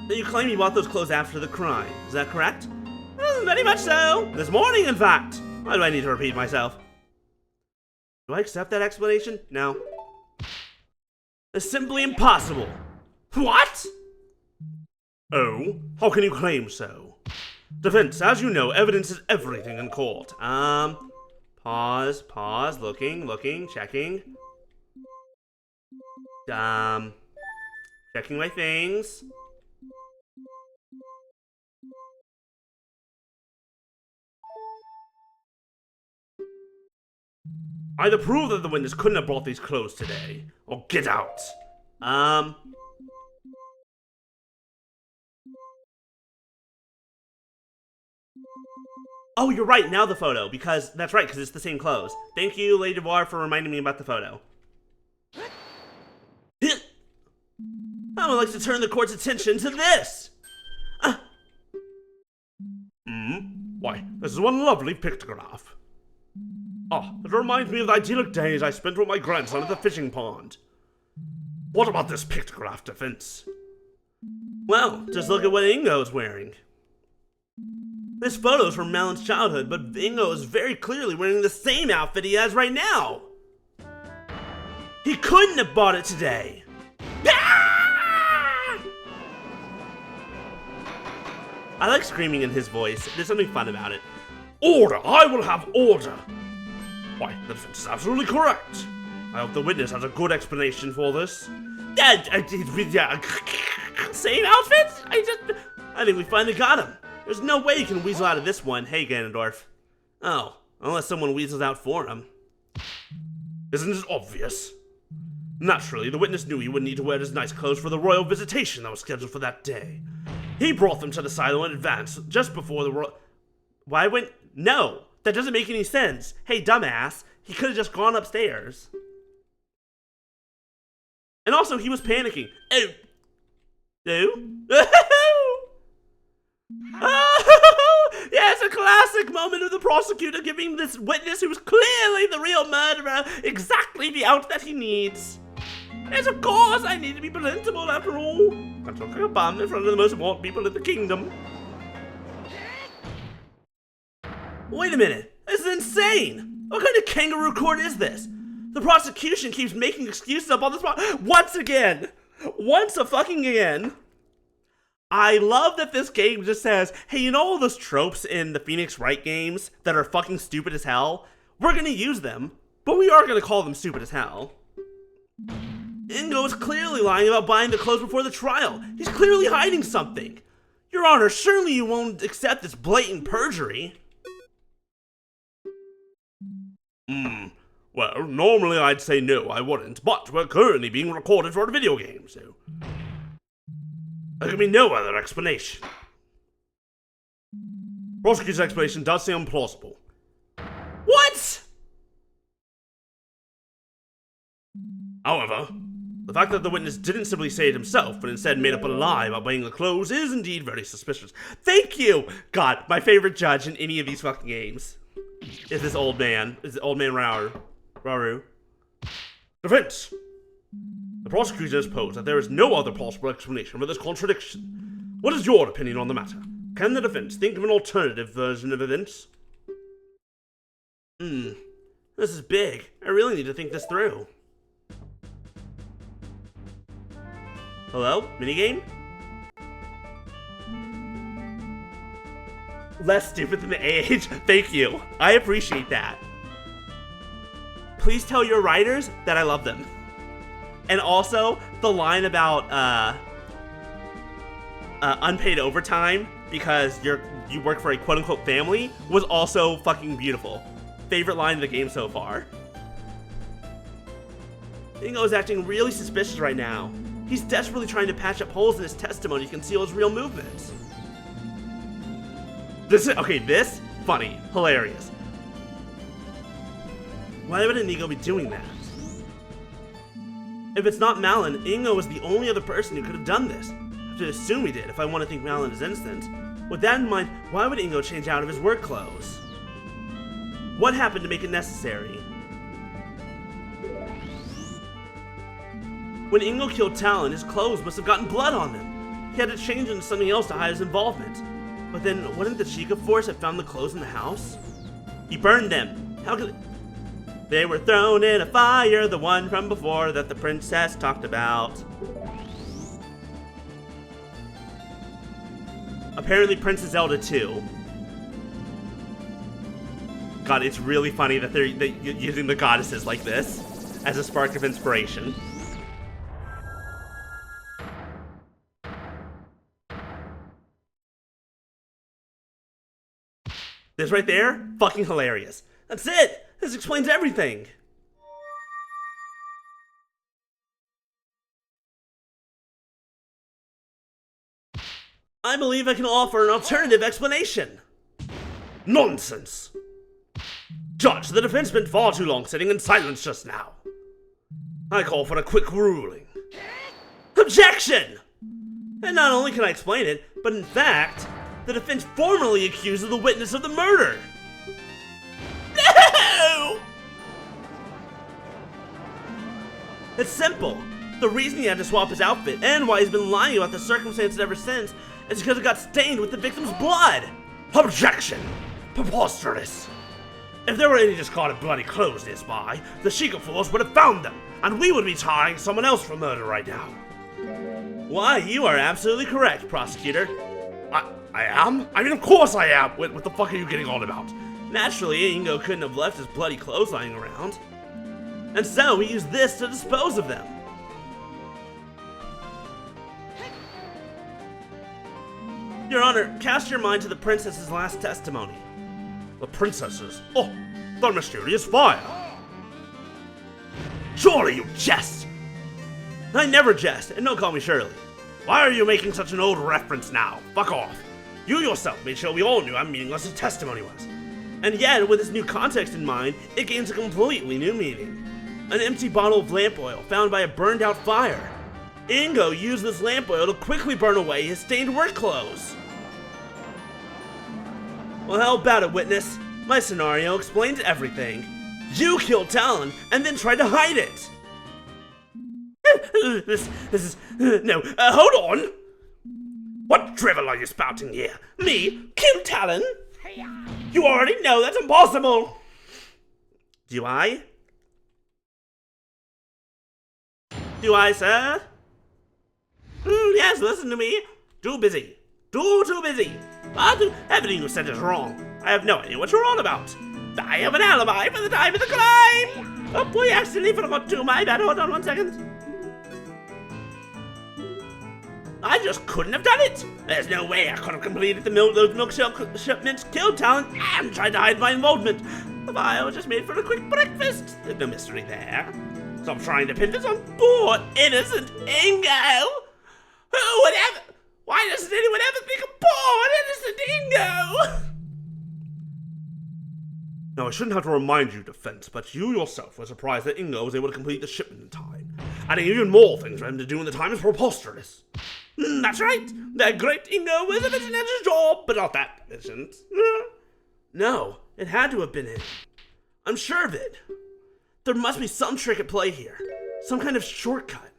Speaker 1: You claim you bought those clothes after the crime, is that correct? Very much so. This morning, in fact. Why do I need to repeat myself? Do I accept that explanation? No. It's simply impossible. What?
Speaker 2: Oh, how can you claim so? Defense, as you know, evidence is everything in court.
Speaker 1: Pause, looking, checking. Checking my things.
Speaker 2: Either prove that the witness couldn't have brought these clothes today, or get out.
Speaker 1: Oh, you're right, now the photo, because, that's right, because it's the same clothes. Thank you, Lady Devoir, for reminding me about the photo. I would like to turn the court's attention to this!
Speaker 2: this is one lovely pictograph. Ah, it reminds me of the idyllic days I spent with my grandson at the fishing pond. What about this pictograph, Defense?
Speaker 1: Well, just look at what Ingo's wearing. This photo's from Malon's childhood, but Ingo is very clearly wearing the same outfit he has right now. He couldn't have bought it today. Ah! I like screaming in his voice. There's something fun about it.
Speaker 2: Order! I will have order! Why, the defense is absolutely correct. I hope the witness has a good explanation for this.
Speaker 1: Same outfit? I think we finally got him. There's no way you can weasel out of this one. Hey, Ganondorf. Oh, unless someone weasels out for him.
Speaker 2: Isn't it obvious? Naturally, the witness knew he would need to wear his nice clothes for the royal visitation that was scheduled for that day. He brought them to the silo in advance, just before the royal...
Speaker 1: Why wouldn't... No, that doesn't make any sense. Hey, dumbass. He could have just gone upstairs. And also, he was panicking. Oh. Oh, yeah, it's a classic moment of the prosecutor giving this witness, who was clearly the real murderer, exactly the out that he needs. Yes, of course, I need to be presentable after all. I'm talking a bum in front of the most important people in the kingdom. Wait a minute, this is insane! What kind of kangaroo court is this? The prosecution keeps making excuses up on the spot once again! Once a fucking again! I love that this game just says, hey, you know all those tropes in the Phoenix Wright games that are fucking stupid as hell? We're gonna use them, but we are gonna call them stupid as hell. Ingo is clearly lying about buying the clothes before the trial. He's clearly hiding something. Your Honor, surely you won't accept this blatant perjury.
Speaker 2: Well, normally I'd say no, I wouldn't, but we're currently being recorded for a video game, so... there can be no other explanation. Prosecutor's explanation does sound plausible.
Speaker 1: What?
Speaker 2: However, the fact that the witness didn't simply say it himself, but instead made up a lie about buying the clothes is indeed very suspicious.
Speaker 1: Thank you! God, my favorite judge in any of these fucking games is this old man. Is old man Rauru.
Speaker 2: Defense! The prosecutor has posed that there is no other plausible explanation for this contradiction. What is your opinion on the matter? Can the defense think of an alternative version of events?
Speaker 1: This is big. I really need to think this through. Hello? Minigame? Less stupid than the age. Thank you. I appreciate that. Please tell your writers that I love them. And also, the line about unpaid overtime because you work for a quote-unquote family was also fucking beautiful. Favorite line in the game so far. Ingo is acting really suspicious right now. He's desperately trying to patch up holes in his testimony to conceal his real movements. This, funny, hilarious. Why would Ingo be doing that? If it's not Malon, Ingo is the only other person who could have done this. I have to assume he did if I want to think Malon is innocent. With that in mind, why would Ingo change out of his work clothes? What happened to make it necessary? When Ingo killed Talon, his clothes must have gotten blood on them. He had to change into something else to hide his involvement. But then, wouldn't the Chica Force have found the clothes in the house? He burned them. How could... They were thrown in a fire, the one from before that the princess talked about. Apparently Princess Zelda too. God, it's really funny that they're using the goddesses like this as a spark of inspiration. This right there, fucking hilarious. That's it! This explains everything! I believe I can offer an alternative explanation.
Speaker 2: Nonsense! Judge, the defense spent far too long sitting in silence just now. I call for a quick ruling.
Speaker 1: Objection! And not only can I explain it, but in fact, The defense formally accuses the witness of the murder. No! It's simple. The reason he had to swap his outfit and why he's been lying about the circumstances ever since is because it got stained with the victim's blood.
Speaker 2: Objection! Preposterous! If there were any discarded bloody clothes nearby, the Sheikah force would have found them, and we would be trying someone else for murder right now.
Speaker 1: Why, you are absolutely correct, prosecutor.
Speaker 2: I am? I mean, of course I am! What the fuck are you getting on about?
Speaker 1: Naturally, Ingo couldn't have left his bloody clothes lying around. And so he used this to dispose of them. Your Honor, cast your mind to the princess's last testimony.
Speaker 2: The princesses? Oh, the mysterious fire! Surely you jest!
Speaker 1: I never jest, and don't call me Shirley.
Speaker 2: Why are you making such an old reference now? Fuck off! You yourself made sure we all knew how meaningless his testimony was.
Speaker 1: And yet, with this new context in mind, it gains a completely new meaning. An empty bottle of lamp oil found by a burned out fire. Ingo used this lamp oil to quickly burn away his stained work clothes. Well, how about it, witness? My scenario explains everything. You killed Talon and then tried to hide it.
Speaker 2: This is... No, hold on! What drivel are you spouting here? Me? Kill Talon? You already know that's impossible!
Speaker 1: Do I? Do I, sir? Yes, listen to me. Too busy. Too busy. Everything you said is wrong. I have no idea what you're on about. I have an alibi for the time of the crime! Oh boy, I accidentally forgot to. My bad. Hold on 1 second. I just couldn't have done it. There's no way I could have completed those milk shipments, killed Talon, and tried to hide my involvement. The fire was just made for a quick breakfast. There's no mystery there. Stop trying to pin this on poor, innocent Ingo. Who would ever... Why doesn't anyone ever think of poor, innocent Ingo?
Speaker 2: Now, I shouldn't have to remind you, defense, but you yourself were surprised that Ingo was able to complete the shipment in time. Adding even more things for him to do in the time is preposterous.
Speaker 1: That's right. That great Ingo was efficient at his job, but not that efficient. No, it had to have been him. I'm sure of it. There must be some trick at play here. Some kind of shortcut.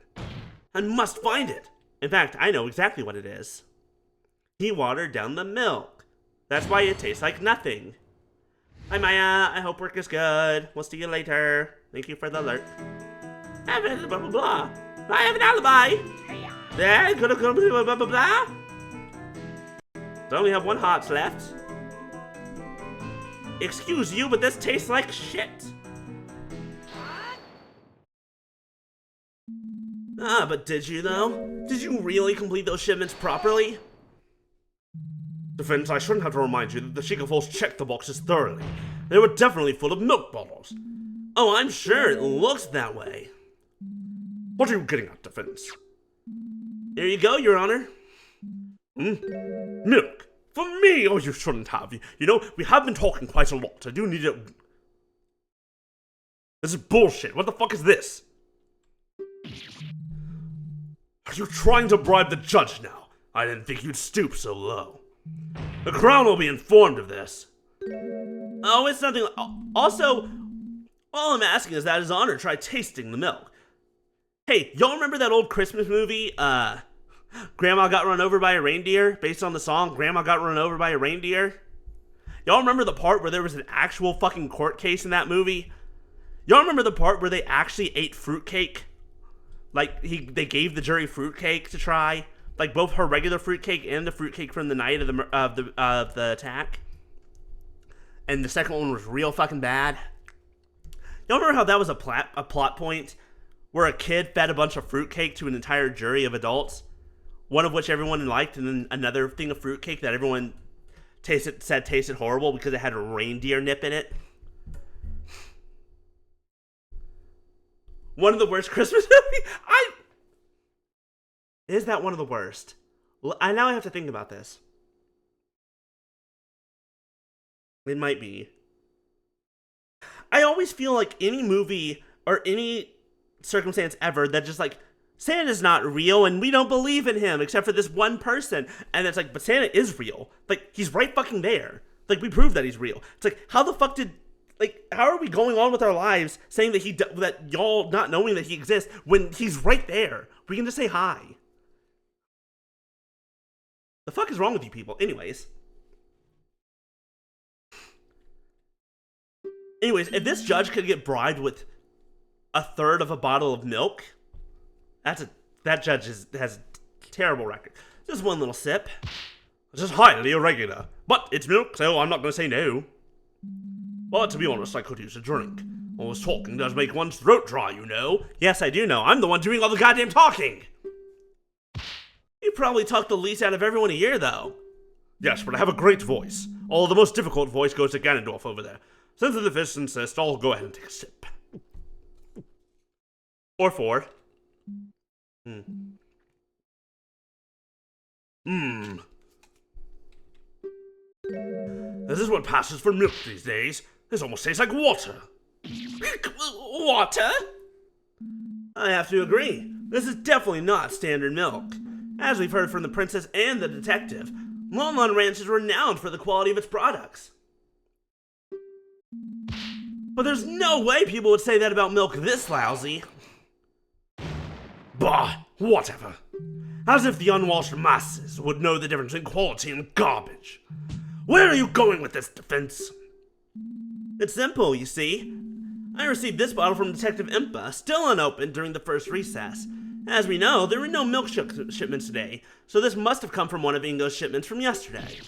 Speaker 1: I must find it. In fact, I know exactly what it is. He watered down the milk. That's why it tastes like nothing. Hi Maya, I hope work is good. We'll see you later. Thank you for the alert. Blah blah blah. I have an alibi. Yeah, blah blah blah blah. So only have 1 heart left. Excuse you, but this tastes like shit. Ah, but did you though? Did you really complete those shipments properly?
Speaker 2: Defense, I shouldn't have to remind you that the Sheikah force checked the boxes thoroughly. They were definitely full of milk bottles.
Speaker 1: Oh, I'm sure it looks that way.
Speaker 2: What are you getting at, defense?
Speaker 1: Here you go, Your Honor.
Speaker 2: Milk? For me? Oh, you shouldn't have. You know, we have been talking quite a lot. I do need to... This is bullshit. What the fuck is this? Are you trying to bribe the judge now? I didn't think you'd stoop so low. The Crown will be informed of this.
Speaker 1: Oh, it's nothing. Also, all I'm asking is that His Honor try tasting the milk. Hey, y'all remember that old Christmas movie, Grandma Got Run Over by a Reindeer, based on the song Grandma Got Run Over by a Reindeer? Y'all remember the part where there was an actual fucking court case in that movie? Y'all remember the part where they actually ate fruitcake? Like, they gave the jury fruitcake to try? Like, both her regular fruitcake and the fruitcake from the night of the attack? And the second one was real fucking bad? Y'all remember how that was a plot point? Where a kid fed a bunch of fruitcake to an entire jury of adults? One of which everyone liked, and then another thing of fruitcake that everyone said tasted horrible because it had a reindeer nip in it? One of the worst Christmas movies? Is that one of the worst? I now have to think about this. It might be. I always feel like any movie or any circumstance ever that just like Santa's not real and we don't believe in him except for this one person. And it's like, but Santa is real. Like, he's right fucking there. Like, we proved that he's real. It's like, how the fuck did, like, how are we going on with our lives saying that that y'all not knowing that he exists when he's right there? We can just say hi. The fuck is wrong with you people? Anyways, if this judge could get bribed with a third of a bottle of milk, that judge has a terrible record. Just one little sip.
Speaker 2: This is highly irregular, but it's milk, so I'm not going to say no. But to be honest, I could use a drink. All this talking does make one's throat dry, you know.
Speaker 1: Yes, I do know. I'm the one doing all the goddamn talking. You probably talk the least out of everyone here, though.
Speaker 2: Yes, but I have a great voice. Although the most difficult voice goes to Ganondorf over there. Since the fists insist, I'll go ahead and take a sip.
Speaker 1: Or four.
Speaker 2: This is what passes for milk these days. This almost tastes like water.
Speaker 1: Water? I have to agree. This is definitely not standard milk. As we've heard from the princess and the detective, Lon Lon Ranch is renowned for the quality of its products. But there's no way people would say that about milk this lousy.
Speaker 2: Bah, whatever. As if the unwashed masses would know the difference in quality and garbage. Where are you going with this defense?
Speaker 1: It's simple, you see. I received this bottle from Detective Impa, still unopened during the first recess. As we know, there were no milk shipments today, so this must have come from one of Ingo's shipments from yesterday.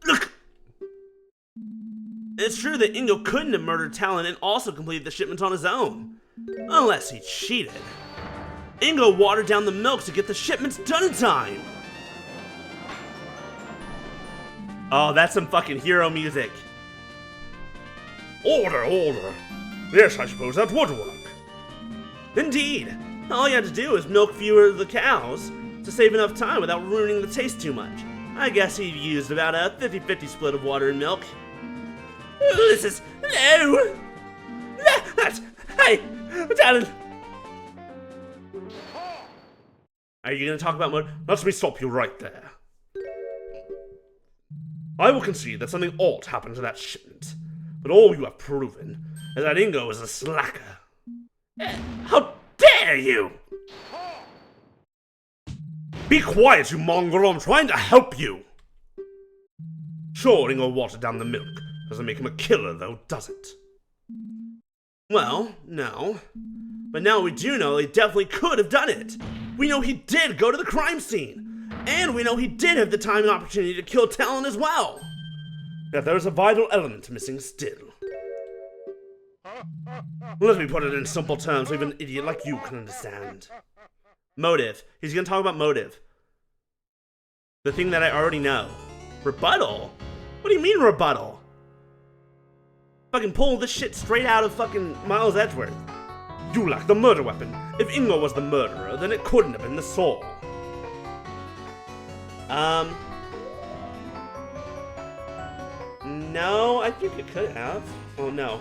Speaker 2: Look!
Speaker 1: It's true that Ingo couldn't have murdered Talon and also completed the shipments on his own. Unless he cheated. Ingo watered down the milk to get the shipments done in time. Oh, that's some fucking hero music.
Speaker 2: Order, order. Yes, I suppose that would work.
Speaker 1: Indeed. All you had to do is milk fewer of the cows to save enough time without ruining the taste too much. I guess he used about a 50-50 split of water and milk. This is... No! Hey! Talon!
Speaker 2: Are you going to talk about murder? Let me stop you right there. I will concede that something odd happened to that shipment, but all you have proven is that Ingo is a slacker.
Speaker 1: How dare you!
Speaker 2: Be quiet, you mongrel, I'm trying to help you! Sure, Ingo watered down the milk. Doesn't make him a killer, though, does it?
Speaker 1: Well, no. But now we do know he definitely could have done it. We know he did go to the crime scene. And we know he did have the time and opportunity to kill Talon as well.
Speaker 2: Yet there is a vital element missing still. Let me put it in simple terms so even an idiot like you can understand.
Speaker 1: Motive. He's gonna talk about motive. The thing that I already know. Rebuttal? What do you mean rebuttal? Fucking pull this shit straight out of fucking Miles Edgeworth.
Speaker 2: You lack the murder weapon. If Ingo was the murderer, then it couldn't have been the saw.
Speaker 1: No, I think it could have. Oh, no.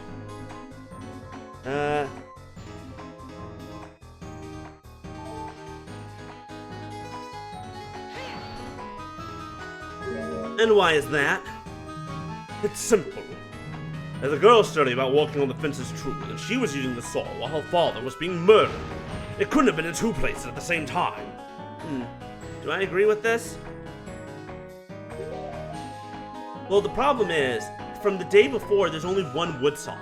Speaker 1: And why is that?
Speaker 2: It's simple. As a girl study about walking on the fence is true, and she was using the saw while her father was being murdered. It couldn't have been in two places at the same time.
Speaker 1: Do I agree with this? Well, the problem is, from the day before, there's only one wood saw.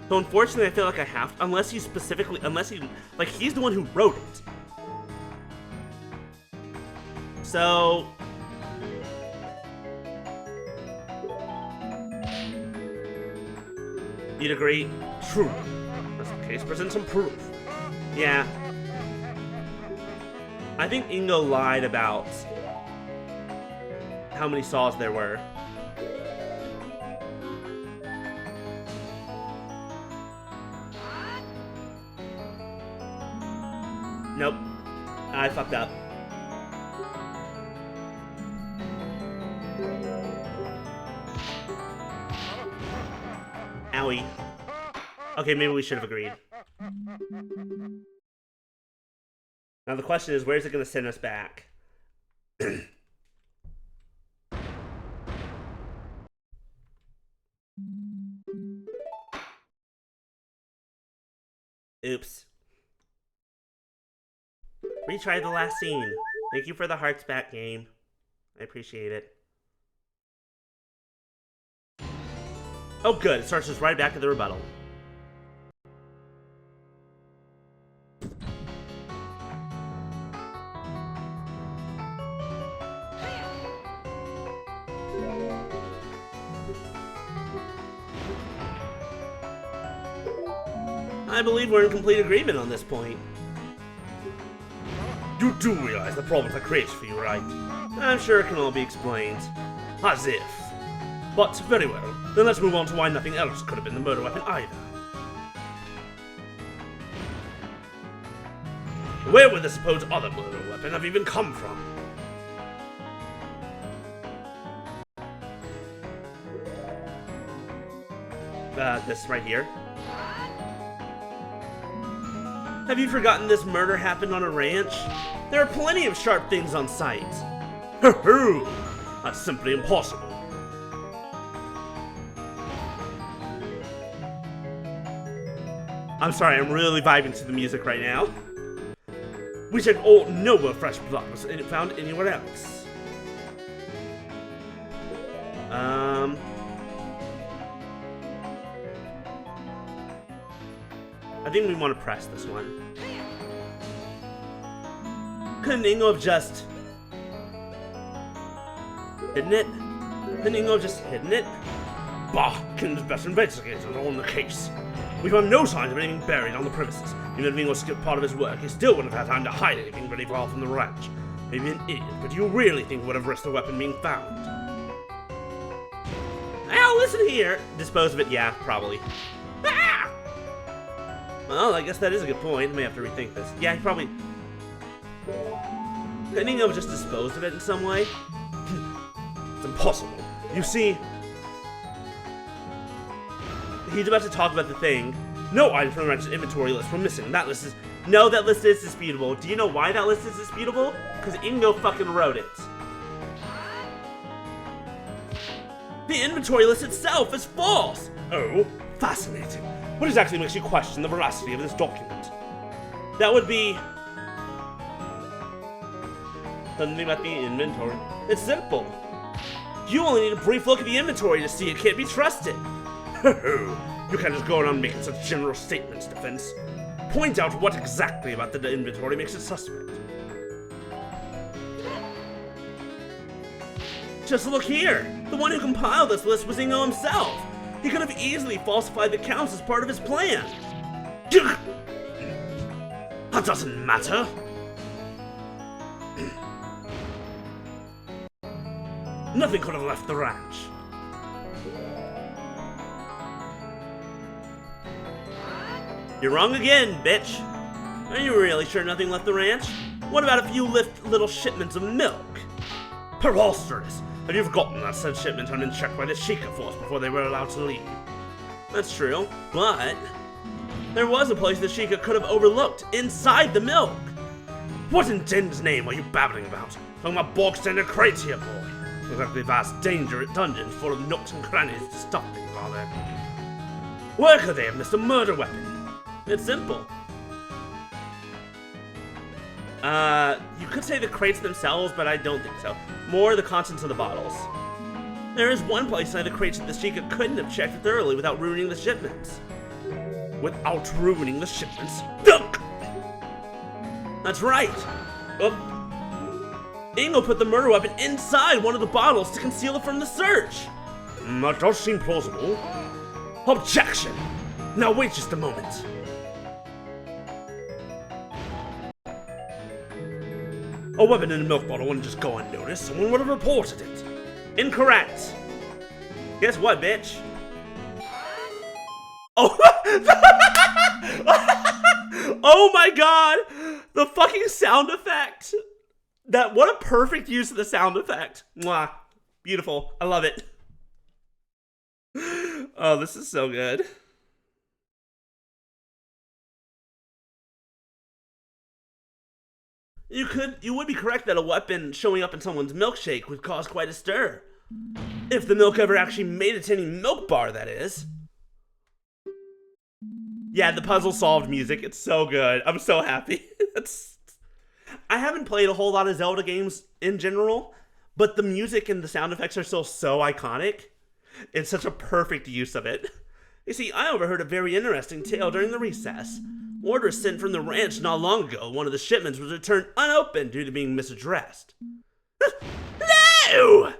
Speaker 1: So unfortunately, I feel like I have to, unless he's the one who wrote it. So... You'd agree?
Speaker 2: True. As the case presents some proof.
Speaker 1: Yeah. I think Ingo lied about how many saws there were. Nope. I fucked up. Owie. Okay, maybe we should have agreed. Now the question is, where's it going to send us back? Oops. Retry the last scene. Thank you for the hearts back, game. I appreciate it. Oh good, it starts us right back at the rebuttal. I believe we're in complete agreement on this point.
Speaker 2: You do realize the problems I created for you, right?
Speaker 1: I'm sure it can all be explained.
Speaker 2: As if. But very well, then let's move on to why nothing else could have been the murder weapon either. Where would the supposed other murder weapon have even come from?
Speaker 1: This right here. Have you forgotten this murder happened on a ranch? There are plenty of sharp things on site.
Speaker 2: Hoo-hoo! That's simply impossible.
Speaker 1: I'm sorry, I'm really vibing to the music right now.
Speaker 2: We checked all no fresh blood was found anywhere else.
Speaker 1: I think we want to press this one. Couldn't Ingo have just hidden it? Couldn't Ingo have just hidden it?
Speaker 2: Bah! Kin's best investigators on the case. We found no signs of anything buried on the premises. Even if Ingo skipped part of his work, he still wouldn't have had time to hide anything very far from the ranch. Maybe an idiot, but do you really think he would have risked the weapon being found?
Speaker 1: Now listen here! Dispose of it, yeah, probably. Ah! Well, I guess that is a good point. I may have to rethink this. Yeah, he probably... Couldn't Ingo have just disposed of it in some way?
Speaker 2: It's impossible. You see...
Speaker 1: He's about to talk about the thing. No items from the ranch's inventory list were missing. That list is... No, that list is disputable. Do you know why that list is disputable? Because Ingo fucking wrote it. The inventory list itself is false!
Speaker 2: Oh, fascinating. What exactly makes you question the veracity of this document?
Speaker 1: That would be... Something about the inventory. It's simple. You only need a brief look at the inventory to see it can't be trusted.
Speaker 2: You can't just go around making such general statements, Defense. Point out what exactly about the inventory makes it suspect.
Speaker 1: Just look here! The one who compiled this list was Ingo himself! He could have easily falsified the counts as part of his plan!
Speaker 2: That doesn't matter! Nothing could have left the ranch.
Speaker 1: You're wrong again, bitch! Are you really sure nothing left the ranch? What about a few little shipments of milk?
Speaker 2: Preposterous! Have you forgotten that said shipment had been checked by the Sheikah force before they were allowed to leave?
Speaker 1: That's true, but... There was a place the Sheikah could have overlooked, inside the milk!
Speaker 2: What in Din's name are you babbling about? Talking about bog standard crates here, boy. Exactly vast, dangerous dungeons full of nooks and crannies to stop things, are there? Where could they have missed a murder weapon?
Speaker 1: It's simple. You could say the crates themselves, but I don't think so. More the contents of the bottles. There is one place inside the crates that the Sheikah couldn't have checked thoroughly without ruining the shipments.
Speaker 2: Without ruining the shipments?
Speaker 1: Duck! That's right! Ingo put the murder weapon inside one of the bottles to conceal it from the search!
Speaker 2: That does seem plausible. Objection! Now wait just a moment. A weapon in a milk bottle wouldn't just go unnoticed. Someone would have reported it.
Speaker 1: Incorrect. Guess what, bitch? Oh! Oh my god! The fucking sound effect! What a perfect use of the sound effect. Mwah. Beautiful. I love it. Oh, this is so good. You would be correct that a weapon showing up in someone's milkshake would cause quite a stir. If the milk ever actually made it to any milk bar, that is. Yeah, the puzzle solved music. It's so good. I'm so happy. I haven't played a whole lot of Zelda games in general, but the music and the sound effects are still so iconic. It's such a perfect use of it. You see, I overheard a very interesting tale during the recess. Orders sent from the ranch not long ago, one of the shipments was returned unopened due to being misaddressed. No!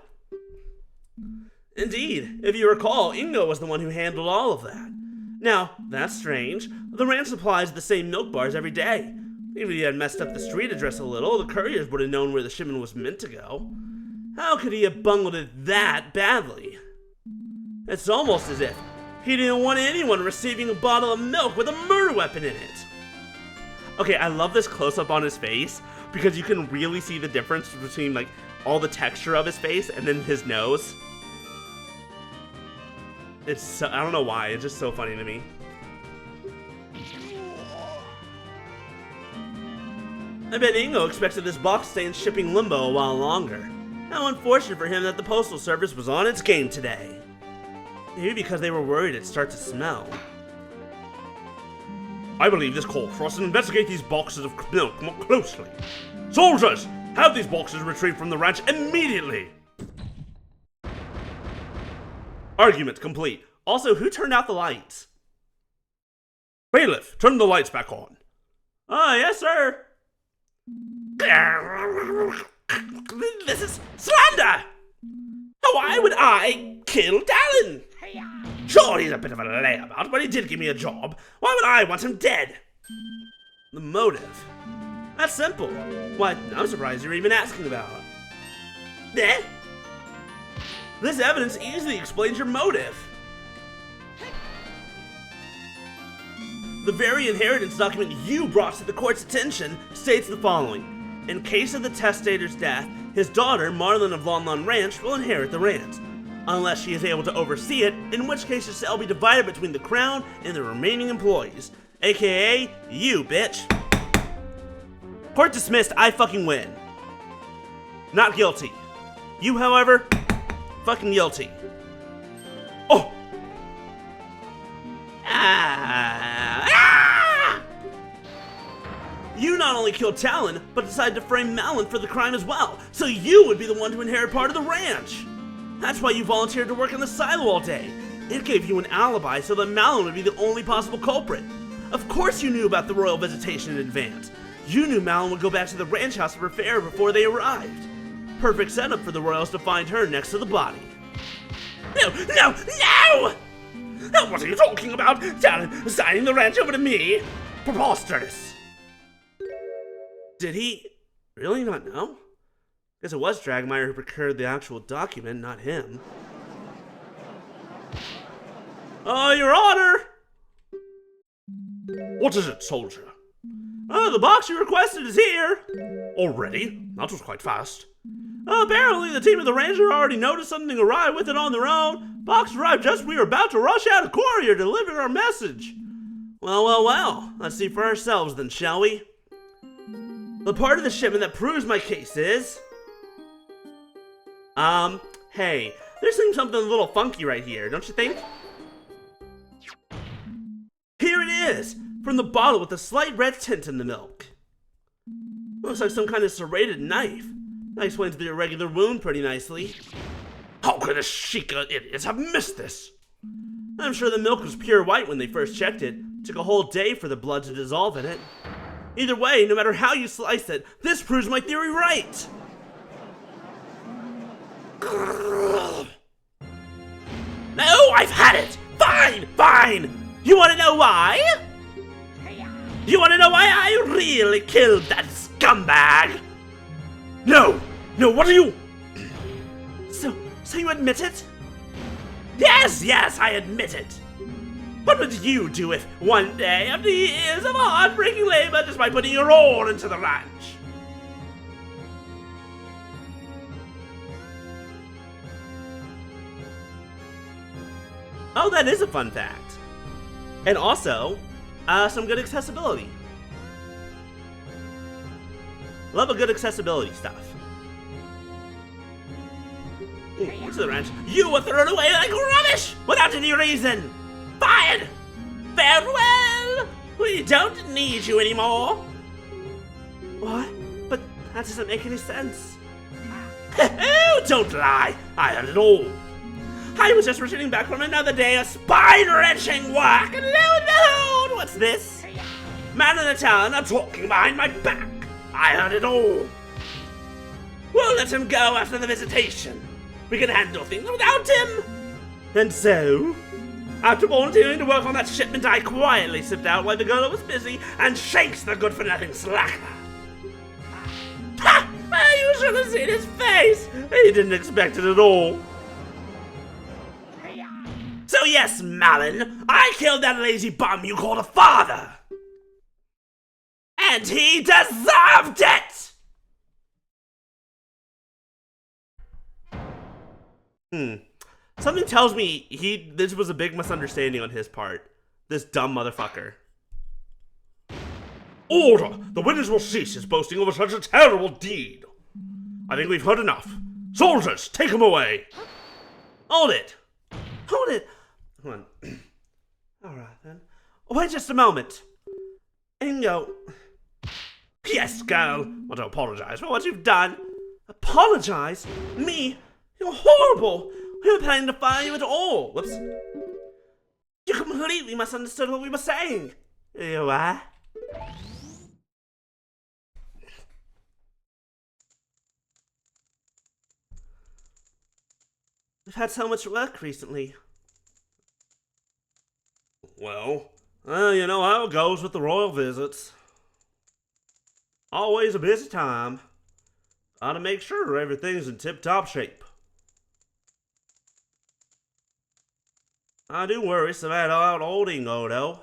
Speaker 1: Indeed, if you recall, Ingo was the one who handled all of that. Now, that's strange. The ranch supplies the same milk bars every day. Even if he had messed up the street address a little, the couriers would have known where the shipment was meant to go. How could he have bungled it that badly? It's almost as if he didn't want anyone receiving a bottle of milk with a murder weapon in it. Okay, I love this close-up on his face because you can really see the difference between like all the texture of his face and then his nose. It's so, I don't know why, it's just so funny to me. I bet Ingo expected this box to stay in shipping limbo a while longer. How unfortunate for him that the postal service was on its game today. Maybe because they were worried it'd start to smell.
Speaker 2: I believe this calls for us to investigate these boxes of milk more closely. Soldiers, have these boxes retrieved from the ranch immediately!
Speaker 1: Argument complete. Also, who turned out the lights?
Speaker 2: Bailiff, turn the lights back on.
Speaker 1: Ah, yes, sir. This is slander! Why would I kill Dallin? Sure, he's a bit of a layabout, but he did give me a job. Why would I want him dead? The motive. That's simple. Why, I'm surprised you're even asking about it. Eh? This evidence easily explains your motive. The very inheritance document you brought to the court's attention states the following. In case of the testator's death, his daughter, Marlon of Lon Lon Ranch, will inherit the ranch. Unless she is able to oversee it, in which case it shall be divided between the crown and the remaining employees. AKA, you, bitch. Court dismissed, I fucking win. Not guilty. You, however, fucking guilty. Oh! You not only killed Talon, but decided to frame Malin for the crime as well, so you would be the one to inherit part of the ranch. That's why you volunteered to work in the silo all day. It gave you an alibi so that Malin would be the only possible culprit. Of course you knew about the royal visitation in advance. You knew Malin would go back to the ranch house to prepare before they arrived. Perfect setup for the royals to find her next to the body. No! No! No! What are you talking about? Talon signing the ranch over to me? Preposterous! Did he really not know? Guess it was Dragmeyer who procured the actual document, not him. Your Honor!
Speaker 2: What is it, soldier?
Speaker 1: The box you requested is here.
Speaker 2: Already? That was quite fast.
Speaker 1: Apparently the team of the Ranger already noticed something awry with it on their own. Box arrived just as we were about to rush out of courier to deliver our message. Well. Let's see for ourselves then, shall we? The part of the shipment that proves my case is... Hey, there seems something a little funky right here, don't you think? Here it is! From the bottle with a slight red tint in the milk. Looks like some kind of serrated knife. That explains the irregular wound pretty nicely.
Speaker 2: How could the Sheikah idiots have missed this?
Speaker 1: I'm sure the milk was pure white when they first checked it. Took a whole day for the blood to dissolve in it. Either way, no matter how you slice it, this proves my theory right! No, I've had it! Fine! You wanna know why? You wanna know why I really killed that scumbag?
Speaker 2: No, what are you...
Speaker 1: So you admit it? Yes, I admit it. What would you do if one day, after years of heartbreaking labor, just by putting your all into the ranch? Oh, that is a fun fact. And also, some good accessibility. Love a good accessibility stuff. Ooh, to the ranch. You were thrown away like rubbish without any reason. Fired. Farewell. We don't need you anymore. What? But that doesn't make any sense. Oh, don't lie. I heard it all. I was just returning back from another day of spine-wrenching work, and lo and behold, what's this? Man in the town are talking behind my back. I heard it all. We'll let him go after the visitation. We can handle things without him. And so, after volunteering to work on that shipment, I quietly slipped out while the girl was busy and shakes the good-for-nothing slacker. Ha! You should have seen his face. He didn't expect it at all. So yes, Malin, I killed that lazy bum you called a father. And he deserved it! Something tells me this was a big misunderstanding on his part. This dumb motherfucker.
Speaker 2: Order! The witness will cease his boasting over such a terrible deed. I think we've heard enough. Soldiers, take him away!
Speaker 1: Hold it! Hold it! Hold on. Alright then. Wait just a moment. Ingo. Yes, girl. I want to apologize for what you've done. Apologize? Me? You're horrible! We were planning to fire you at all! Whoops. You completely misunderstood what we were saying. You are? We've had so much work recently.
Speaker 2: Well, you know how it goes with the royal visits. Always a busy time. Gotta make sure everything's in tip-top shape. I do worry some about old Ingo, though.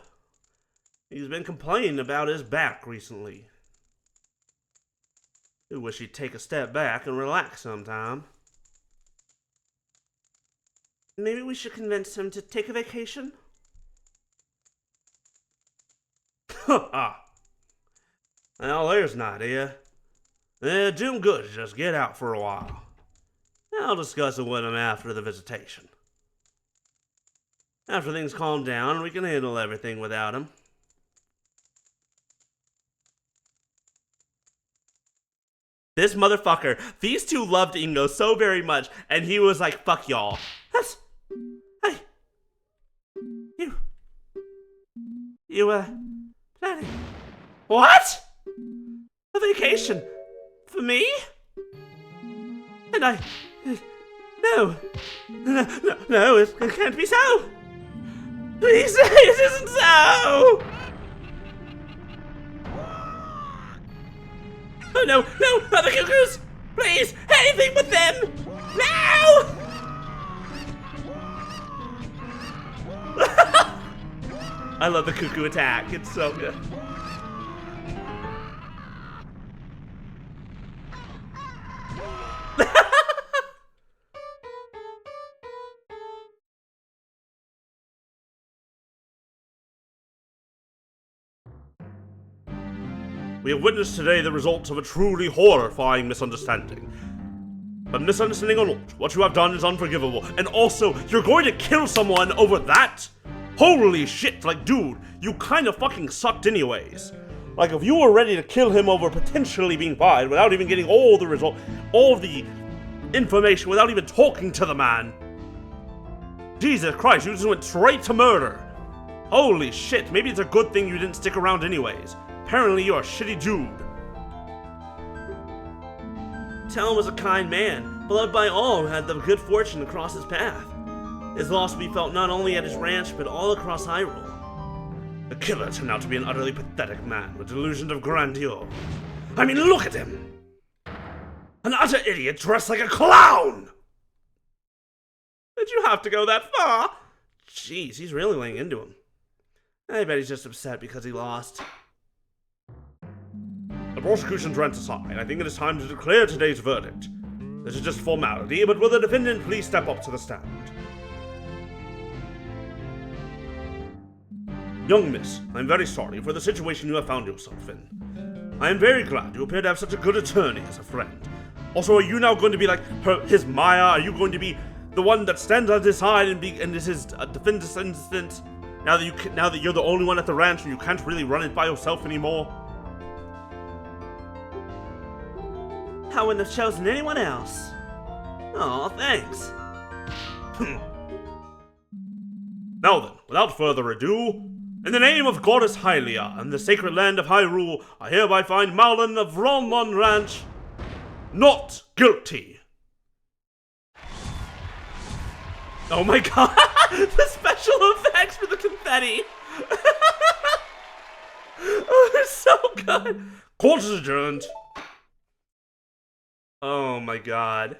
Speaker 2: He's been complaining about his back recently. I wish he'd take a step back and relax sometime.
Speaker 1: Maybe we should convince him to take a vacation?
Speaker 2: Ah. Well, there's an idea. Do him good to just get out for a while. I'll discuss it with him after the visitation. After things calm down, we can handle everything without him.
Speaker 1: This motherfucker, these two loved Ingo so very much, and he was like, fuck y'all. That's... Hey. You, planning... What? A vacation? For me? And I... No, it can't be so. Please say it isn't so. Oh no, not the cuckoos! Please, anything but them! No! I love the cuckoo attack, it's so good.
Speaker 2: We have witnessed today the results of a truly horrifying misunderstanding. But misunderstanding or not, what you have done is unforgivable. And also, you're going to kill someone over that? Holy shit, like dude, you kind of fucking sucked anyways. Like if you were ready to kill him over potentially being fired without even getting all the information, without even talking to the man. Jesus Christ, you just went straight to murder. Holy shit, maybe it's a good thing you didn't stick around anyways. Apparently you're a shitty dude.
Speaker 1: Talon was a kind man, beloved by all who had the good fortune to cross his path. His loss would be felt not only at his ranch, but all across Hyrule.
Speaker 2: The killer turned out to be an utterly pathetic man with delusions of grandeur. I mean, look at him! An utter idiot dressed like a clown!
Speaker 1: Did you have to go that far? Jeez, he's really laying into him. I bet he's just upset because he lost.
Speaker 2: The prosecution's rant aside, I think it is time to declare today's verdict. This is just formality, but will the defendant please step up to the stand? Young miss, I'm very sorry for the situation you have found yourself in. I am very glad you appear to have such a good attorney as a friend. Also, are you now going to be like his Maya? Are you going to be the one that stands on his side and is his defense assistant? Now that you're the only one at the ranch and you can't really run it by yourself anymore?
Speaker 1: I wouldn't have chosen anyone else. Aw, thanks.
Speaker 2: Now then, without further ado, in the name of Goddess Hylia and the sacred land of Hyrule, I hereby find Malin of Ronmon Ranch not guilty.
Speaker 1: Oh my god, the special effects for the confetti. Oh, they're so good.
Speaker 2: Court is adjourned.
Speaker 1: Oh my god,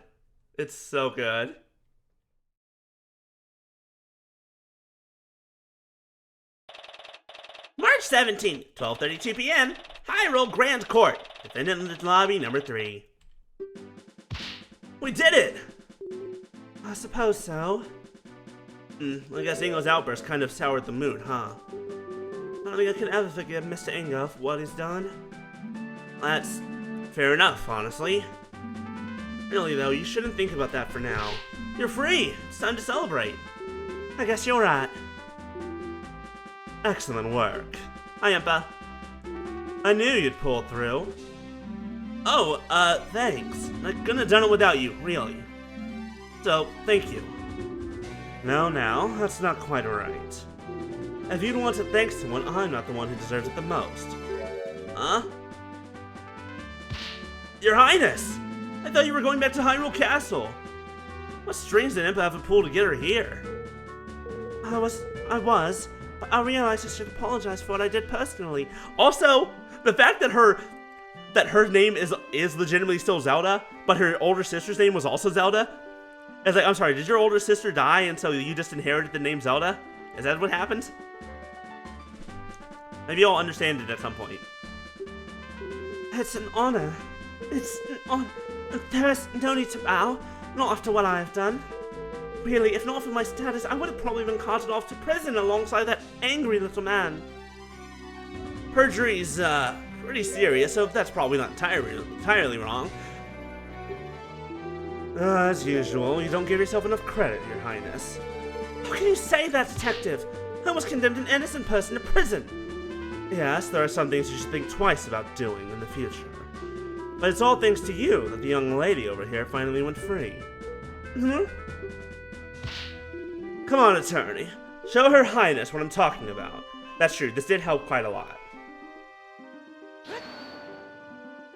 Speaker 1: it's so good. March 17th, 12:32 p.m., Hyrule Grand Court, defendant lobby number 3. We did it! I suppose so. I guess Ingo's outburst kind of soured the mood, huh? I don't think I can ever forgive Mr. Ingo for what he's done. That's fair enough, honestly. Really though, you shouldn't think about that for now. You're free! It's time to celebrate. I guess you're right. Excellent work. Hi, Impa. I knew you'd pull through. Oh, thanks. I couldn't have done it without you, really. So, thank you. No, now, that's not quite right. If you'd want to thank someone, I'm not the one who deserves it the most. Huh? Your Highness! I thought you were going back to Hyrule Castle. What strings did Impa have to pull to get her here? I was, but I realized I should apologize for what I did personally. Also, the fact that her name is legitimately still Zelda, but her older sister's name was also Zelda. It's like, I'm sorry, did your older sister die and so you just inherited the name Zelda? Is that what happened? Maybe you'll understand it at some point. It's an honor. It's an honor. There is no need to bow, not after what I have done. Really, if not for my status, I would have probably been carted off to prison alongside that angry little man. Perjury's, pretty serious, so that's probably not entirely wrong. As usual, you don't give yourself enough credit, Your Highness. How can you say that, Detective? I almost condemned an innocent person to prison. Yes, there are some things you should think twice about doing in the future. But it's all thanks to you that the young lady over here finally went free. Come on, attorney. Show Her Highness what I'm talking about. That's true, this did help quite a lot.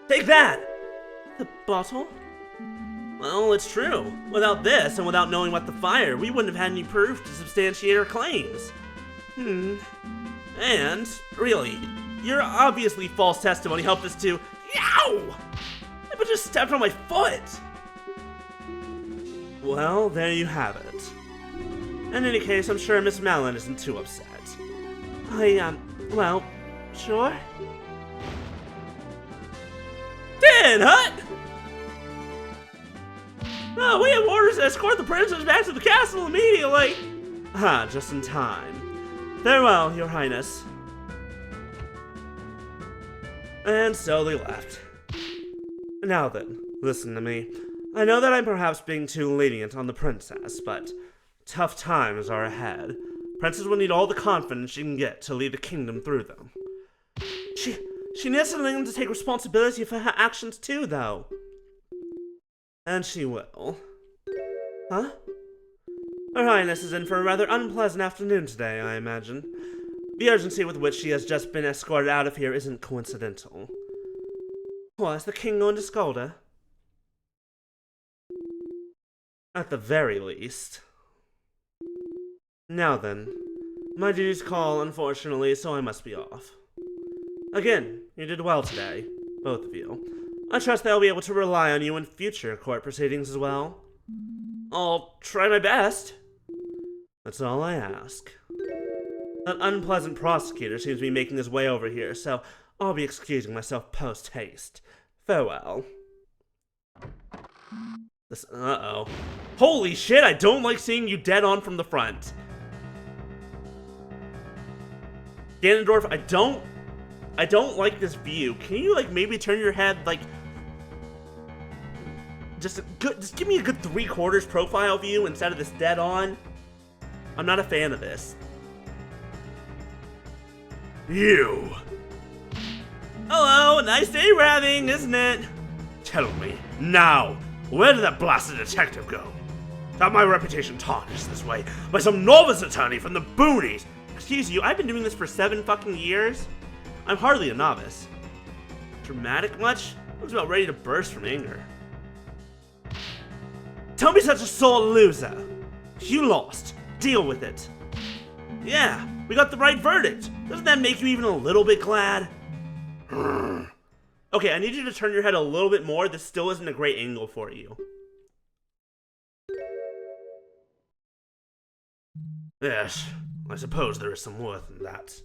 Speaker 1: Take that! The bottle? Well, it's true. Without this, and without knowing about the fire, we wouldn't have had any proof to substantiate our claims. And, really, your obviously false testimony helped us to... Yow! I just stepped on my foot! Well, there you have it. In any case, I'm sure Miss Malin isn't too upset. Well, sure. Dan, Hut! Oh, we have orders to escort the princess back to the castle immediately! Ah, just in time. Farewell, Your Highness. And so they left. Now then, listen to me. I know that I'm perhaps being too lenient on the princess, but tough times are ahead. Princess will need all the confidence she can get to lead the kingdom through them. She needs to learn to take responsibility for her actions too, though. And she will. Huh? Her Highness is in for a rather unpleasant afternoon today, I imagine. The urgency with which she has just been escorted out of here isn't coincidental. What, is the king going to scold her? At the very least. Now then, my duties call, unfortunately, so I must be off. Again, you did well today, both of you. I trust that I'll be able to rely on you in future court proceedings as well. I'll try my best. That's all I ask. That unpleasant prosecutor seems to be making his way over here, so I'll be excusing myself post-haste. Farewell. Uh-oh. Holy shit, I don't like seeing you dead on from the front. Ganondorf, I don't I don't like this view. Can you, like, maybe turn your head, like, just give me a good 3/4 profile view instead of this dead on? I'm not a fan of this.
Speaker 2: You!
Speaker 1: Hello, a nice day we're having, isn't it?
Speaker 2: Tell me, now, where did that blasted detective go? Got my reputation tarnished this way by some novice attorney from the boonies.
Speaker 1: Excuse you, I've been doing this for 7 fucking years. I'm hardly a novice. Dramatic much? I was about ready to burst from anger. Don't be such a sore loser. You lost. Deal with it. Yeah, we got the right verdict. Doesn't that make you even a little bit glad? Okay, I need you to turn your head a little bit more. This still isn't a great angle for you.
Speaker 2: Yes, I suppose there is some worth in that.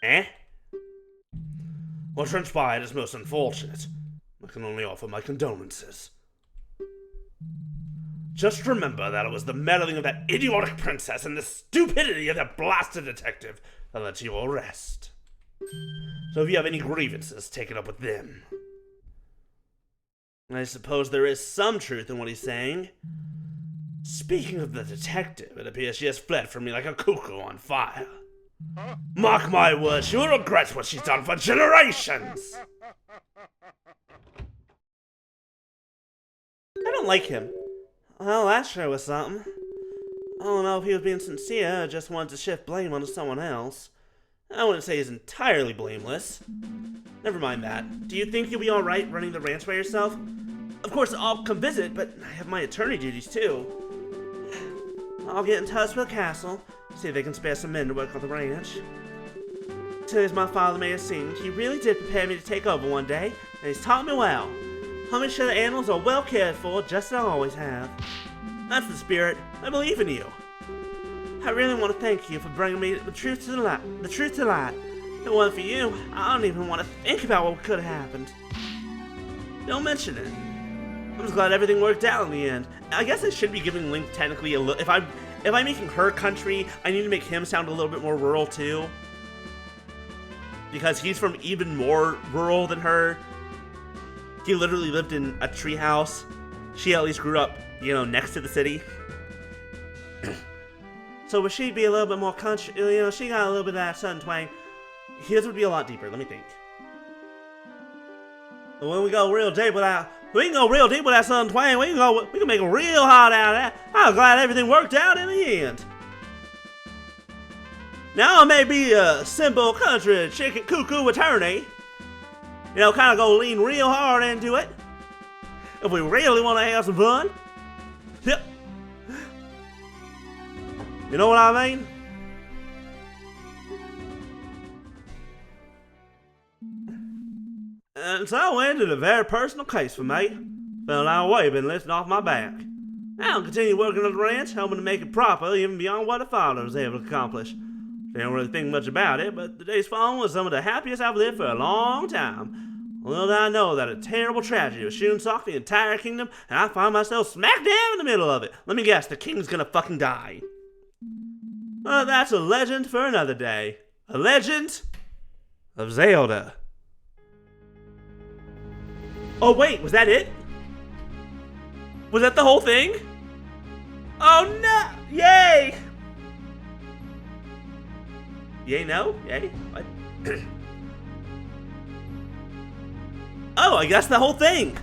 Speaker 1: Eh?
Speaker 2: What transpired is most unfortunate. I can only offer my condolences. Just remember that it was the meddling of that idiotic princess and the stupidity of that blasted detective that led to your arrest. So if you have any grievances, take it up with them.
Speaker 1: I suppose there is some truth in what he's saying.
Speaker 2: Speaking of the detective, it appears she has fled from me like a cuckoo on fire. Mark my words, she will regret what she's done for generations!
Speaker 1: I don't like him. Well, that sure was something. I don't know if he was being sincere or just wanted to shift blame onto someone else. I wouldn't say he's entirely blameless. Never mind that. Do you think you'll be alright running the ranch by yourself? Of course, I'll come visit, but I have my attorney duties too. I'll get in touch with the castle, see if they can spare some men to work on the ranch. So as my father may have seen, he really did prepare me to take over one day, and he's taught me well. I'll make sure the animals are well cared for, just as I always have. That's the spirit. I believe in you. I really want to thank you for bringing me the truth to the light. If it wasn't for you, I don't even want to think about what could have happened. Don't mention it. I'm just glad everything worked out in the end. I guess I should be giving Link technically a little. If I'm making her country, I need to make him sound a little bit more rural too, because he's from even more rural than her. He literally lived in a treehouse. She at least grew up, you know, next to the city. So would she be a little bit more country? You know, she got a little bit of that southern twang. His would be a lot deeper. Let me think. When we go real deep with that, we can go real deep with that southern twang. We can make it real hot out of that. I'm glad everything worked out in the end. Now I may be a simple country chicken cuckoo attorney. You know, kind of go lean real hard into it. If we really want to have some fun. Yep. You know what I mean? And so ended a very personal case for me. Felt like a weight been lifted off my back. I'll continue working on the ranch, hoping to make it proper even beyond what the father was able to accomplish. Didn't really think much about it, but the days following was some of the happiest I've lived for a long time. Little did I know that a terrible tragedy was shooting sock the entire kingdom, and I find myself smack dab in the middle of it. Let me guess, the king's gonna fucking die. Well, that's a legend for another day. A legend of Zelda. Oh wait, was that it? Was that the whole thing? Oh no! Yay! Yay no? Yay? What? Oh, I guess the whole thing!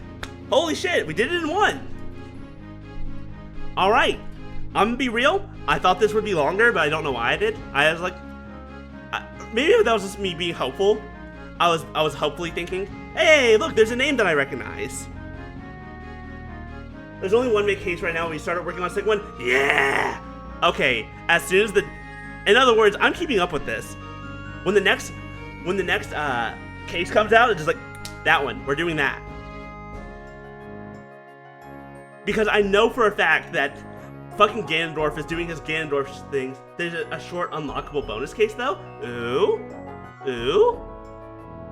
Speaker 1: Holy shit, we did it in one! Alright, I'm gonna be real. I thought this would be longer, but I don't know why I did. I was like... maybe that was just me being hopeful. I was hopefully thinking, hey, look, there's a name that I recognize. There's only one case right now. We started working on the second one. Yeah! Okay, as soon as the... In other words, I'm keeping up with this. When the next case comes out, it's just like, that one. We're doing that. Because I know for a fact that fucking Ganondorf is doing his Ganondorf things. There's a short unlockable bonus case, though. Ooh. Ooh.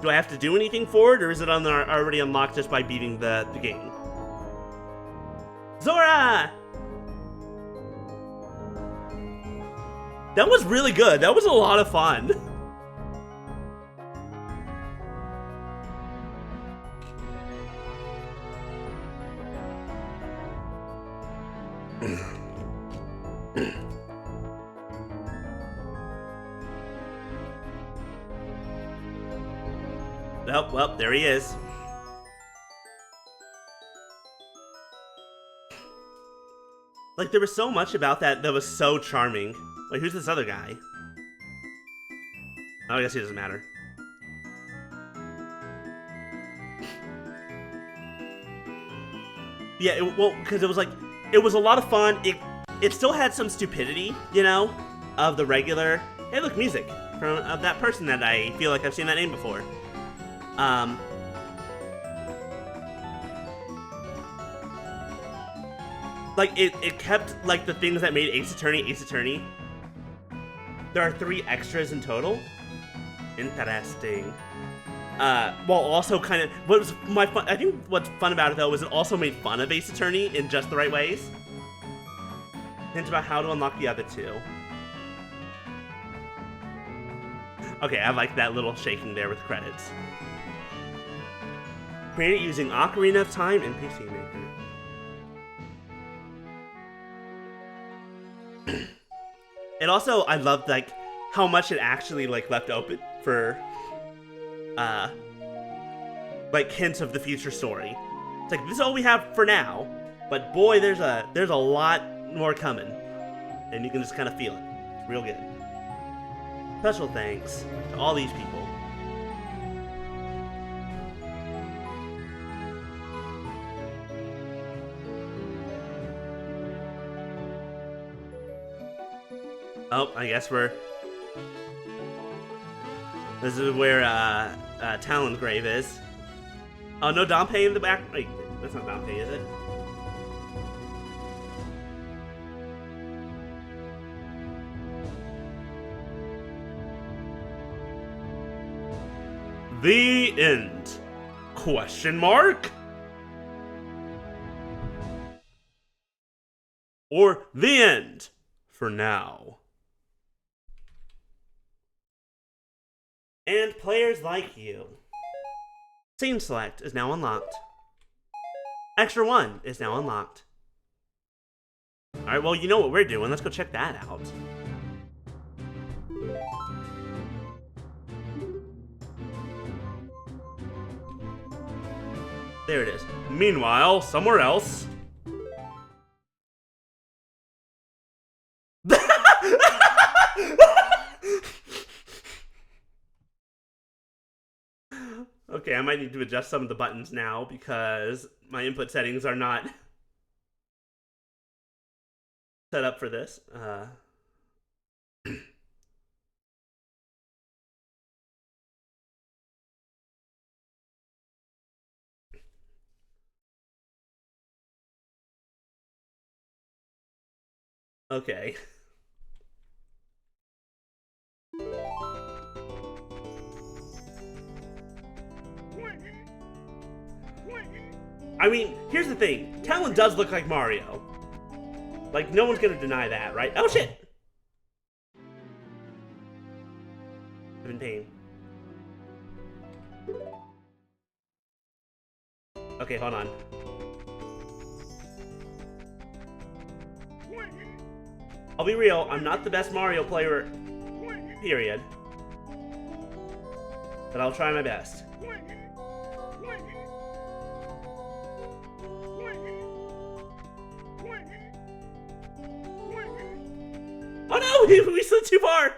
Speaker 1: Do I have to do anything for it, or is it already unlocked just by beating the game? Zora! That was really good. That was a lot of fun. Oh, well, there he is. Like, there was so much about that was so charming. Wait, who's this other guy? Oh, I guess he doesn't matter. Yeah, well, because it was like, it was a lot of fun. It still had some stupidity, you know, of the regular. Hey, look, music from of that person that I feel like I've seen that name before. Like it kept like the things that made Ace Attorney Ace Attorney. There are 3 extras in total. Interesting. Well, also kind of what was my fun. I think what's fun about it though was it also made fun of Ace Attorney in just the right ways. Hint about how to unlock the other 2. Okay, I like that little shaking there with credits. Create it using Ocarina of Time and PC Maker. It also, I loved like how much it actually like left open for like hints of the future story. It's like this is all we have for now, but boy, there's a lot more coming, and you can just kind of feel it. It's real good. Special thanks to all these people. Oh, I guess this is where Talon's grave is. Oh, no Dompe in the back. Wait, that's not Dompe, is it?
Speaker 2: The end. Question mark? Or the end for now.
Speaker 1: And players like you. Scene select is now unlocked. Extra 1 is now unlocked. Alright, well, you know what we're doing. Let's go check that out. There it is.
Speaker 2: Meanwhile, somewhere else.
Speaker 1: Okay, I might need to adjust some of the buttons now because my input settings are not set up for this. Okay. I mean, here's the thing. Talon does look like Mario. Like, no one's gonna deny that, right? Oh, shit! I'm in pain. Okay, hold on. I'll be real, I'm not the best Mario player, period. But I'll try my best. Oh no, we slid too far!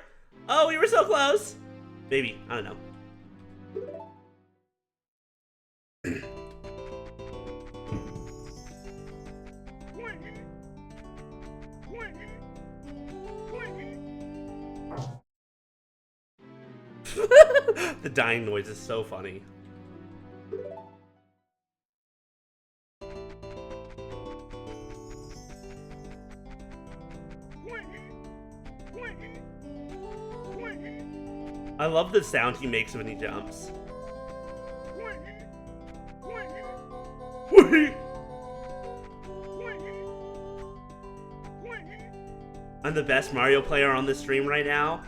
Speaker 1: Oh, we were so close! Maybe, I don't know. The dying noise is so funny. I love the sound he makes when he jumps. I'm the best Mario player on this stream right now.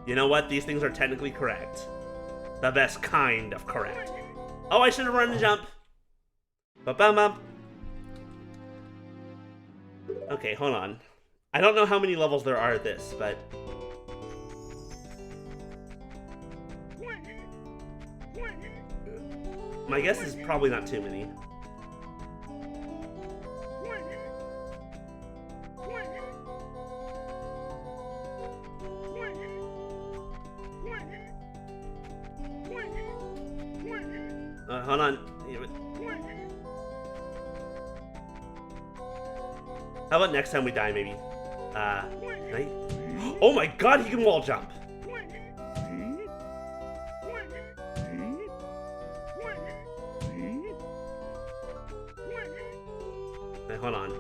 Speaker 1: You know what? These things are technically correct. The best kind of correct. Oh, I should have run and jump. Ba-bum-bum. Okay, hold on. I don't know how many levels there are at this, but... my guess is probably not too many. Hold on. How about next time we die, maybe? Right? Oh my god, he can wall jump! Wait, hold on.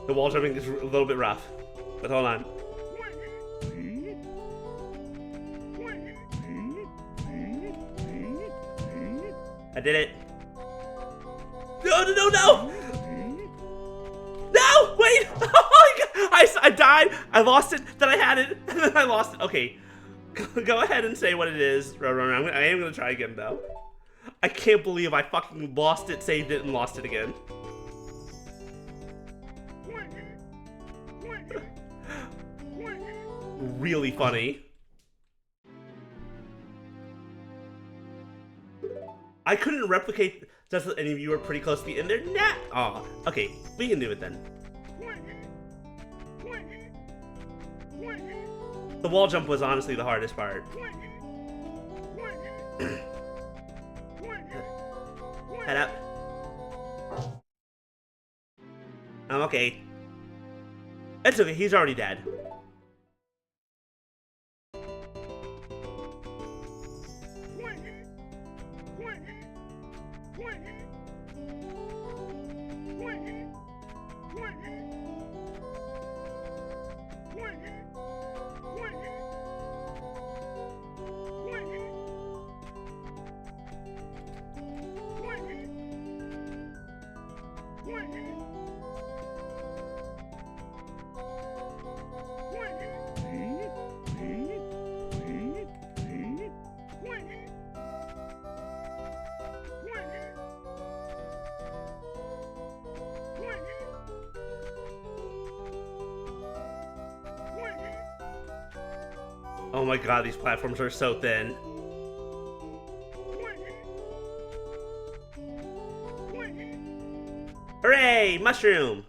Speaker 1: The wall jumping is a little bit rough, but hold on. I did it. No, no, no, no! No! Wait! Oh my god! I died, I lost it, then I had it, and then I lost it. Okay. Go ahead and say what it is, Roadrunner. I am gonna try again, though. I can't believe I fucking lost it, saved it, and lost it again. Really funny. I couldn't replicate just that any of you were pretty close to the end there. Nah. Aw. Okay, we can do it then. The wall jump was honestly the hardest part. Head up. I'm okay. It's okay, he's already dead. Oh my god, these platforms are so thin. Hooray! Mushroom!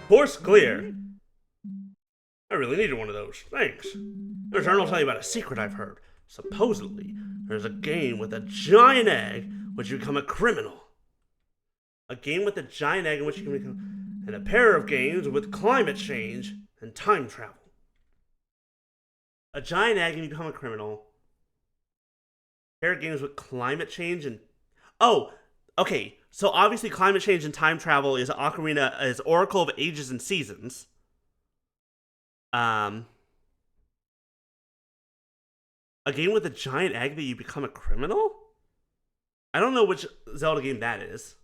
Speaker 1: Course clear. I really needed one of those. Thanks. Return, I'll tell you about a secret I've heard. Supposedly, there's a game with a giant egg which you become a criminal. A game with a giant egg in which you can become... and a pair of games with climate change and time travel. A giant egg and you become a criminal. A pair of games with climate change and... oh! Okay, so obviously climate change and time travel is Ocarina, is Oracle of Ages and Seasons. A game with a giant egg that you become a criminal? I don't know which Zelda game that is.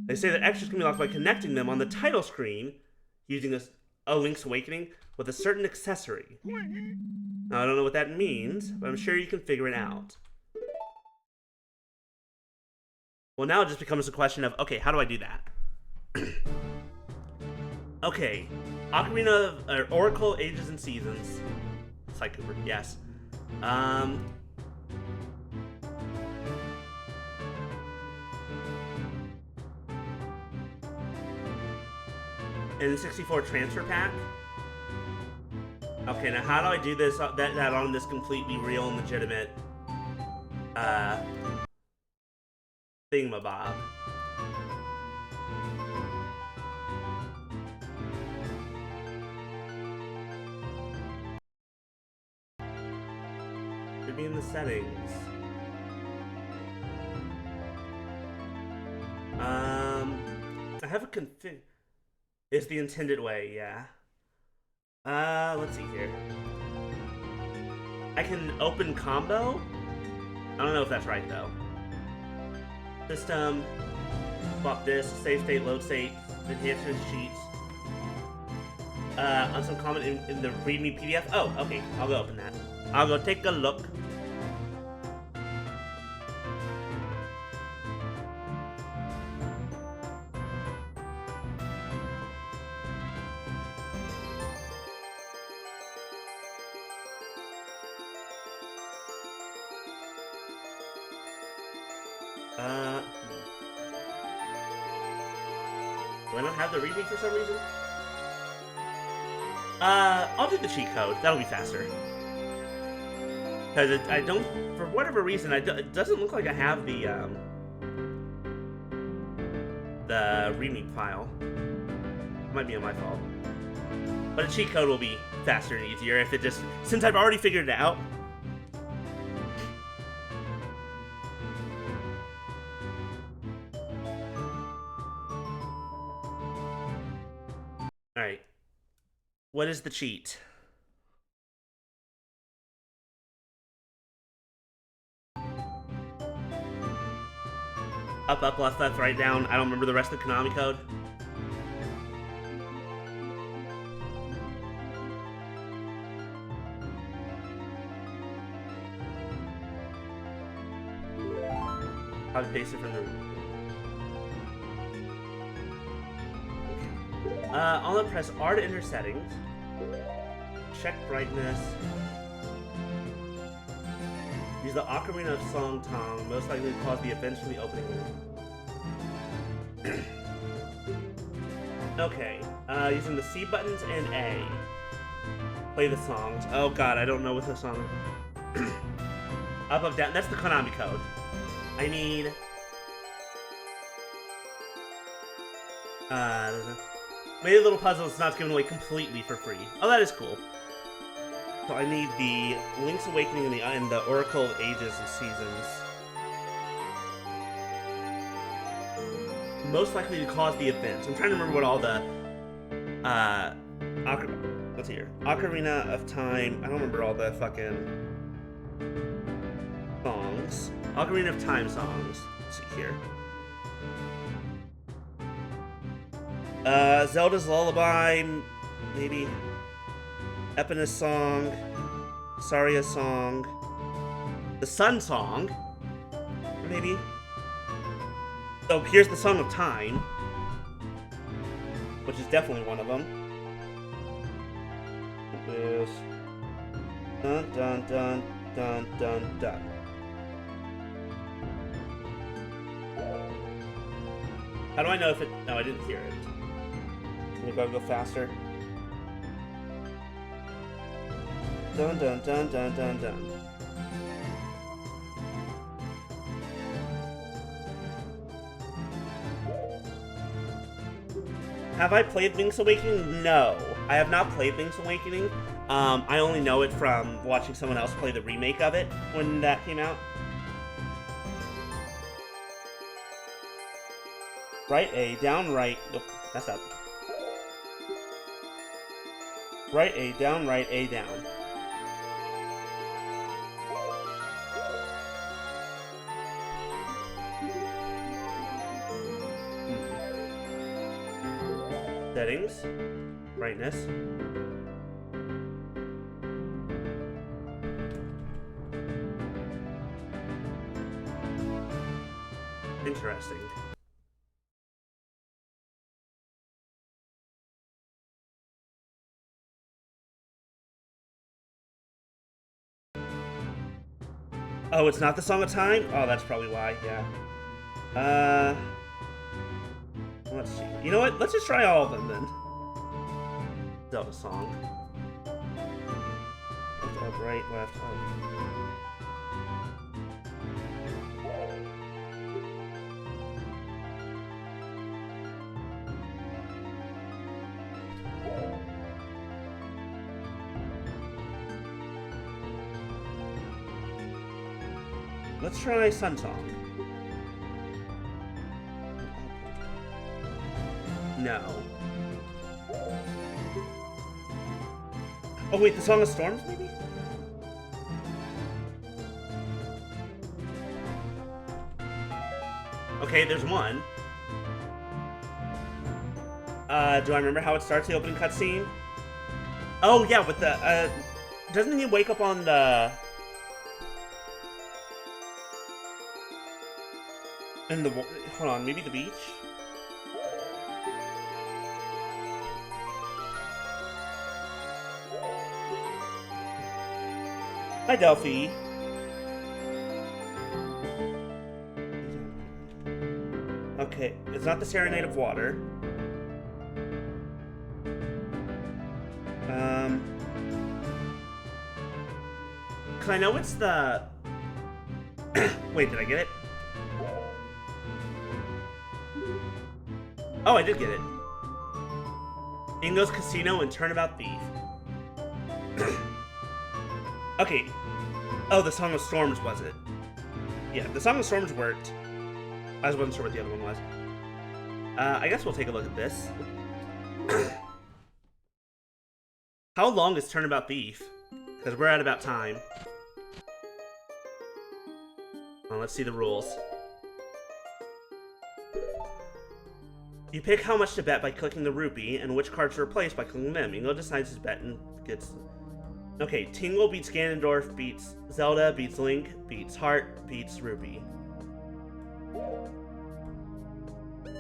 Speaker 1: They say that extras can be locked by connecting them on the title screen using a Link's Awakening with a certain accessory. Now, I don't know what that means, but I'm sure you can figure it out. Well, now it just becomes a question of, okay, how do I do that? Okay, Ocarina of Oracle, Ages and Seasons. Sly Cooper, yes. In the 64 transfer pack. Okay, now how do I do this? That on this completely real and legitimate thingamabob. Should be in the settings. I have a config. It's the intended way, yeah. Let's see here. I can open combo? I don't know if that's right, though. System, swap disk, save state, load state, enhancement sheets. On some comment in the README PDF. Oh, okay, I'll go open that. I'll go take a look. Do I not have the remake for some reason? I'll do the cheat code. That'll be faster. Because I don't, for whatever reason, it doesn't look like I have the remake file. It might be on my fault. But a cheat code will be faster and easier if it just, since I've already figured it out. Alright. What is the cheat? Up, left, right, down. I don't remember the rest of the Konami code. I'll paste it from the... I'll press R to enter settings. Check brightness. Use the Ocarina of Song Tong, most likely to cause the events from the opening room. Okay, using the C buttons and A. Play the songs. Oh god, I don't know what the song... Up, down. That's the Konami code. I need... Maybe a little puzzle is not given away completely for free. Oh, that is cool. So I need the Link's Awakening and the Oracle of Ages and Seasons. Most likely to cause the events. I'm trying to remember what all the... What's here? Ocarina of Time. I don't remember all the fucking... songs. Ocarina of Time songs. Let's see here. Zelda's Lullaby, maybe. Epina's Song, Saria's Song, the Sun Song, maybe. So here's the Song of Time, which is definitely one of them. This. Dun dun dun dun dun dun. How do I know if it... No, I didn't hear it. Maybe I'll go faster. Dun dun dun dun dun dun. Have I played Link's Awakening? No. I have not played Link's Awakening. I only know it from watching someone else play the remake of it when that came out. Right A, down right. Nope, messed up. Right A, down right A, down. Settings. Brightness. Interesting. Oh, it's not the Song of Time? Oh, that's probably why, yeah. Let's see. You know what? Let's just try all of them, then. Zelda song. Up, right, left, up. Let's try Sun Song. No. Oh wait, the Song of Storms, maybe? Okay, there's one. Do I remember how it starts, the opening cutscene? Oh yeah, with the, doesn't he wake up on the... In the... Hold on, maybe the beach? Hi, Delphi. Okay, it's not the Serenade of Water. Cause I know it's the... Wait, did I get it? Oh, I did get it. Ingo's Casino and Turnabout Thief. Okay. Oh, the Song of Storms was it? Yeah, the Song of Storms worked. I just wasn't sure what the other one was. I guess we'll take a look at this. How long is Turnabout Thief? Because we're at about time. Well, let's see the rules. You pick how much to bet by clicking the rupee, and which cards to replace by clicking them. Ingo decides his bet and gets... Okay, Tingle beats Ganondorf, beats Zelda, beats Link, beats Heart, beats Rupee.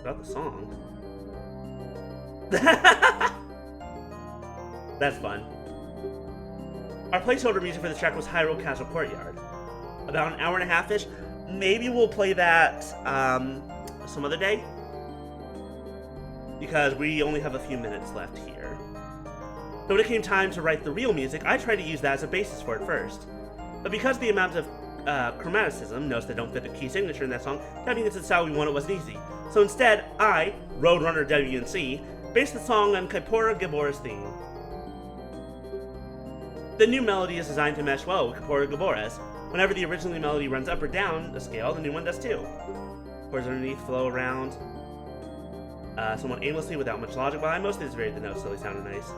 Speaker 1: About the song. That's fun. Our placeholder music for this track was Hyrule Castle Courtyard. About an hour and a half-ish. Maybe we'll play that some other day. Because we only have a few minutes left here. So when it came time to write the real music, I tried to use that as a basis for it first. But because the amount of chromaticism, notes that don't fit the key signature in that song, dubbing it to the style we wanted wasn't easy. So instead, I, Roadrunner WNC, based the song on Kaipora Gabora's theme. The new melody is designed to mesh well with Kaipora Gabora's. Whenever the original melody runs up or down a scale, the new one does too. Chords underneath flow around somewhat aimlessly without much logic, but I mostly just varied the notes so they sounded nice.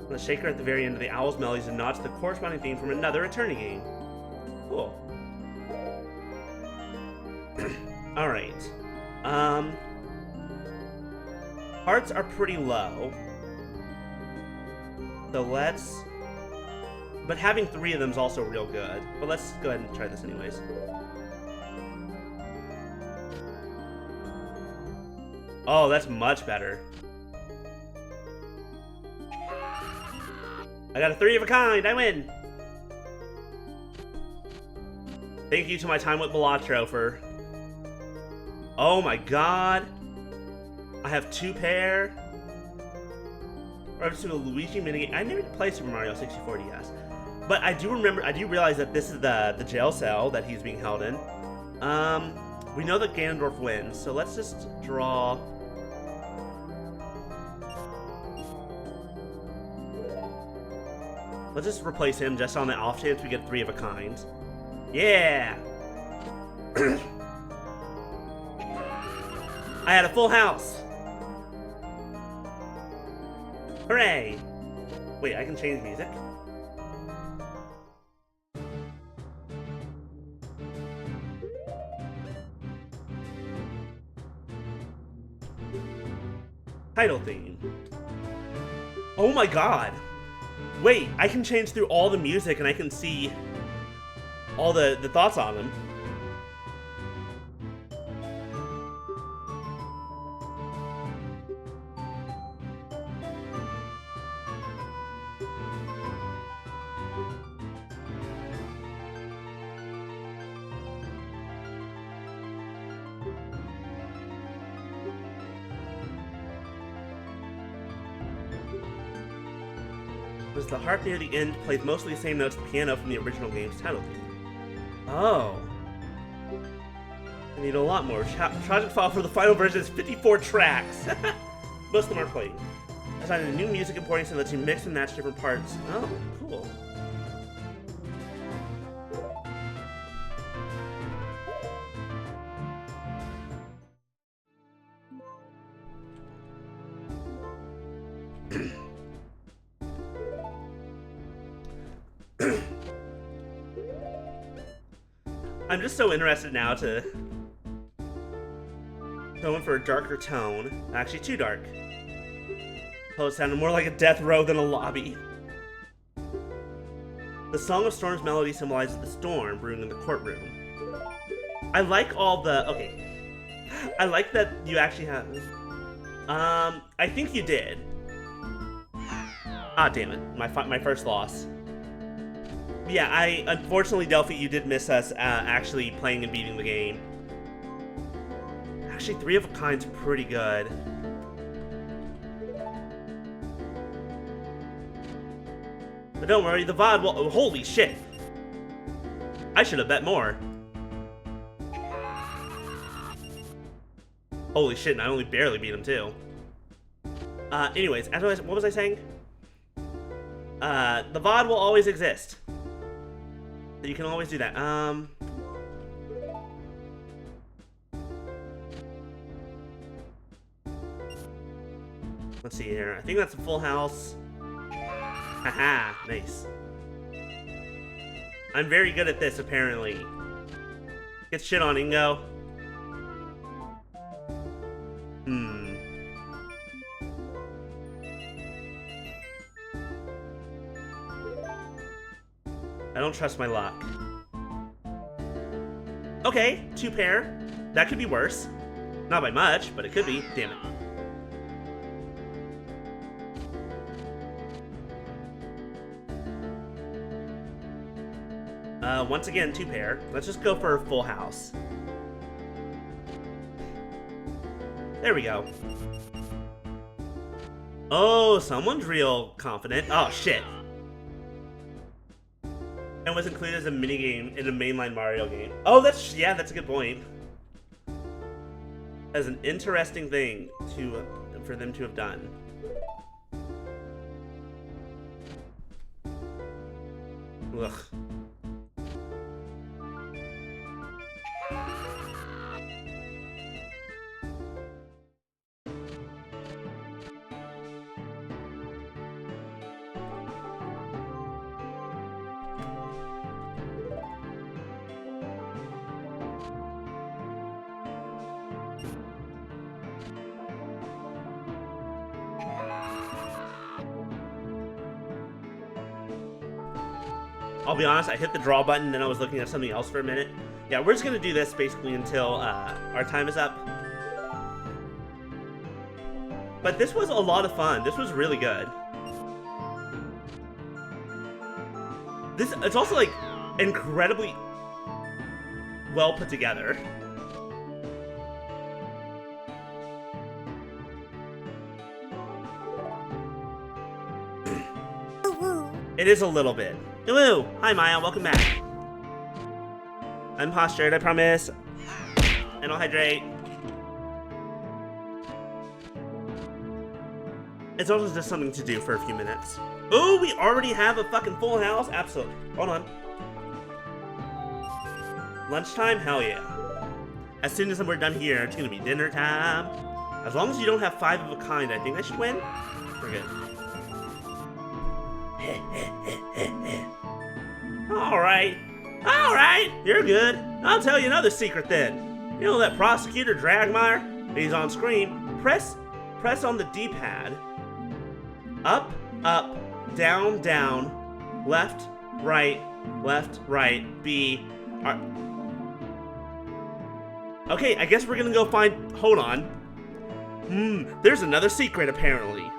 Speaker 1: And the shaker at the very end of the Owl's melody is a nod to the corresponding theme from another Eternity game. Cool. Alright. Hearts are pretty low. So let's... But having 3 of them is also real good. But let's go ahead and try this anyways. Oh, that's much better. I got a 3 of a kind! I win! Thank you to my time with Balatro for... Oh my god! I have 2 pair. Reference to the Luigi minigame. I never played Super Mario 64 DS. But I do realize that this is the jail cell that he's being held in. We know that Ganondorf wins, so let's just draw... Let's just replace him just on the off chance we get 3 of a kind. Yeah! I had a full house! Hooray! Wait, I can change music? Title theme. Oh my god! Wait, I can change through all the music and I can see all the thoughts on them. Was the harp near the end plays mostly the same notes as the piano from the original game's title theme. Oh. I need a lot more. Tragic file for the final version is 54 tracks. Most of them are played. I assigned a new music importing so that lets you mix and match different parts. Oh, cool. I'm just so interested now to go in for a darker tone. Actually, too dark. Oh, it sounded more like a death row than a lobby. The Song of Storm's melody symbolizes the storm brewing in the courtroom. I like all the... Okay. I like that you actually have... I think you did. Ah, damn it. My first loss. Yeah, unfortunately, Delphi, you did miss us actually playing and beating the game. Actually, 3 of a kind's pretty good. But don't worry, the VOD will... Oh, holy shit! I should have bet more. Holy shit, and I only barely beat him, too. Anyways, what was I saying? The VOD will always exist. So you can always do that. Let's see here. I think that's a full house. Haha, nice. I'm very good at this, apparently. Get shit on, Ingo. I don't trust my luck. Okay, 2 pair. That could be worse. Not by much, but it could be. Damn it. Once again, 2 pair. Let's just go for a full house. There we go. Oh, someone's real confident. Oh, shit. And was included as a minigame in a mainline Mario game. Oh, that's a good point. As an interesting thing for them to have done. Ugh. I'll be honest, I hit the draw button, then I was looking at something else for a minute. Yeah, we're just gonna do this basically until our time is up. But this was a lot of fun. This was really good. It's also like incredibly well put together. It is a little bit. Hello! Hi Maya, welcome back. I'm postured, I promise. And I'll hydrate. It's also just something to do for a few minutes. Ooh, we already have a fucking full house? Absolutely. Hold on. Lunchtime? Hell yeah. As soon as we're done here, it's gonna be dinner time. As long as you don't have 5 of a kind, I think I should win. We're good. Alright, you're good. I'll tell you another secret then. You know that prosecutor Dragmire? He's on screen. Press on the D-pad. Up, down, down, left, right, B. Okay, I guess we're gonna go find, hold on. There's another secret apparently.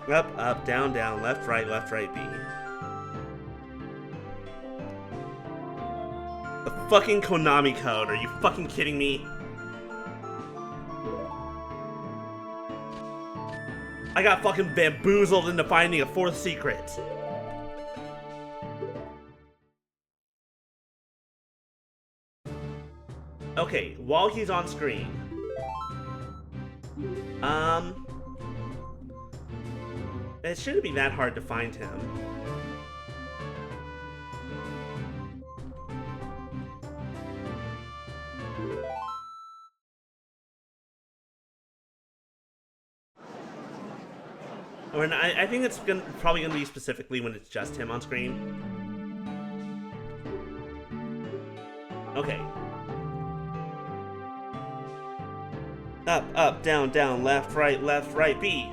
Speaker 1: Up, down, down, left, right, B. The fucking Konami code, are you fucking kidding me? I got fucking bamboozled into finding a 4th secret. Okay, while he's on screen. It shouldn't be that hard to find him. And I think it's probably gonna be specifically when it's just him on screen. Okay. Up, down, down, left, right, B.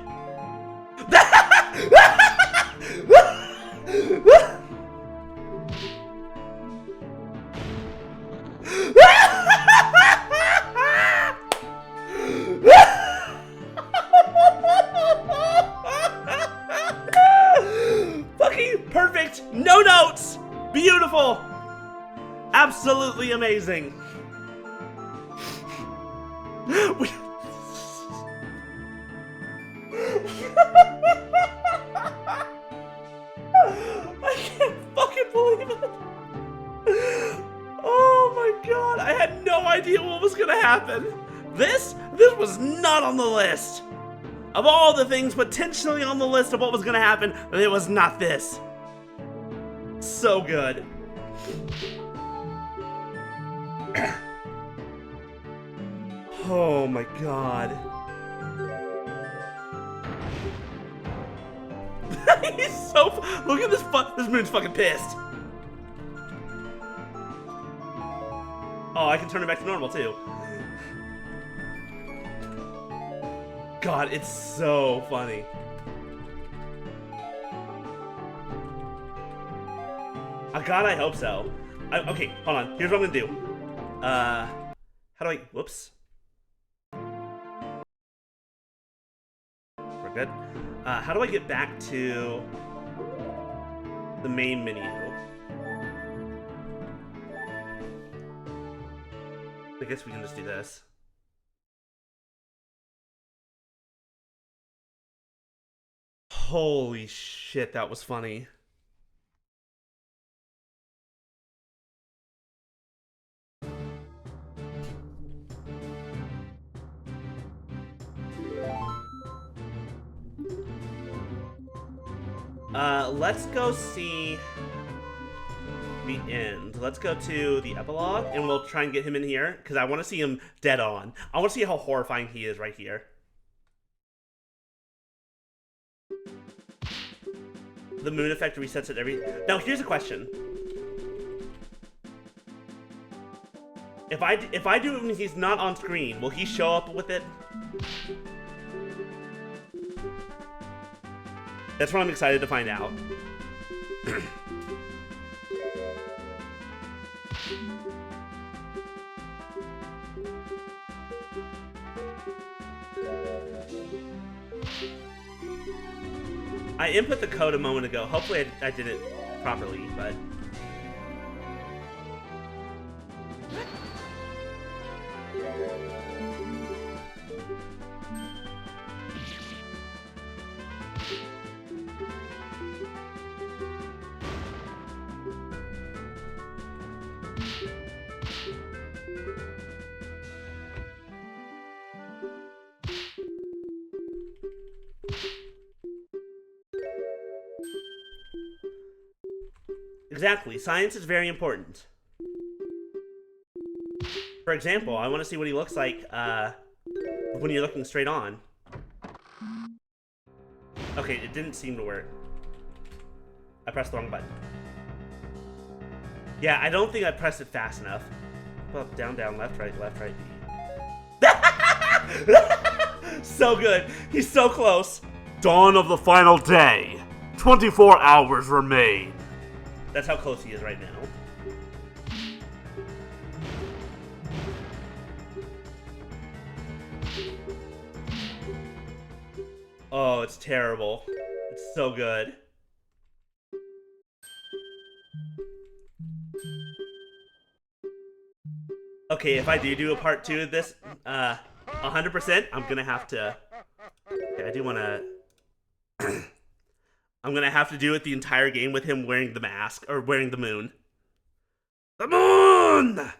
Speaker 1: Fucking perfect! No notes! Beautiful! Absolutely amazing! We- I can't fucking believe it. Oh my god, I had no idea what was gonna happen. This was not on the list. Of all the things potentially on the list of what was gonna happen, it was not this. So good. Oh my god. He's so. Look at this. This moon's fucking pissed. Oh, I can turn it back to normal too. God, it's so funny. God, I hope so. Okay, hold on. Here's what I'm gonna do. How do I? Whoops. We're good. How do I get back to the main menu? I guess we can just do this. Holy shit, that was funny. Let's go see the end. Let's go to the epilogue, and we'll try and get him in here, because I want to see him dead on. I want to see how horrifying he is right here. The moon effect resets it every... Now, here's a question. If I do it when he's not on screen, will he show up with it? That's what I'm excited to find out. I input the code a moment ago. Hopefully I did it properly, but... Exactly. Science is very important. For example, I want to see what he looks like when you're looking straight on. Okay, it didn't seem to work. I pressed the wrong button. Yeah, I don't think I pressed it fast enough. Up, down, down, left, right, B. So good. He's so close.
Speaker 2: Dawn of the final day. 24 hours remain.
Speaker 1: That's how close he is right now. Oh, it's terrible. It's so good. Okay, if I do a part 2 of this, 100%, I'm gonna have to... Okay, I do wanna... I'm gonna have to do it the entire game with him wearing the mask, or wearing the moon. The moon!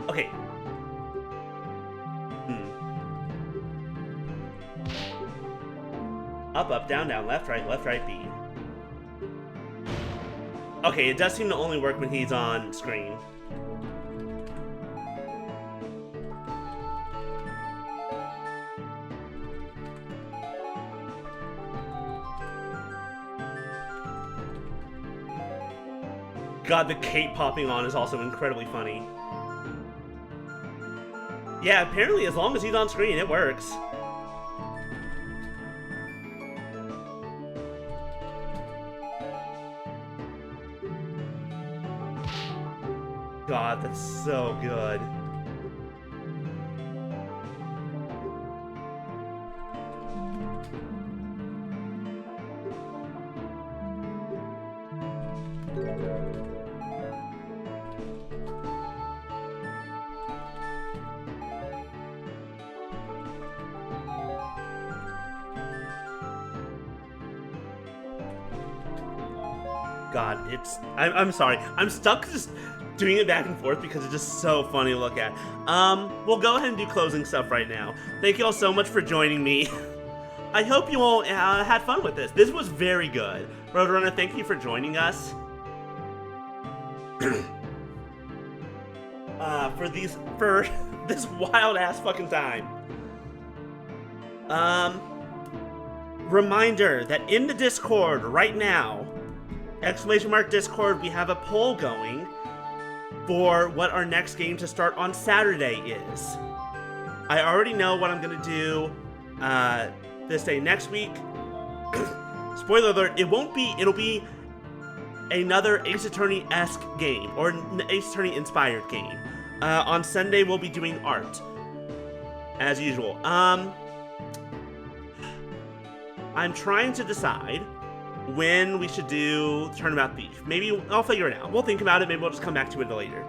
Speaker 1: Okay. Up, up, down, down, left, right, B. Okay, it does seem to only work when he's on screen. God, the cape popping on is also incredibly funny. Yeah, apparently as long as he's on screen, it works. God, that's so good. God, I'm sorry. I'm stuck just doing it back and forth because it's just so funny to look at. We'll go ahead and do closing stuff right now. Thank you all so much for joining me. I hope you all had fun with this. This was very good. Roadrunner, thank you for joining us. For this wild ass fucking time. Reminder that in the Discord right now, !Discord, we have a poll going for what our next game to start on Saturday is. I already know what I'm gonna do this day next week. Spoiler alert, it'll be another Ace Attorney-esque game, or an Ace Attorney-inspired game. On Sunday, we'll be doing art, as usual. I'm trying to decide when we should do Turnabout Thief. Maybe I'll figure it out. We'll think about it. Maybe we'll just come back to it later.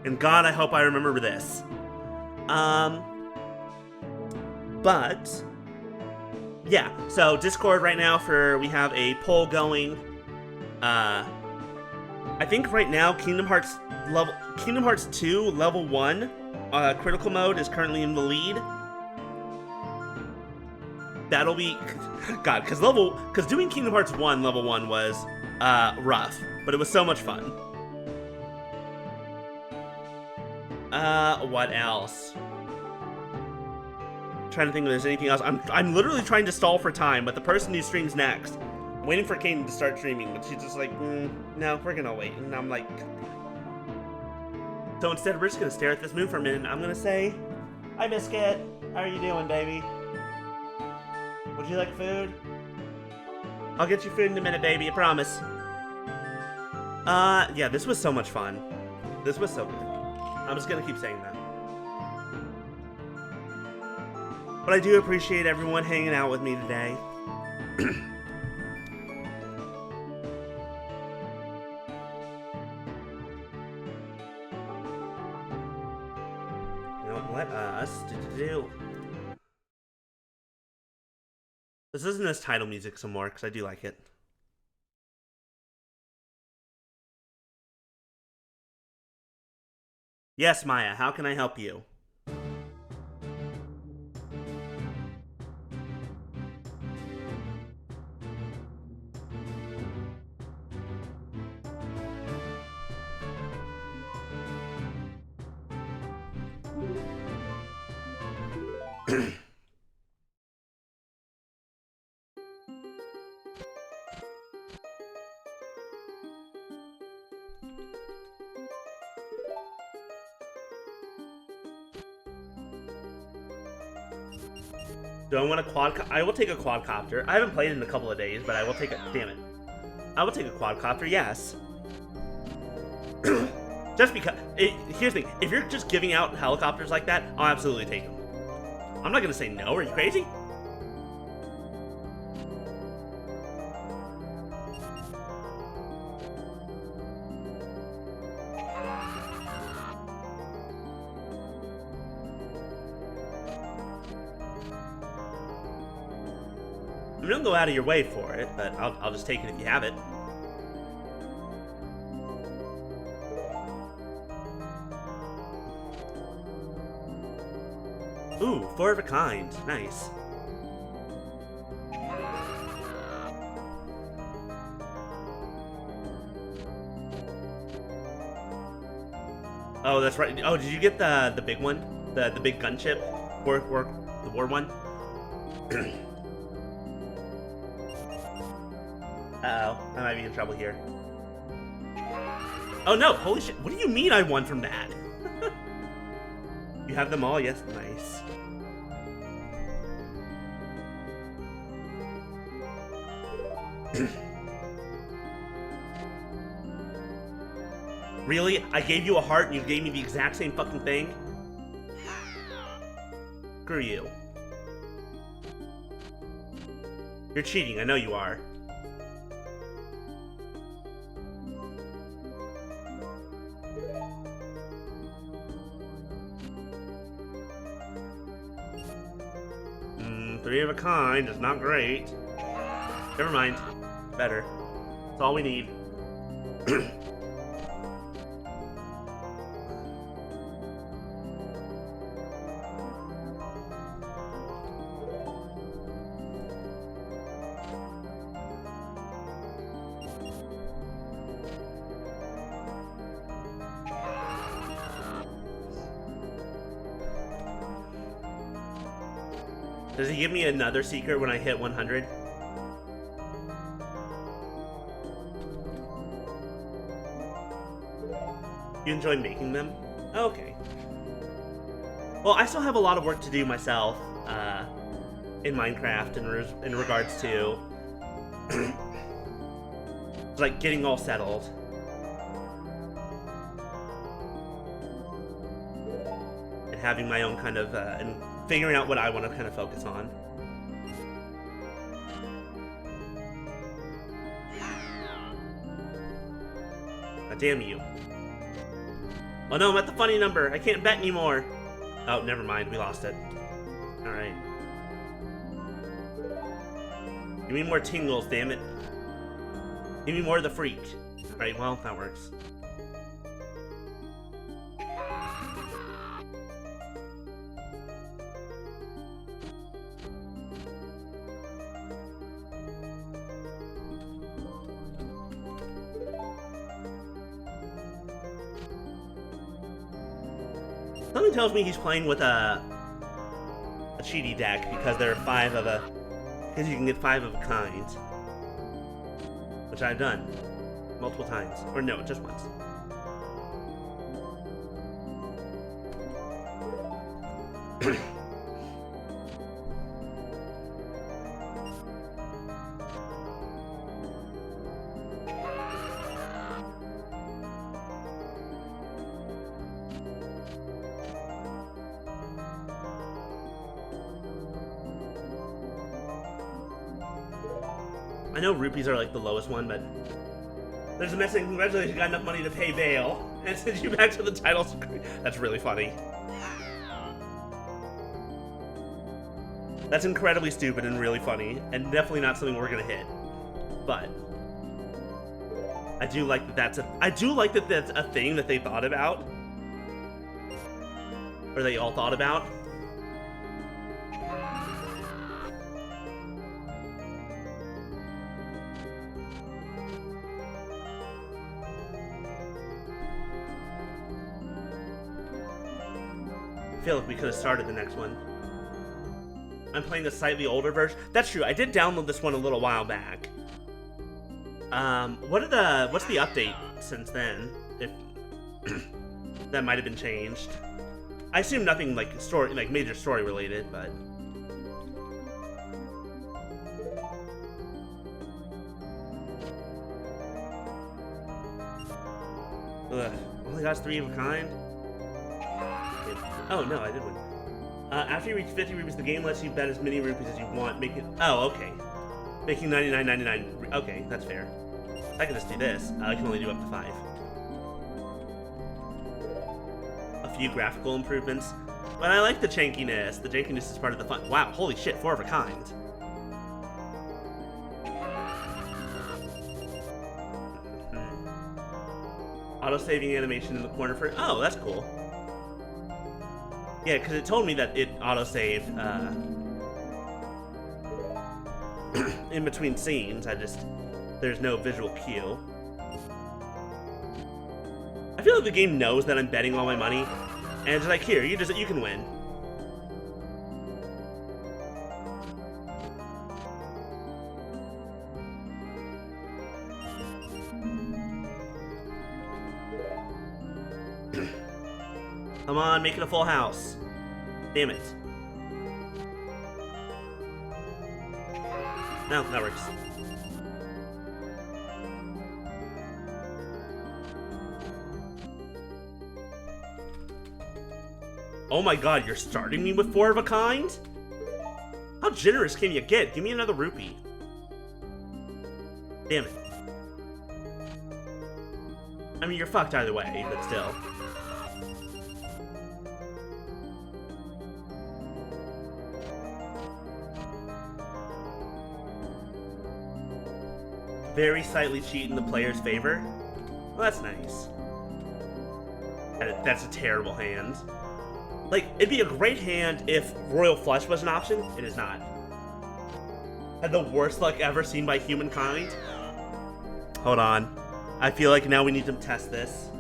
Speaker 1: And God, I hope I remember this. But yeah, so Discord right now we have a poll going. I think right now Kingdom Hearts 2 level 1 critical mode is currently in the lead. That'll be God, because doing Kingdom Hearts 1 level 1 was rough, but it was so much fun. What else? Trying to think if there's anything else. I'm literally trying to stall for time, but the person who streams next, I'm waiting for Kaden to start streaming, but she's just like, no, we're gonna wait. And I'm like, so instead we're just gonna stare at this moon for a minute, and I'm gonna say, hi Biscuit, how are you doing, baby? Would you like food? I'll get you food in a minute, baby, I promise. Yeah, this was so much fun. This was so good. I'm just gonna keep saying that. But I do appreciate everyone hanging out with me today. You know, let us do. This isn't as title music some more, because I do like it. Yes, Maya, how can I help you? Do I want a I will take a quadcopter. I haven't played it in a couple of days, but I will take a... Damn it. I will take a quadcopter, yes. Just because... here's the thing. If you're just giving out helicopters like that, I'll absolutely take them. I'm not gonna say no. Are you crazy? I mean, don't go out of your way for it, but I'll just take it if you have it. Ooh, 4 of a kind. Nice. Oh, that's right. Oh, did you get the big one? The big gunship? Or the war one? Uh-oh, I might be in trouble here. Oh no, holy shit, what do you mean I won from that? You have them all? Yes, nice. Really? I gave you a heart and you gave me the exact same fucking thing? Screw you. You're cheating, I know you are. Three of a kind is not great. Never mind. Better. That's all we need. Does he give me another secret when I hit 100? You enjoy making them? Okay. Well, I still have a lot of work to do myself in Minecraft in regards to like getting all settled. And having my own kind of and figuring out what I want to kind of focus on. God damn you. Oh no, I'm at the funny number. I can't bet anymore. Oh, never mind. We lost it. Alright. Give me more tingles, damn it. Give me more of the freak. Alright, well, that works. Something tells me he's playing with a cheaty deck because there are because you can get 5 of a kind, which I've done multiple times, or no, just once. I know rupees are like the lowest one, but there's a message. Congratulations, you got enough money to pay bail and send you back to the title screen. That's really funny. That's incredibly stupid and really funny, and definitely not something we're gonna hit. But I do like that that's a thing that they thought about, or they all thought about. I feel like we could have started the next one. I'm playing a slightly older version. That's true. I did download this one a little while back. What's the update since then? If that might have been changed. I assume nothing like major story related, but ugh. Only got 3 of a kind. Oh, no, I did win. After you reach 50 rupees, the game lets you bet as many rupees as you want, oh, okay. Making 99.99. Okay, that's fair. I can just do this. I can only do up to 5. A few graphical improvements. But I like the jankiness. The jankiness is part of the fun. Wow, holy shit, 4 of a kind. Auto-saving animation in the corner for... Oh, that's cool. Yeah, because it told me that it auto-saved in between scenes. There's no visual cue. I feel like the game knows that I'm betting all my money, and it's like, here, you can win. Come on, make it a full house. Damn it. No, that works. Oh my god, you're starting me with 4 of a kind? How generous can you get? Give me another rupee. Damn it. I mean, you're fucked either way, but still. Very slightly cheat in the player's favor. Well, that's nice. That's a terrible hand. Like, it'd be a great hand if Royal Flush was an option. It is not. Had the worst luck ever seen by humankind. Hold on. I feel like now we need to test this.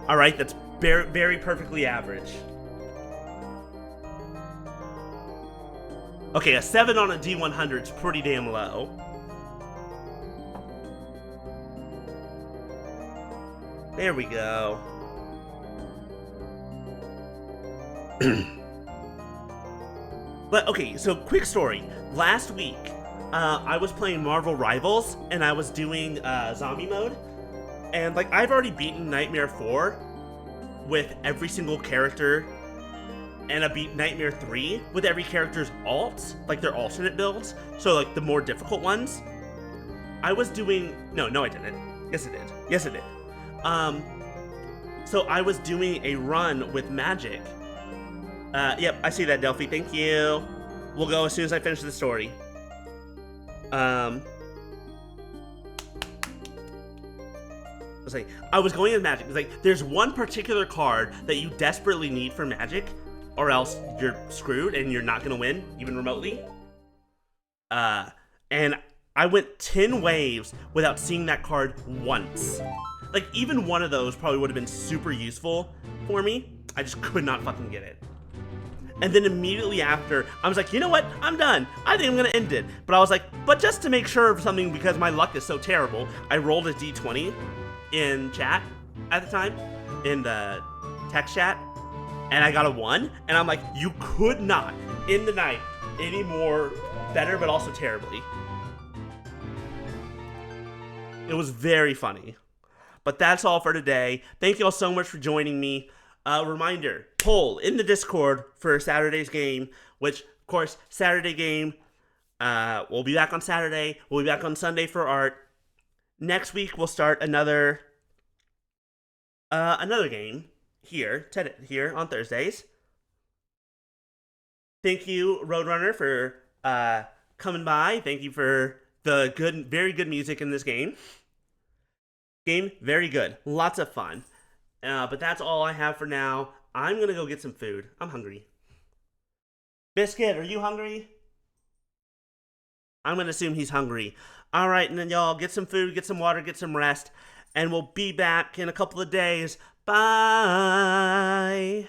Speaker 1: Alright, that's very, very perfectly average. Okay, a 7 on a D100 is pretty damn low. There we go. But okay, so quick story. Last week, I was playing Marvel Rivals, and I was doing zombie mode. And like, I've already beaten Nightmare 4 with every single character, and I beat Nightmare 3 with every character's alts, like their alternate builds. So like the more difficult ones. I was doing, no I didn't. Yes it did. Yes it did. So I was doing a run with Magic. Yep, I see that, Delphi. Thank you. We'll go as soon as I finish the story. I was going with Magic. It's like, there's one particular card that you desperately need for Magic, or else you're screwed and you're not gonna win, even remotely. And I went 10 waves without seeing that card once. Like, even one of those probably would have been super useful for me. I just could not fucking get it. And then immediately after, I was like, you know what? I'm done. I think I'm gonna end it. But I was like, but just to make sure of something, because my luck is so terrible, I rolled a d20 in chat at the time, in the text chat, and I got a 1. And I'm like, you could not end the night any more better, but also terribly. It was very funny. But that's all for today. Thank you all so much for joining me. Reminder, poll in the Discord for Saturday's game, which, of course, Saturday game, we'll be back on Saturday. We'll be back on Sunday for art. Next week, we'll start another game here on Thursdays. Thank you, Roadrunner, for coming by. Thank you for the very good music in this game. Game, very good. Lots of fun. But that's all I have for now. I'm going to go get some food. I'm hungry. Biscuit, are you hungry? I'm going to assume he's hungry. All right, and then y'all get some food, get some water, get some rest. And we'll be back in a couple of days. Bye.